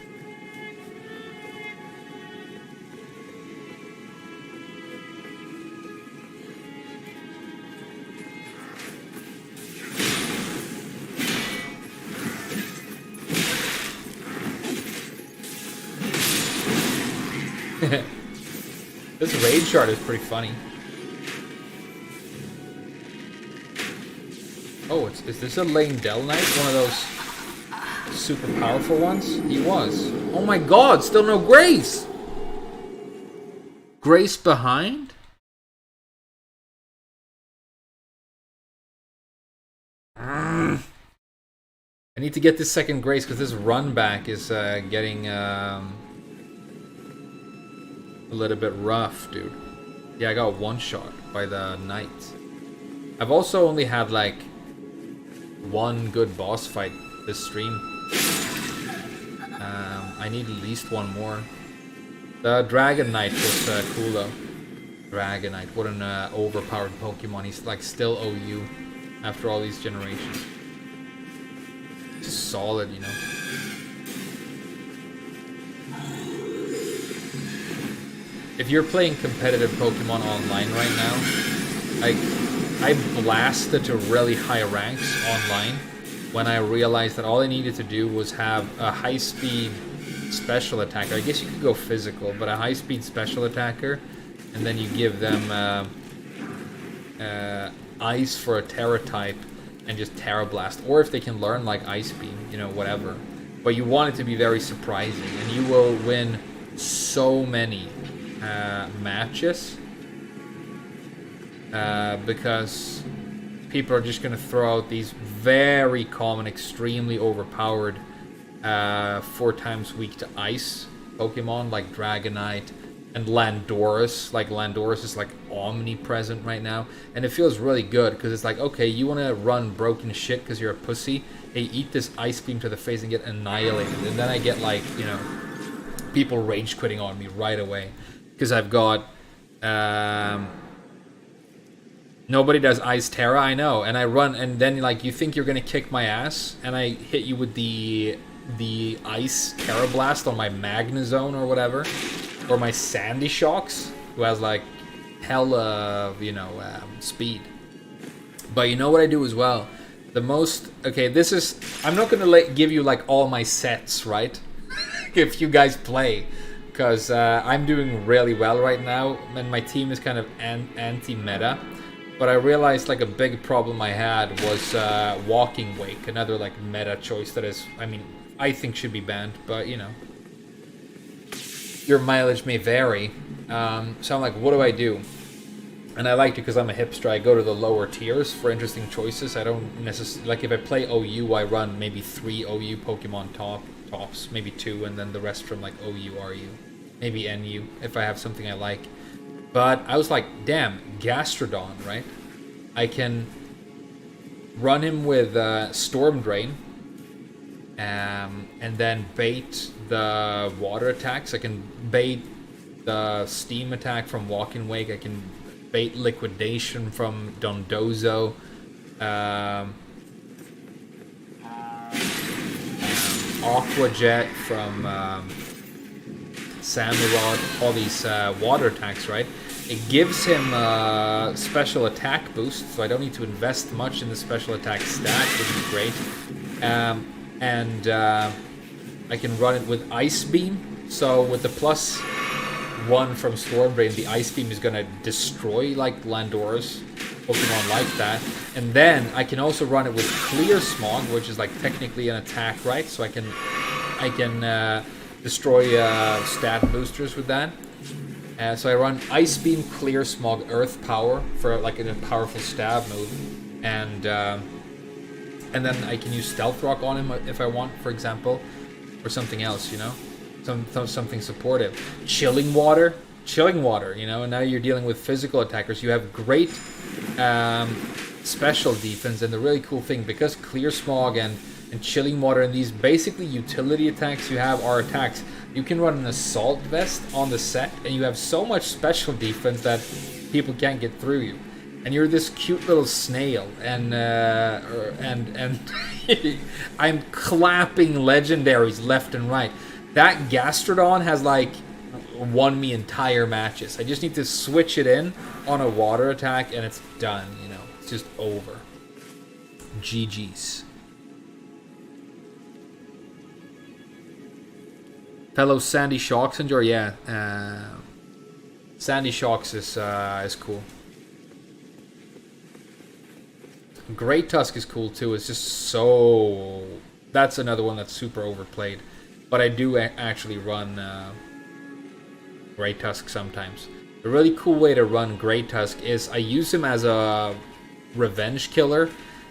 This raid shard is pretty funny. Oh, is this a Lane-Del Knight? One of those super powerful ones? He was. Oh my god, still no Grace! Grace behind? I need to get this second Grace because this run back is getting a little bit rough, dude. Yeah, I got one shot by the knight. I've also only had like one good boss fight this stream. I need at least one more. The Dragon Knight was cool though. Dragon Knight, what an overpowered Pokemon. He's like still OU after all these generations. Just solid, you know. If you're playing competitive Pokemon online right now, I blasted to really high ranks online when I realized that all I needed to do was have a high-speed special attacker. I guess you could go physical, but a high-speed special attacker, and then you give them Ice for a Terra type, and just Terra Blast. Or if they can learn like Ice Beam, you know, whatever. But you want it to be very surprising, and you will win so many matches because people are just going to throw out these very common, extremely overpowered 4 times weak to ice Pokemon like Dragonite and Landorus. Like Landorus is like omnipresent right now, and it feels really good because it's like, okay, you want to run broken shit because you're a pussy, hey, eat this Ice Beam to the face and get annihilated. And then I get like, you know, people rage quitting on me right away because I've got Nobody does Ice Terra, I know. And I run, and then like you think you're gonna kick my ass, and I hit you with the Ice Terra Blast on my Magnezone or whatever, or my Sandy Shocks, who has like hella, speed. But you know what I do as well? This is, I'm not gonna give you like all my sets, right? If you guys play, because I'm doing really well right now, and my team is kind of anti-meta. But I realized like a big problem I had was Walking Wake, another like meta choice that is, I think should be banned, but your mileage may vary. So I'm like, what do I do? And I like to, because I'm a hipster, I go to the lower tiers for interesting choices. I don't necessarily, like if I play OU, I run maybe 3 OU Pokemon tops, maybe 2, and then the rest from like OU, RU, maybe NU, if I have something I like. But I was like, damn, Gastrodon, right? I can run him with Storm Drain, and then bait the water attacks. I can bait the steam attack from Walking Wake. I can bait Liquidation from Dondozo. Aqua Jet from Samurott. All these water attacks, right? It gives him a special attack boost, so I don't need to invest much in the special attack stat, which is great. And I can run it with Ice Beam. So with the +1 from Storm Drain, the Ice Beam is going to destroy like Landora's Pokemon like that. And then I can also run it with Clear Smog, which is like technically an attack, right? So I can destroy stat boosters with that. So I run Ice Beam, Clear Smog, Earth Power for like a powerful stab move, and then I can use Stealth Rock on him if I want, for example, or something else, something supportive. Chilling Water, and now you're dealing with physical attackers. You have great special defense, and the really cool thing, because Clear Smog and Chilling Water and these basically utility attacks you have are attacks. You can run an Assault Vest on the set, and you have so much special defense that people can't get through you. And you're this cute little snail, and I'm clapping legendaries left and right. That Gastrodon has like won me entire matches. I just need to switch it in on a water attack, and it's done. It's just over. GG's. Fellow Sandy Shocks enjoy, yeah. Sandy Shocks is cool. Great Tusk is cool too. It's just so, that's another one that's super overplayed. But I do actually run Great Tusk sometimes. A really cool way to run Great Tusk is I use him as a revenge killer,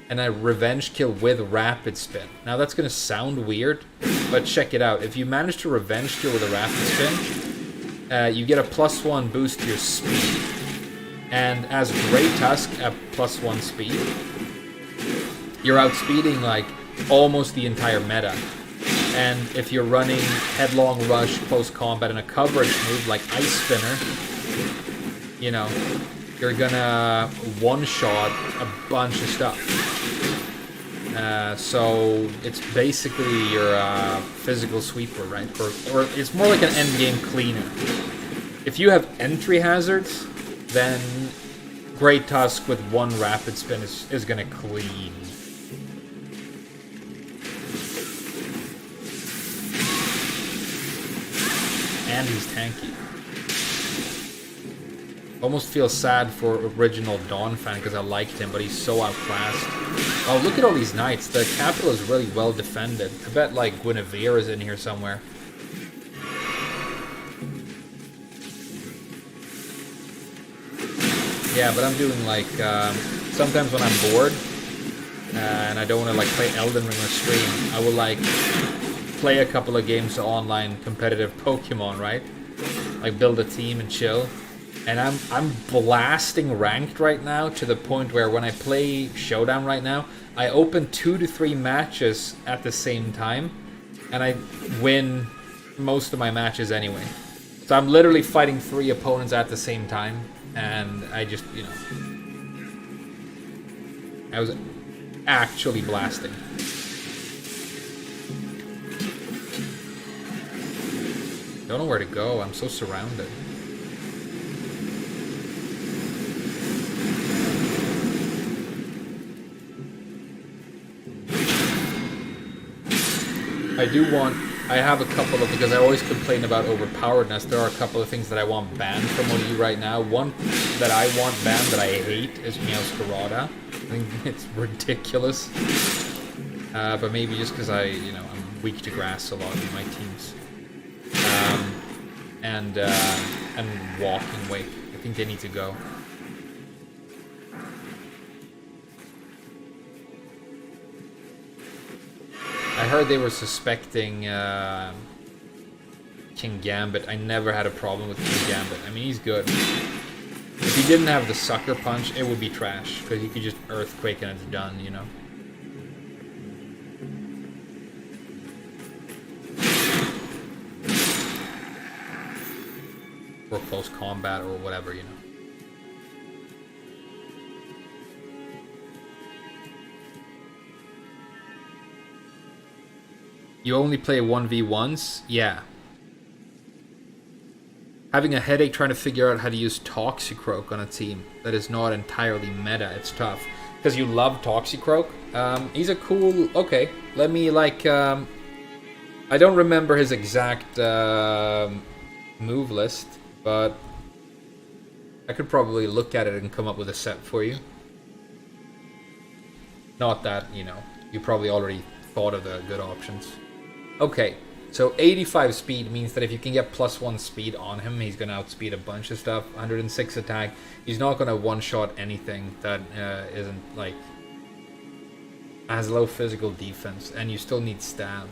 and I revenge kill with Rapid Spin. Now that's going to sound weird, but check it out. If you manage to revenge kill with a Rapid Spin, you get a +1 boost to your speed. And as Great Tusk at +1 speed, you're outspeeding like almost the entire meta. And if you're running Headlong Rush, Close Combat, and a coverage move like Ice Spinner, you're gonna one-shot a bunch of stuff. So it's basically your physical sweeper, right? Or it's more like an endgame cleaner. If you have entry hazards, then Great Tusk with 1 Rapid Spin is gonna clean. And he's tanky. Almost feel sad for original Dawn fan because I liked him, but he's so outclassed. Oh, look at all these knights. The capital is really well defended. I bet like Guinevere is in here somewhere. Yeah, but I'm doing like sometimes when I'm bored and I don't want to like play Elden Ring or stream, I will like play a couple of games of online competitive Pokemon, right? Like build a team and chill. And I'm blasting ranked right now to the point where when I play Showdown right now, I open 2 to 3 matches at the same time, and I win most of my matches anyway. So I'm literally fighting 3 opponents at the same time, and I just, you know, I was actually blasting. Don't know where to go. I'm so surrounded. I have a couple of, because I always complain about overpoweredness, there are a couple of things that I want banned from OU right now. One that I want banned that I hate is Meowscarada. I think it's ridiculous. But maybe just because I'm weak to grass a lot in my teams. And Walking Wake. I think they need to go. I heard they were suspecting King Gambit. I never had a problem with King Gambit. I mean, he's good. If he didn't have the Sucker Punch, it would be trash. Because you could just Earthquake and it's done, you know? Or close combat or whatever, you know? You only play 1v1s? Yeah. Having a headache trying to figure out how to use Toxicroak on a team that is not entirely meta. It's tough. Because you love Toxicroak. He's a cool... Okay, let me, like... I don't remember his exact move list, but I could probably look at it and come up with a set for you. Not that, you know, you probably already thought of the good options. Okay, so 85 speed means that if you can get +1 speed on him, he's going to outspeed a bunch of stuff. 106 attack. He's not going to one-shot anything that isn't, like, has low physical defense, and you still need stab.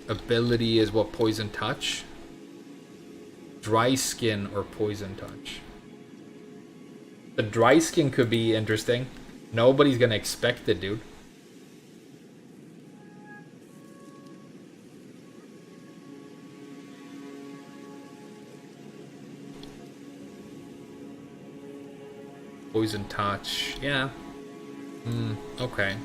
Ability is what? Poison Touch? Dry Skin or Poison Touch? The Dry Skin could be interesting. Nobody's gonna expect it, dude. Poison Touch, yeah. Okay.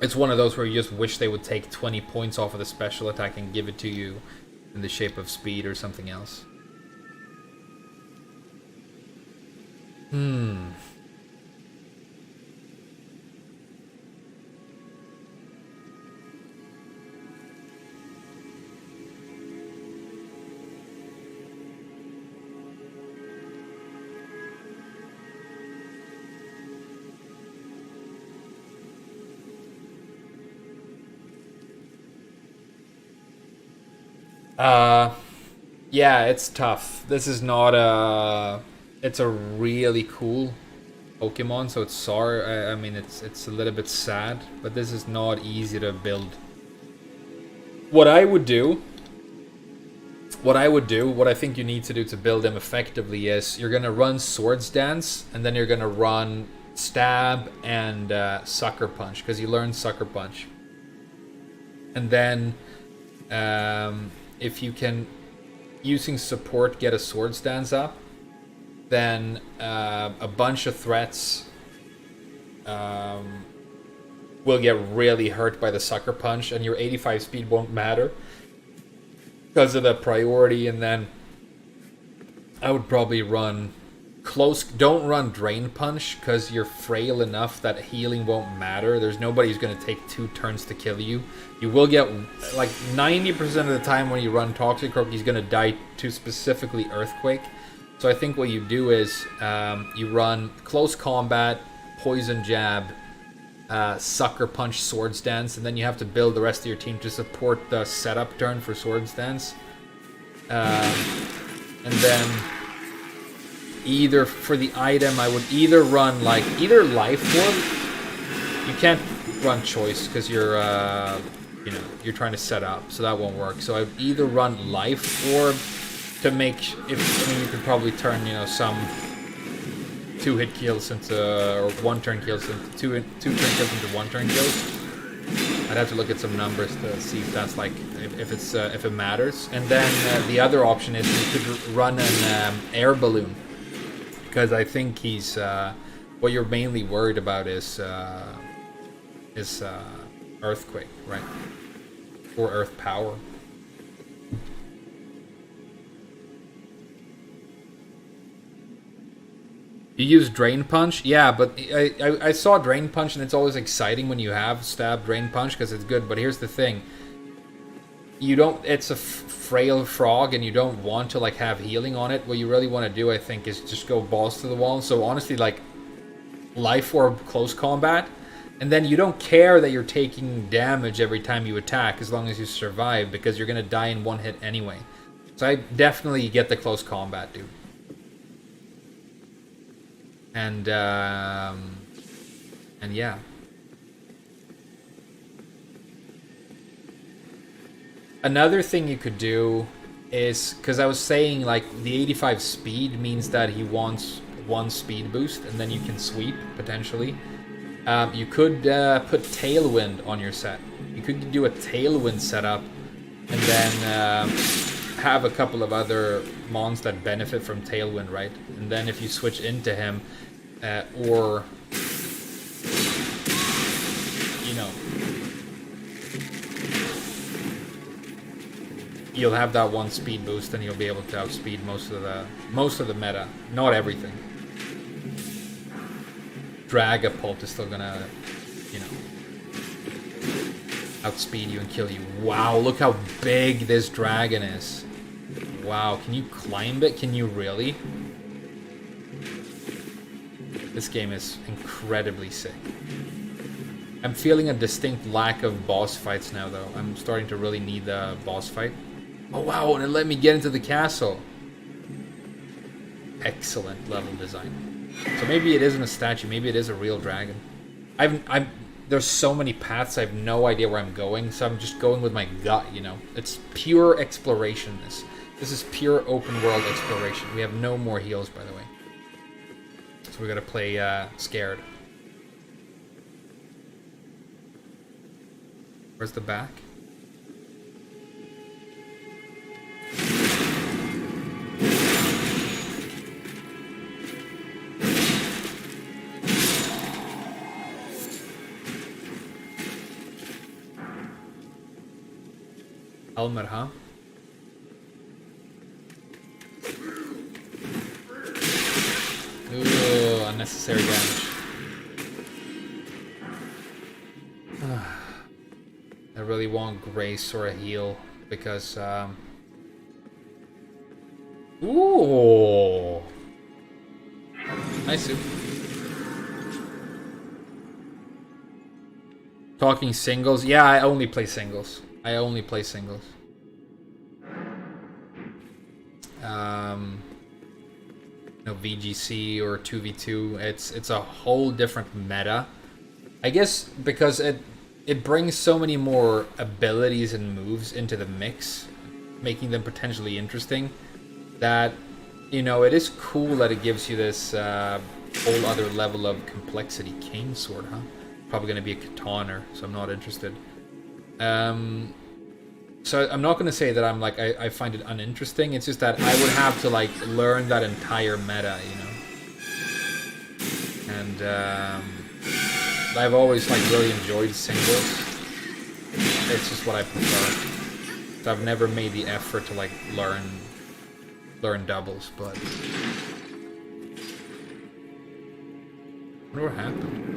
It's one of those where you just wish they would take 20 points off of the special attack and give it to you in the shape of speed or something else. Yeah, it's tough. This is not a... It's a really cool Pokemon, so it's sorry. I mean, it's a little bit sad, but this is not easy to build. What I think you need to do to build him effectively is you're gonna run Swords Dance, and then you're gonna run Stab and Sucker Punch, because you learn Sucker Punch. And then if you can, using support, get a Swords Dance up, then a bunch of threats will get really hurt by the Sucker Punch, and your 85 speed won't matter because of the priority. And then I would probably run close. Don't run Drain Punch because you're frail enough that healing won't matter. There's nobody who's going to take 2 turns to kill you. You will get, like, 90% of the time when you run Toxicroak, he's going to die to specifically Earthquake. So I think what you do is you run Close Combat, Poison Jab, Sucker Punch, Swords Dance, and then you have to build the rest of your team to support the setup turn for Swords Dance. And then either for the item, I would either run like either Life Orb. You can't run Choice because you're you're trying to set up, so that won't work. So I would either run Life Orb to make, you could probably turn, some 2-hit kills into, or 1-turn kills into 2-turn kills into 1-turn kills. I'd have to look at some numbers to see if that's like if it matters. And then the other option is you could run an air balloon, because I think he's what you're mainly worried about is earthquake, right? Or earth power. You use Drain Punch? Yeah, but I saw Drain Punch, and it's always exciting when you have Stab Drain Punch, because it's good. But here's the thing. You don't... It's a frail frog, and you don't want to, like, have healing on it. What you really want to do, I think, is just go balls to the wall. So, honestly, like, Life Orb close combat. And then you don't care that you're taking damage every time you attack, as long as you survive, because you're going to die in one hit anyway. So I definitely get the close combat, dude. And yeah. Another thing you could do is, because I was saying, like, the 85 speed means that he wants 1 speed boost, and then you can sweep, potentially. You could put Tailwind on your set. You could do a Tailwind setup, and then have a couple of other mons that benefit from Tailwind, right? And then if you switch into him, or, you know, you'll have that 1 speed boost, and you'll be able to outspeed most of the meta. Not everything. Dragapult is still gonna, you know, outspeed you and kill you. Wow, look how big this dragon is. Wow, can you climb it? Can you really? This game is incredibly sick. I'm feeling a distinct lack of boss fights now, though. I'm starting to really need the boss fight. Oh wow, and it let me get into the castle. Excellent level design. So maybe it isn't a statue. Maybe it is a real dragon. There's so many paths. I have no idea where I'm going, so I'm just going with my gut. You know, it's pure exploration. This is pure open world exploration. We have no more heals, by the way. So we gotta play scared. Where's the back? Helmet, huh? Ooh, unnecessary damage. I really want Grace or a heal because, ooh! Nice soup. Talking singles? Yeah, I only play singles. No VGC or 2v2. It's a whole different meta. I guess because it brings so many more abilities and moves into the mix, making them potentially interesting, that, you know, it is cool that it gives you this whole other level of complexity. Cane sword, huh? Probably going to be a katana, so I'm not interested. So I'm not going to say that I'm like, I find it uninteresting. It's just that I would have to like learn that entire meta, you know. And I've always like really enjoyed singles. It's just what I prefer. So I've never made the effort to like learn doubles, but I wonder what happened.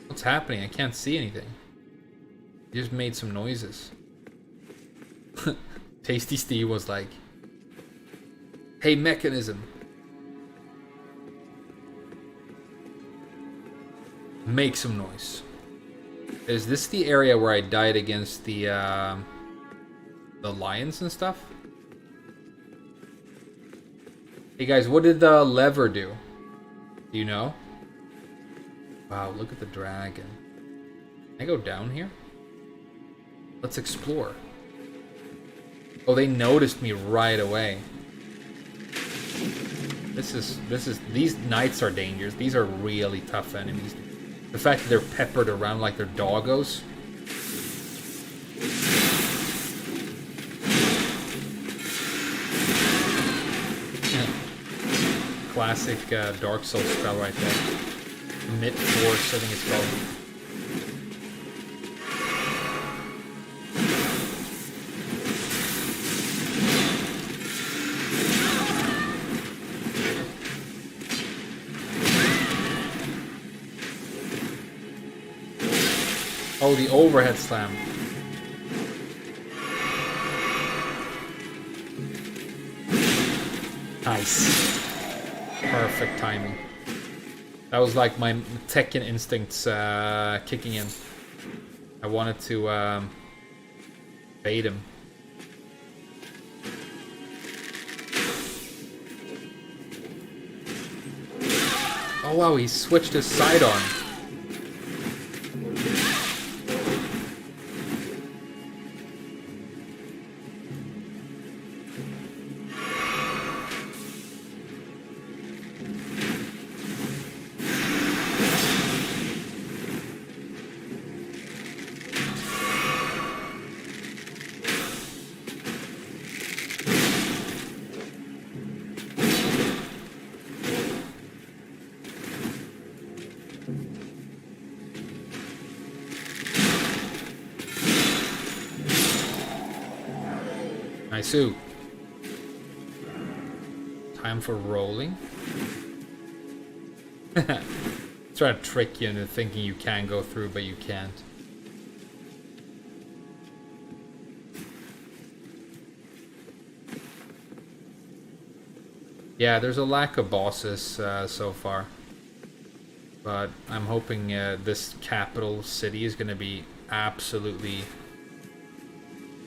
What's happening? I can't see anything. You just made some noises. Tasty Steve was like, "Hey, mechanism. Make some noise." Is this the area where I died against the lions and stuff? Hey guys, what did the lever do? Do you know? Wow, look at the dragon. Can I go down here? Let's explore. Oh, they noticed me right away. These knights are dangerous. These are really tough enemies. The fact that they're peppered around like they're doggos. Yeah. Classic Dark Souls spell right there. Mid force, I think it's called. Oh, the overhead slam. Nice. Perfect timing. That was like my Tekken instincts kicking in. I wanted to bait him. Oh wow, he switched his side on. Nice. Time for rolling. Try to trick you into thinking you can go through, but you can't. Yeah, there's a lack of bosses so far. But I'm hoping this capital city is going to be absolutely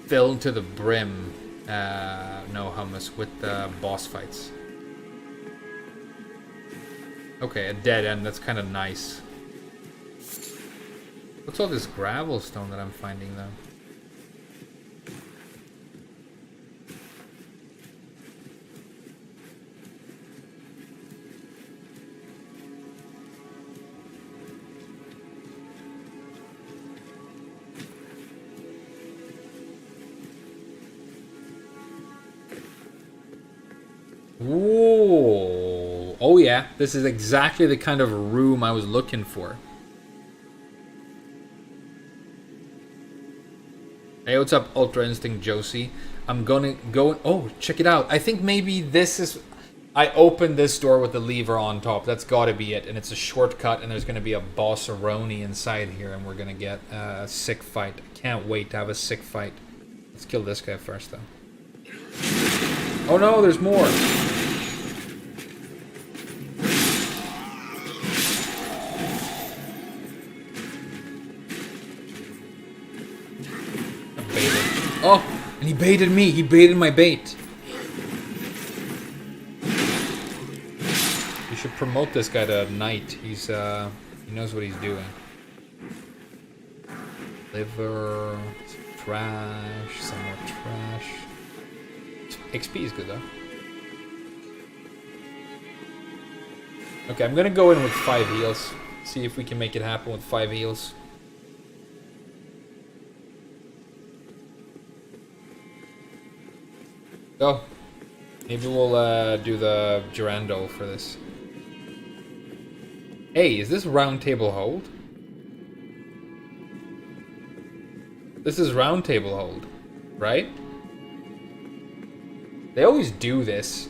filled to the brim, no hummus, with boss fights. Okay, a dead end, that's kind of nice. What's all this gravel stone that I'm finding though? Ooh. Oh yeah, this is exactly the kind of room I was looking for. Hey, what's up, Ultra Instinct Josie? I'm gonna go... Oh, check it out. I think maybe this is... I opened this door with the lever on top. That's gotta be it. And it's a shortcut, and there's gonna be a boss-a-roni inside here, and we're gonna get a sick fight. I can't wait to have a sick fight. Let's kill this guy first, though. Oh no, there's more! Oh, and he baited me. He baited my bait. You should promote this guy to knight. He's he knows what he's doing. Liver, some trash, some more trash. XP is good though. Okay, I'm gonna go in with 5 heals. See if we can make it happen with 5 heals. Oh, maybe we'll do the Durando for this. Hey, is this round table hold? This is round table hold, right? They always do this.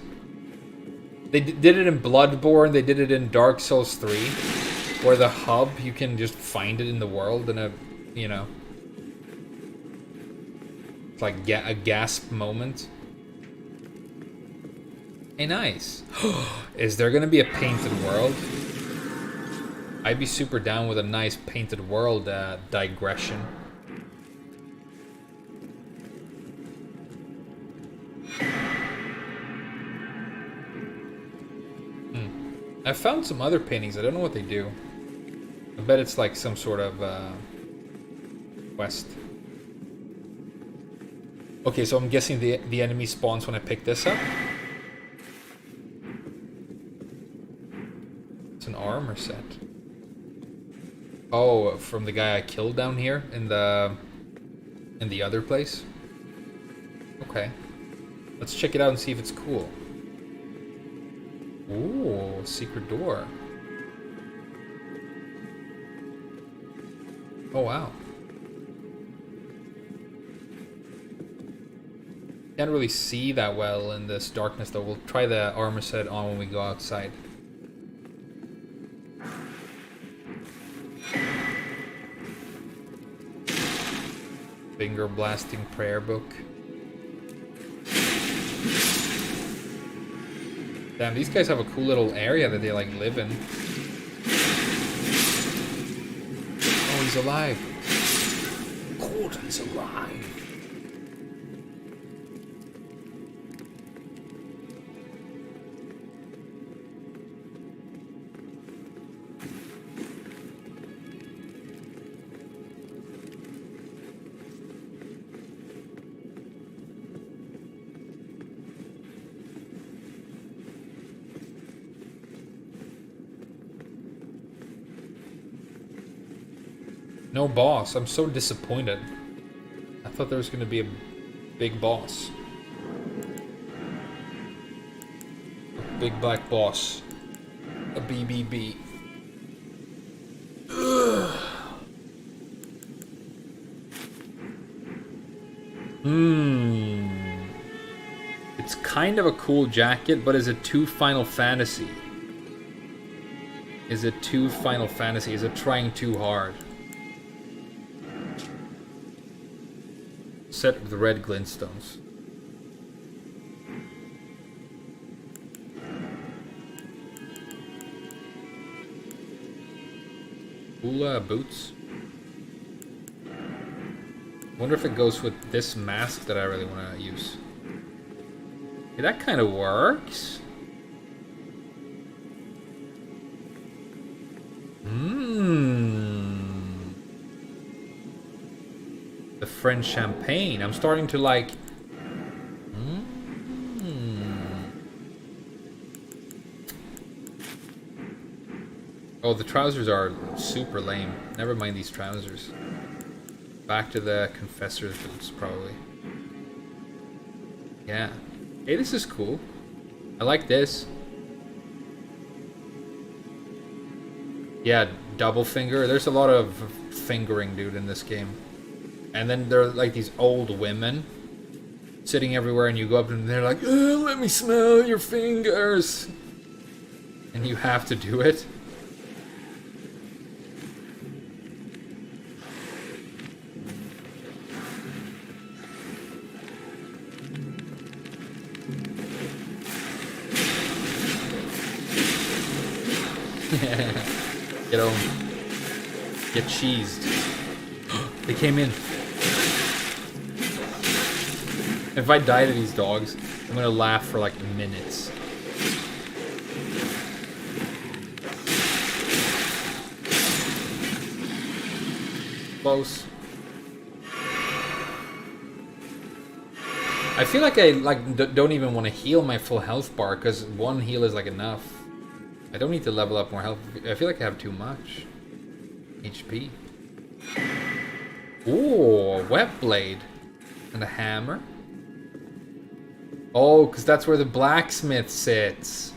They did it in Bloodborne, they did it in Dark Souls 3, where the hub, you can just find it in the world in a, you know, it's like a gasp moment. Hey, nice. Is there gonna be a painted world? I'd be super down with a nice painted world digression. I found some other paintings. I don't know what they do. I bet it's like some sort of quest. Okay, so I'm guessing the enemy spawns when I pick this up. It's an armor set. Oh, from the guy I killed down here in the other place. Okay, let's check it out and see if it's cool. Ooh, secret door. Oh wow. Can't really see that well in this darkness though. We'll try the armor set on when we go outside. Finger blasting prayer book. Damn, these guys have a cool little area that they like live in. Oh, he's alive. Gordon's alive. No boss. I'm so disappointed. I thought there was going to be a big boss. A big black boss. A BBB. Ugh. It's kind of a cool jacket, but is it too Final Fantasy? Is it too Final Fantasy? Is it trying too hard? Set with red glintstones. Cool boots. Wonder if it goes with this mask that I really want to use. Okay, that kind of works. The French champagne. I'm starting to like. Oh, the trousers are super lame. Never mind these trousers. Back to the Confessor's boots, probably. Yeah. Hey, this is cool. I like this. Yeah, double finger. There's a lot of fingering, dude, in this game. And then there are like these old women sitting everywhere, and you go up and they're like, oh, let me smell your fingers. And you have to do it. Get home. Get cheesed. They came in. If I die to these dogs, I'm gonna laugh for like minutes. Close. I feel like I don't even want to heal my full health bar because one heal is like enough. I don't need to level up more health. I feel like I have too much HP. Ooh, a web blade. And a hammer. Oh, because that's where the blacksmith sits.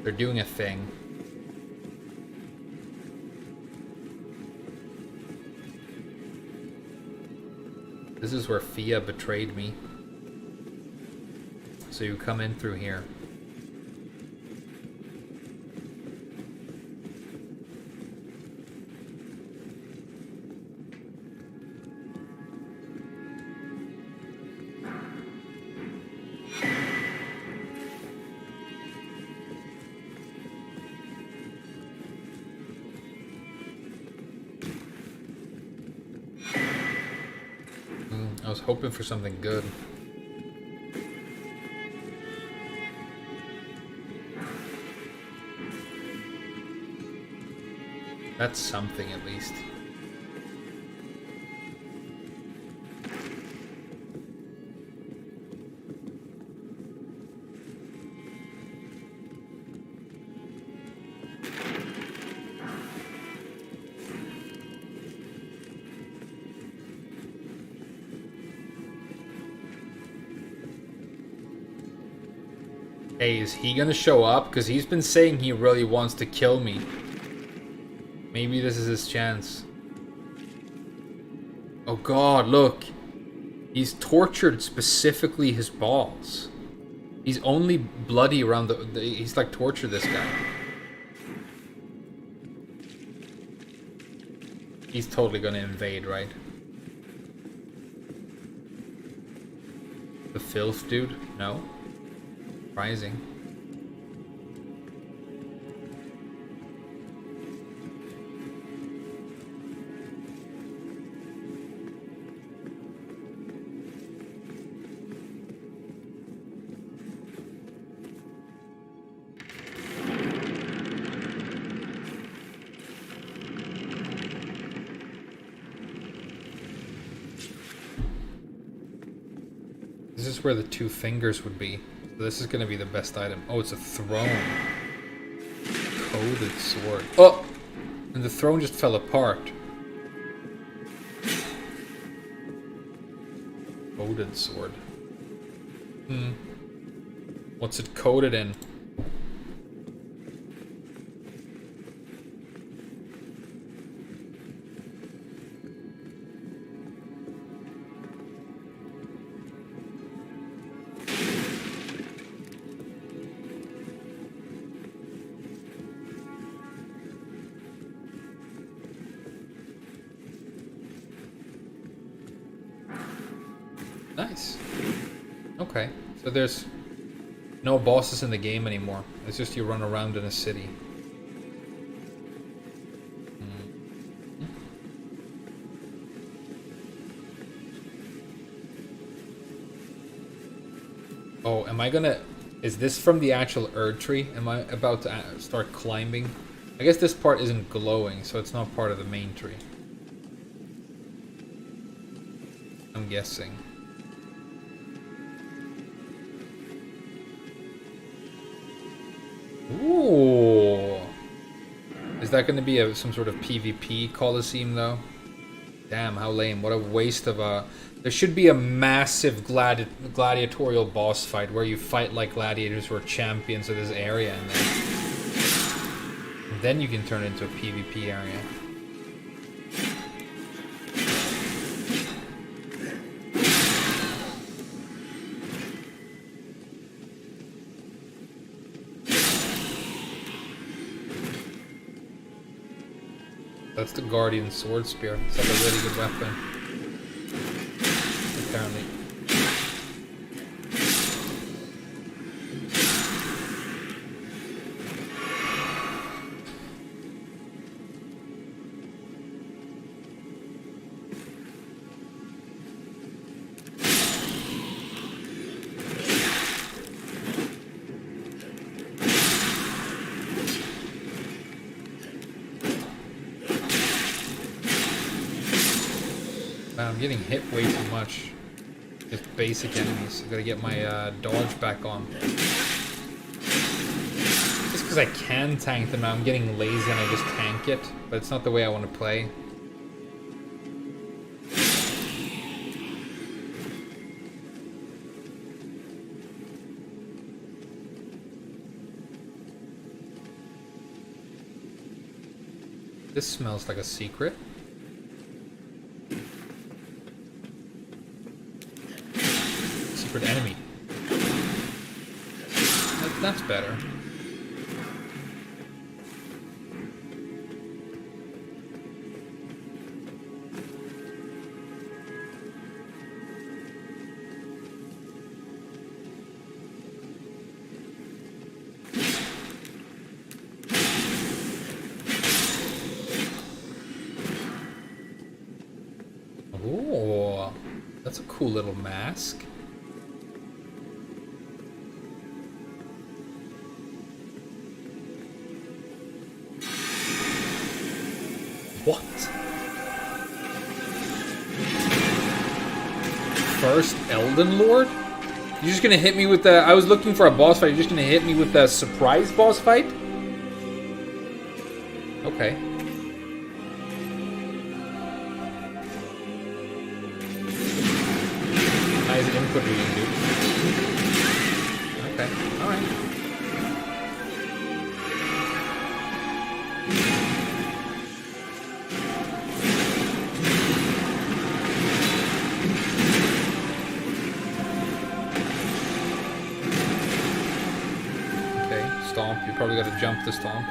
They're doing a thing. This is where Fia betrayed me. So you come in through here. I was hoping for something good. That's something at least. Hey, is he gonna show up? Because he's been saying he really wants to kill me. Maybe this is his chance. Oh god, look. He's tortured specifically his balls. He's only bloody around the he's like tortured this guy. He's totally gonna invade, right? The filth dude? No. Surprising. This is where the two fingers would be. So this is going to be the best item. Oh, it's a throne. Coded sword. Oh! And the throne just fell apart. Coded sword. What's it coded in? Nice. Okay, so there's no bosses in the game anymore. It's just you run around in a city. Oh, am I gonna... Is this from the actual Erd tree? Am I about to start climbing? I guess this part isn't glowing, so it's not part of the main tree. I'm guessing. Ooh. Is that going to be some sort of PvP Coliseum, though? Damn, how lame. What a waste of a... There should be a massive gladiatorial boss fight where you fight like gladiators who are champions of this area. And then you can turn it into a PvP area. That's the Guardian Sword Spear. It's like a really good weapon. Apparently. I'm getting hit way too much. Just basic enemies. I gotta get my dodge back on. Just because I can tank them now, I'm getting lazy and I just tank it. But it's not the way I want to play. This smells like a secret. Secret enemy. That's better. Oh, that's a cool little mask. What? First Elden Lord? You're just gonna hit me with the... I was looking for a boss fight. You're just gonna hit me with the surprise boss fight? Okay. Nice input reading, dude. Okay, alright. You probably got to jump the stomp.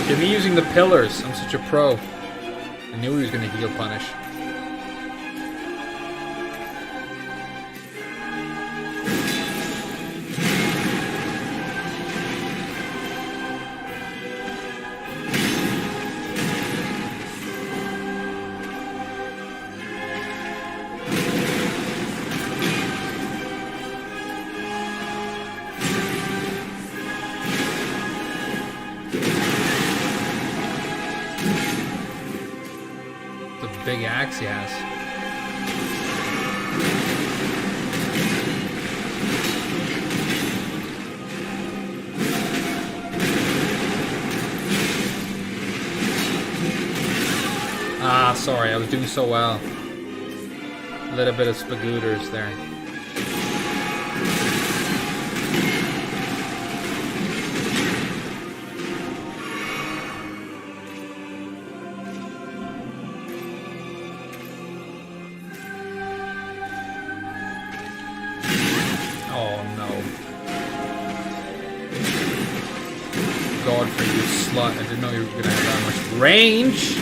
Get me using the pillars. I'm such a pro. I knew he was going to heal punish. Big axe he has. Ah, sorry, I was doing so well. A little bit of spagooters there. I didn't know you were gonna have that much range.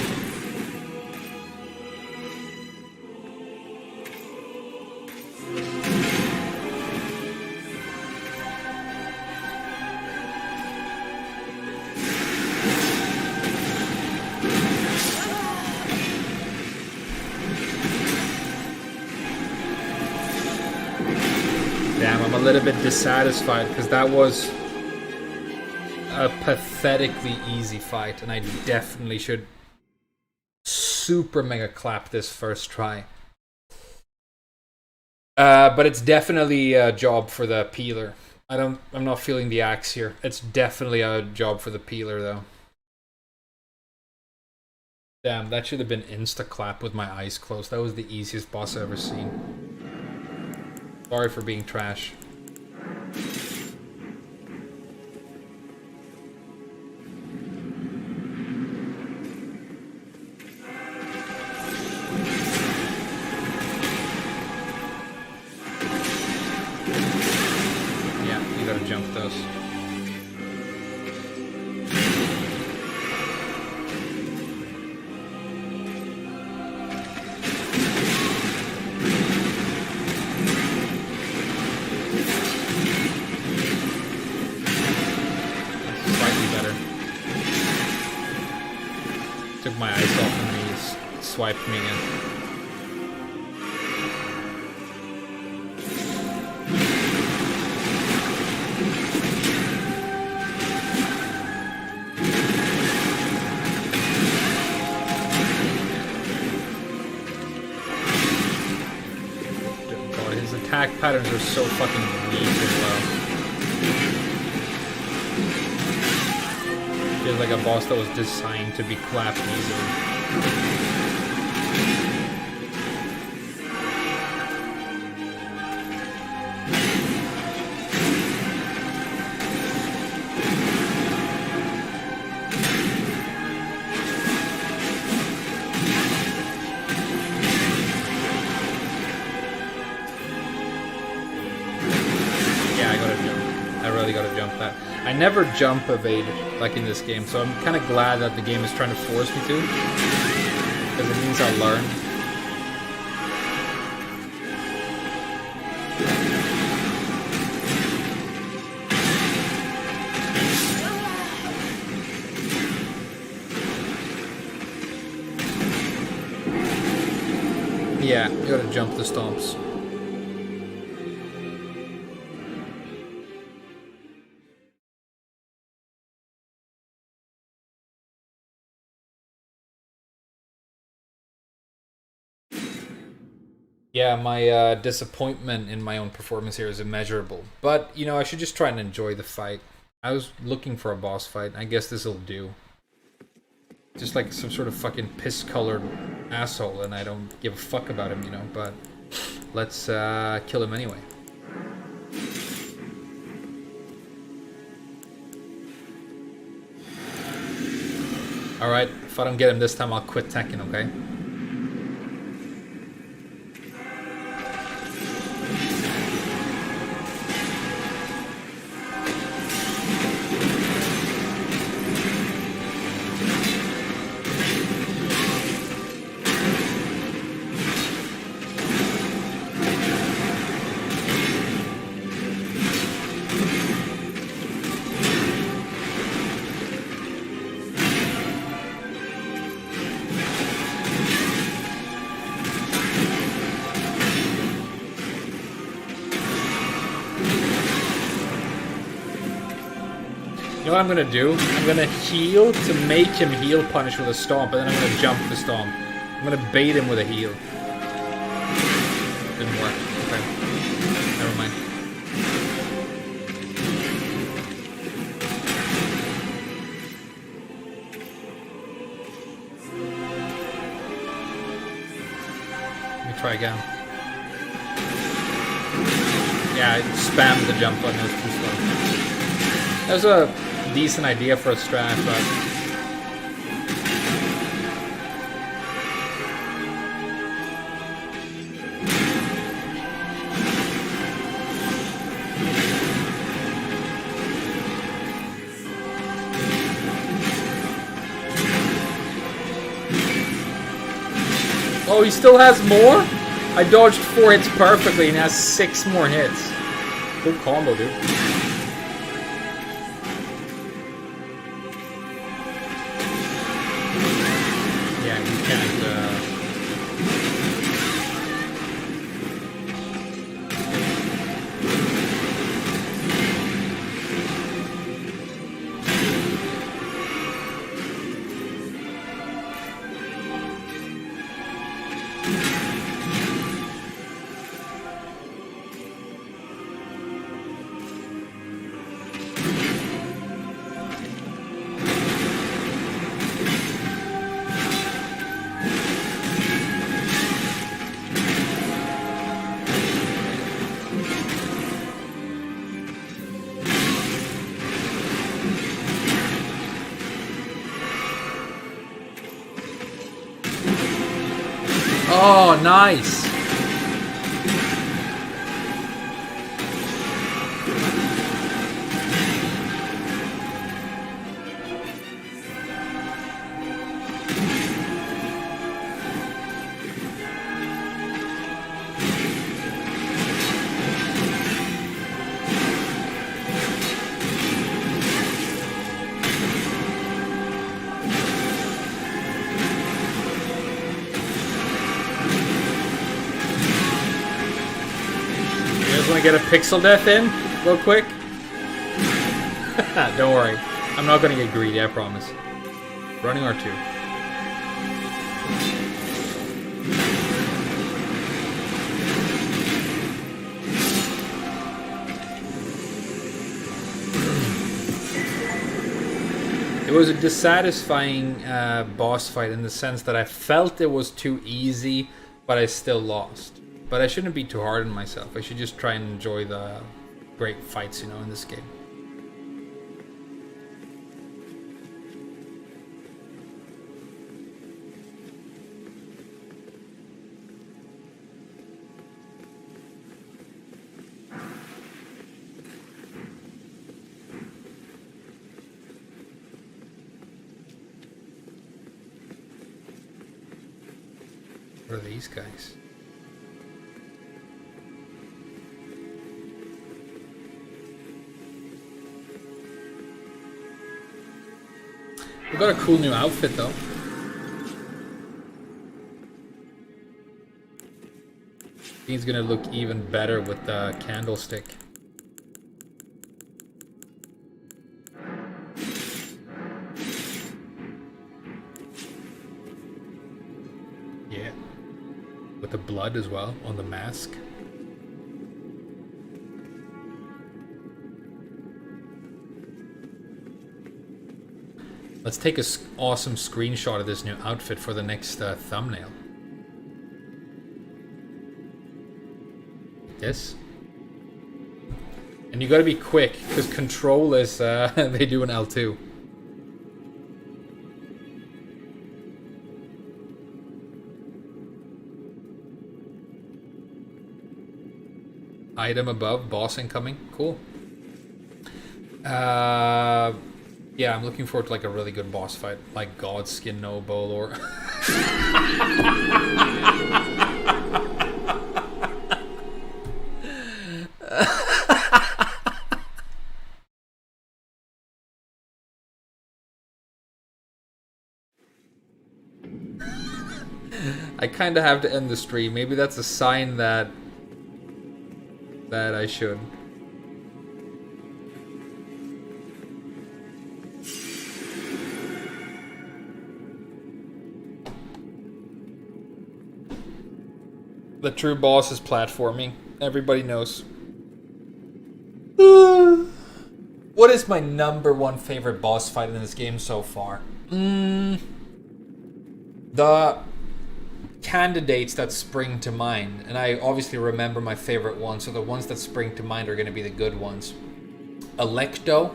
Damn, I'm a little bit dissatisfied because that was a pathetically easy fight, and I definitely should super mega clap this first try. But it's definitely a job for the peeler. I'm not feeling the axe here. It's definitely a job for the peeler though. Damn, that should have been insta clap with my eyes closed. That was the easiest boss I've ever seen. Sorry for being trash. Jump those. Slightly better. Took my eyes off and he swiped me in. Attack patterns are so fucking weak as well. Feels like a boss that was designed to be clapped easily. I never jump evade like in this game, so I'm kind of glad that the game is trying to force me to, because it means I'll learn. Yeah, you gotta jump the stomps. Yeah, my disappointment in my own performance here is immeasurable. But, you know, I should just try and enjoy the fight. I was looking for a boss fight. I guess this'll do. just like some sort of fucking piss-colored asshole, and I don't give a fuck about him, you know. But let's kill him anyway. All right, if I don't get him this time, I'll quit Tekken, okay? You know what I'm gonna do? I'm gonna heal to make him heal punish with a stomp, and then I'm gonna jump the stomp. I'm gonna bait him with a heal. Didn't work. Okay. Never mind. Let me try again. Yeah, I spammed the jump button. It was too slow. That was a decent idea for a strat, but oh, he still has more? I dodged 4 hits perfectly and he has 6 more hits. Good combo, dude. Yeah, you can't, oh, nice. Want to get a pixel death in real quick? Don't worry. I'm not going to get greedy, I promise. Running R2. It was a dissatisfying boss fight in the sense that I felt it was too easy, but I still lost. But I shouldn't be too hard on myself. I should just try and enjoy the great fights, you know, in this game. What are these guys? We got a cool new outfit though. He's gonna look even better with the candlestick. Yeah. With the blood as well on the mask. Let's take a awesome screenshot of this new outfit for the next thumbnail. This. And you gotta be quick, because control is, they do an L2. Item above, boss incoming. Cool. Yeah, I'm looking forward to like a really good boss fight, like Godskin Noble or. I kind of have to end the stream. Maybe that's a sign that I should. The true boss is platforming. Everybody knows. What is my number one favorite boss fight in this game so far? The candidates that spring to mind, and I obviously remember my favorite ones, so the ones that spring to mind are going to be the good ones. Electo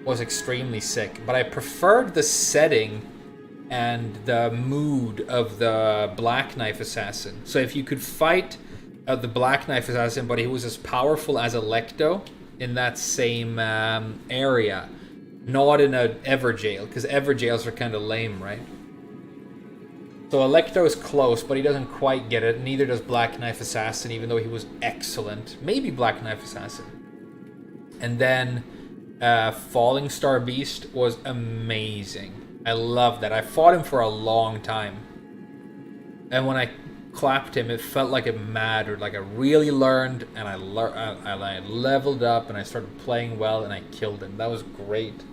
was extremely sick, but I preferred the setting and the mood of the Black Knife Assassin. So if you could fight the Black Knife Assassin, but he was as powerful as Electo in that same area, not in a Everjail, because Everjails are kind of lame, right? So Electro is close, but he doesn't quite get it. Neither does Black Knife Assassin, even though he was excellent. Maybe Black Knife Assassin. And then Falling Star Beast was amazing. I love that. I fought him for a long time. And when I clapped him, it felt like it mattered. Like I really learned, and I leveled up, and I started playing well, and I killed him. That was great.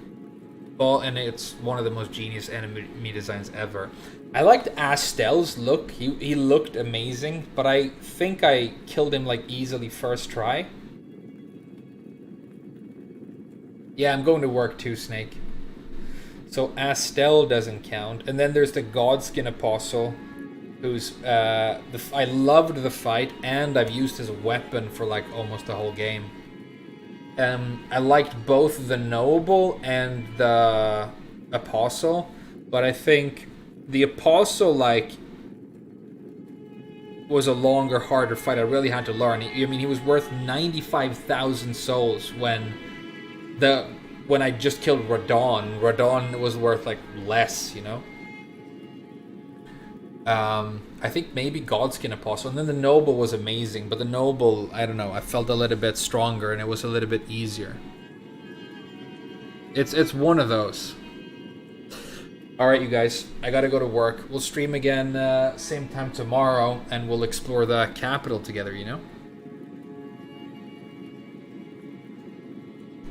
Well, and it's one of the most genius enemy designs ever. I liked Astel's look. He looked amazing, but I think I killed him like easily first try. Yeah, I'm going to work too, Snake. So Astel doesn't count. And then there's the Godskin Apostle, who's I loved the fight, and I've used his weapon for like almost the whole game. I liked both the Noble and the Apostle, but I think the Apostle was a longer, harder fight. I really had to learn. I mean, he was worth 95,000 souls when I just killed Radon. Radon was worth like less, you know. I think maybe Godskin Apostle, and then the Noble was amazing, but the Noble, I don't know, I felt a little bit stronger and it was a little bit easier. It's one of those. Alright, you guys, I gotta go to work. We'll stream again same time tomorrow, and we'll explore the capital together, you know?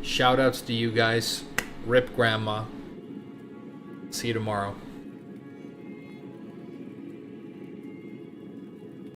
Shoutouts to you guys. Rip Grandma. See you tomorrow.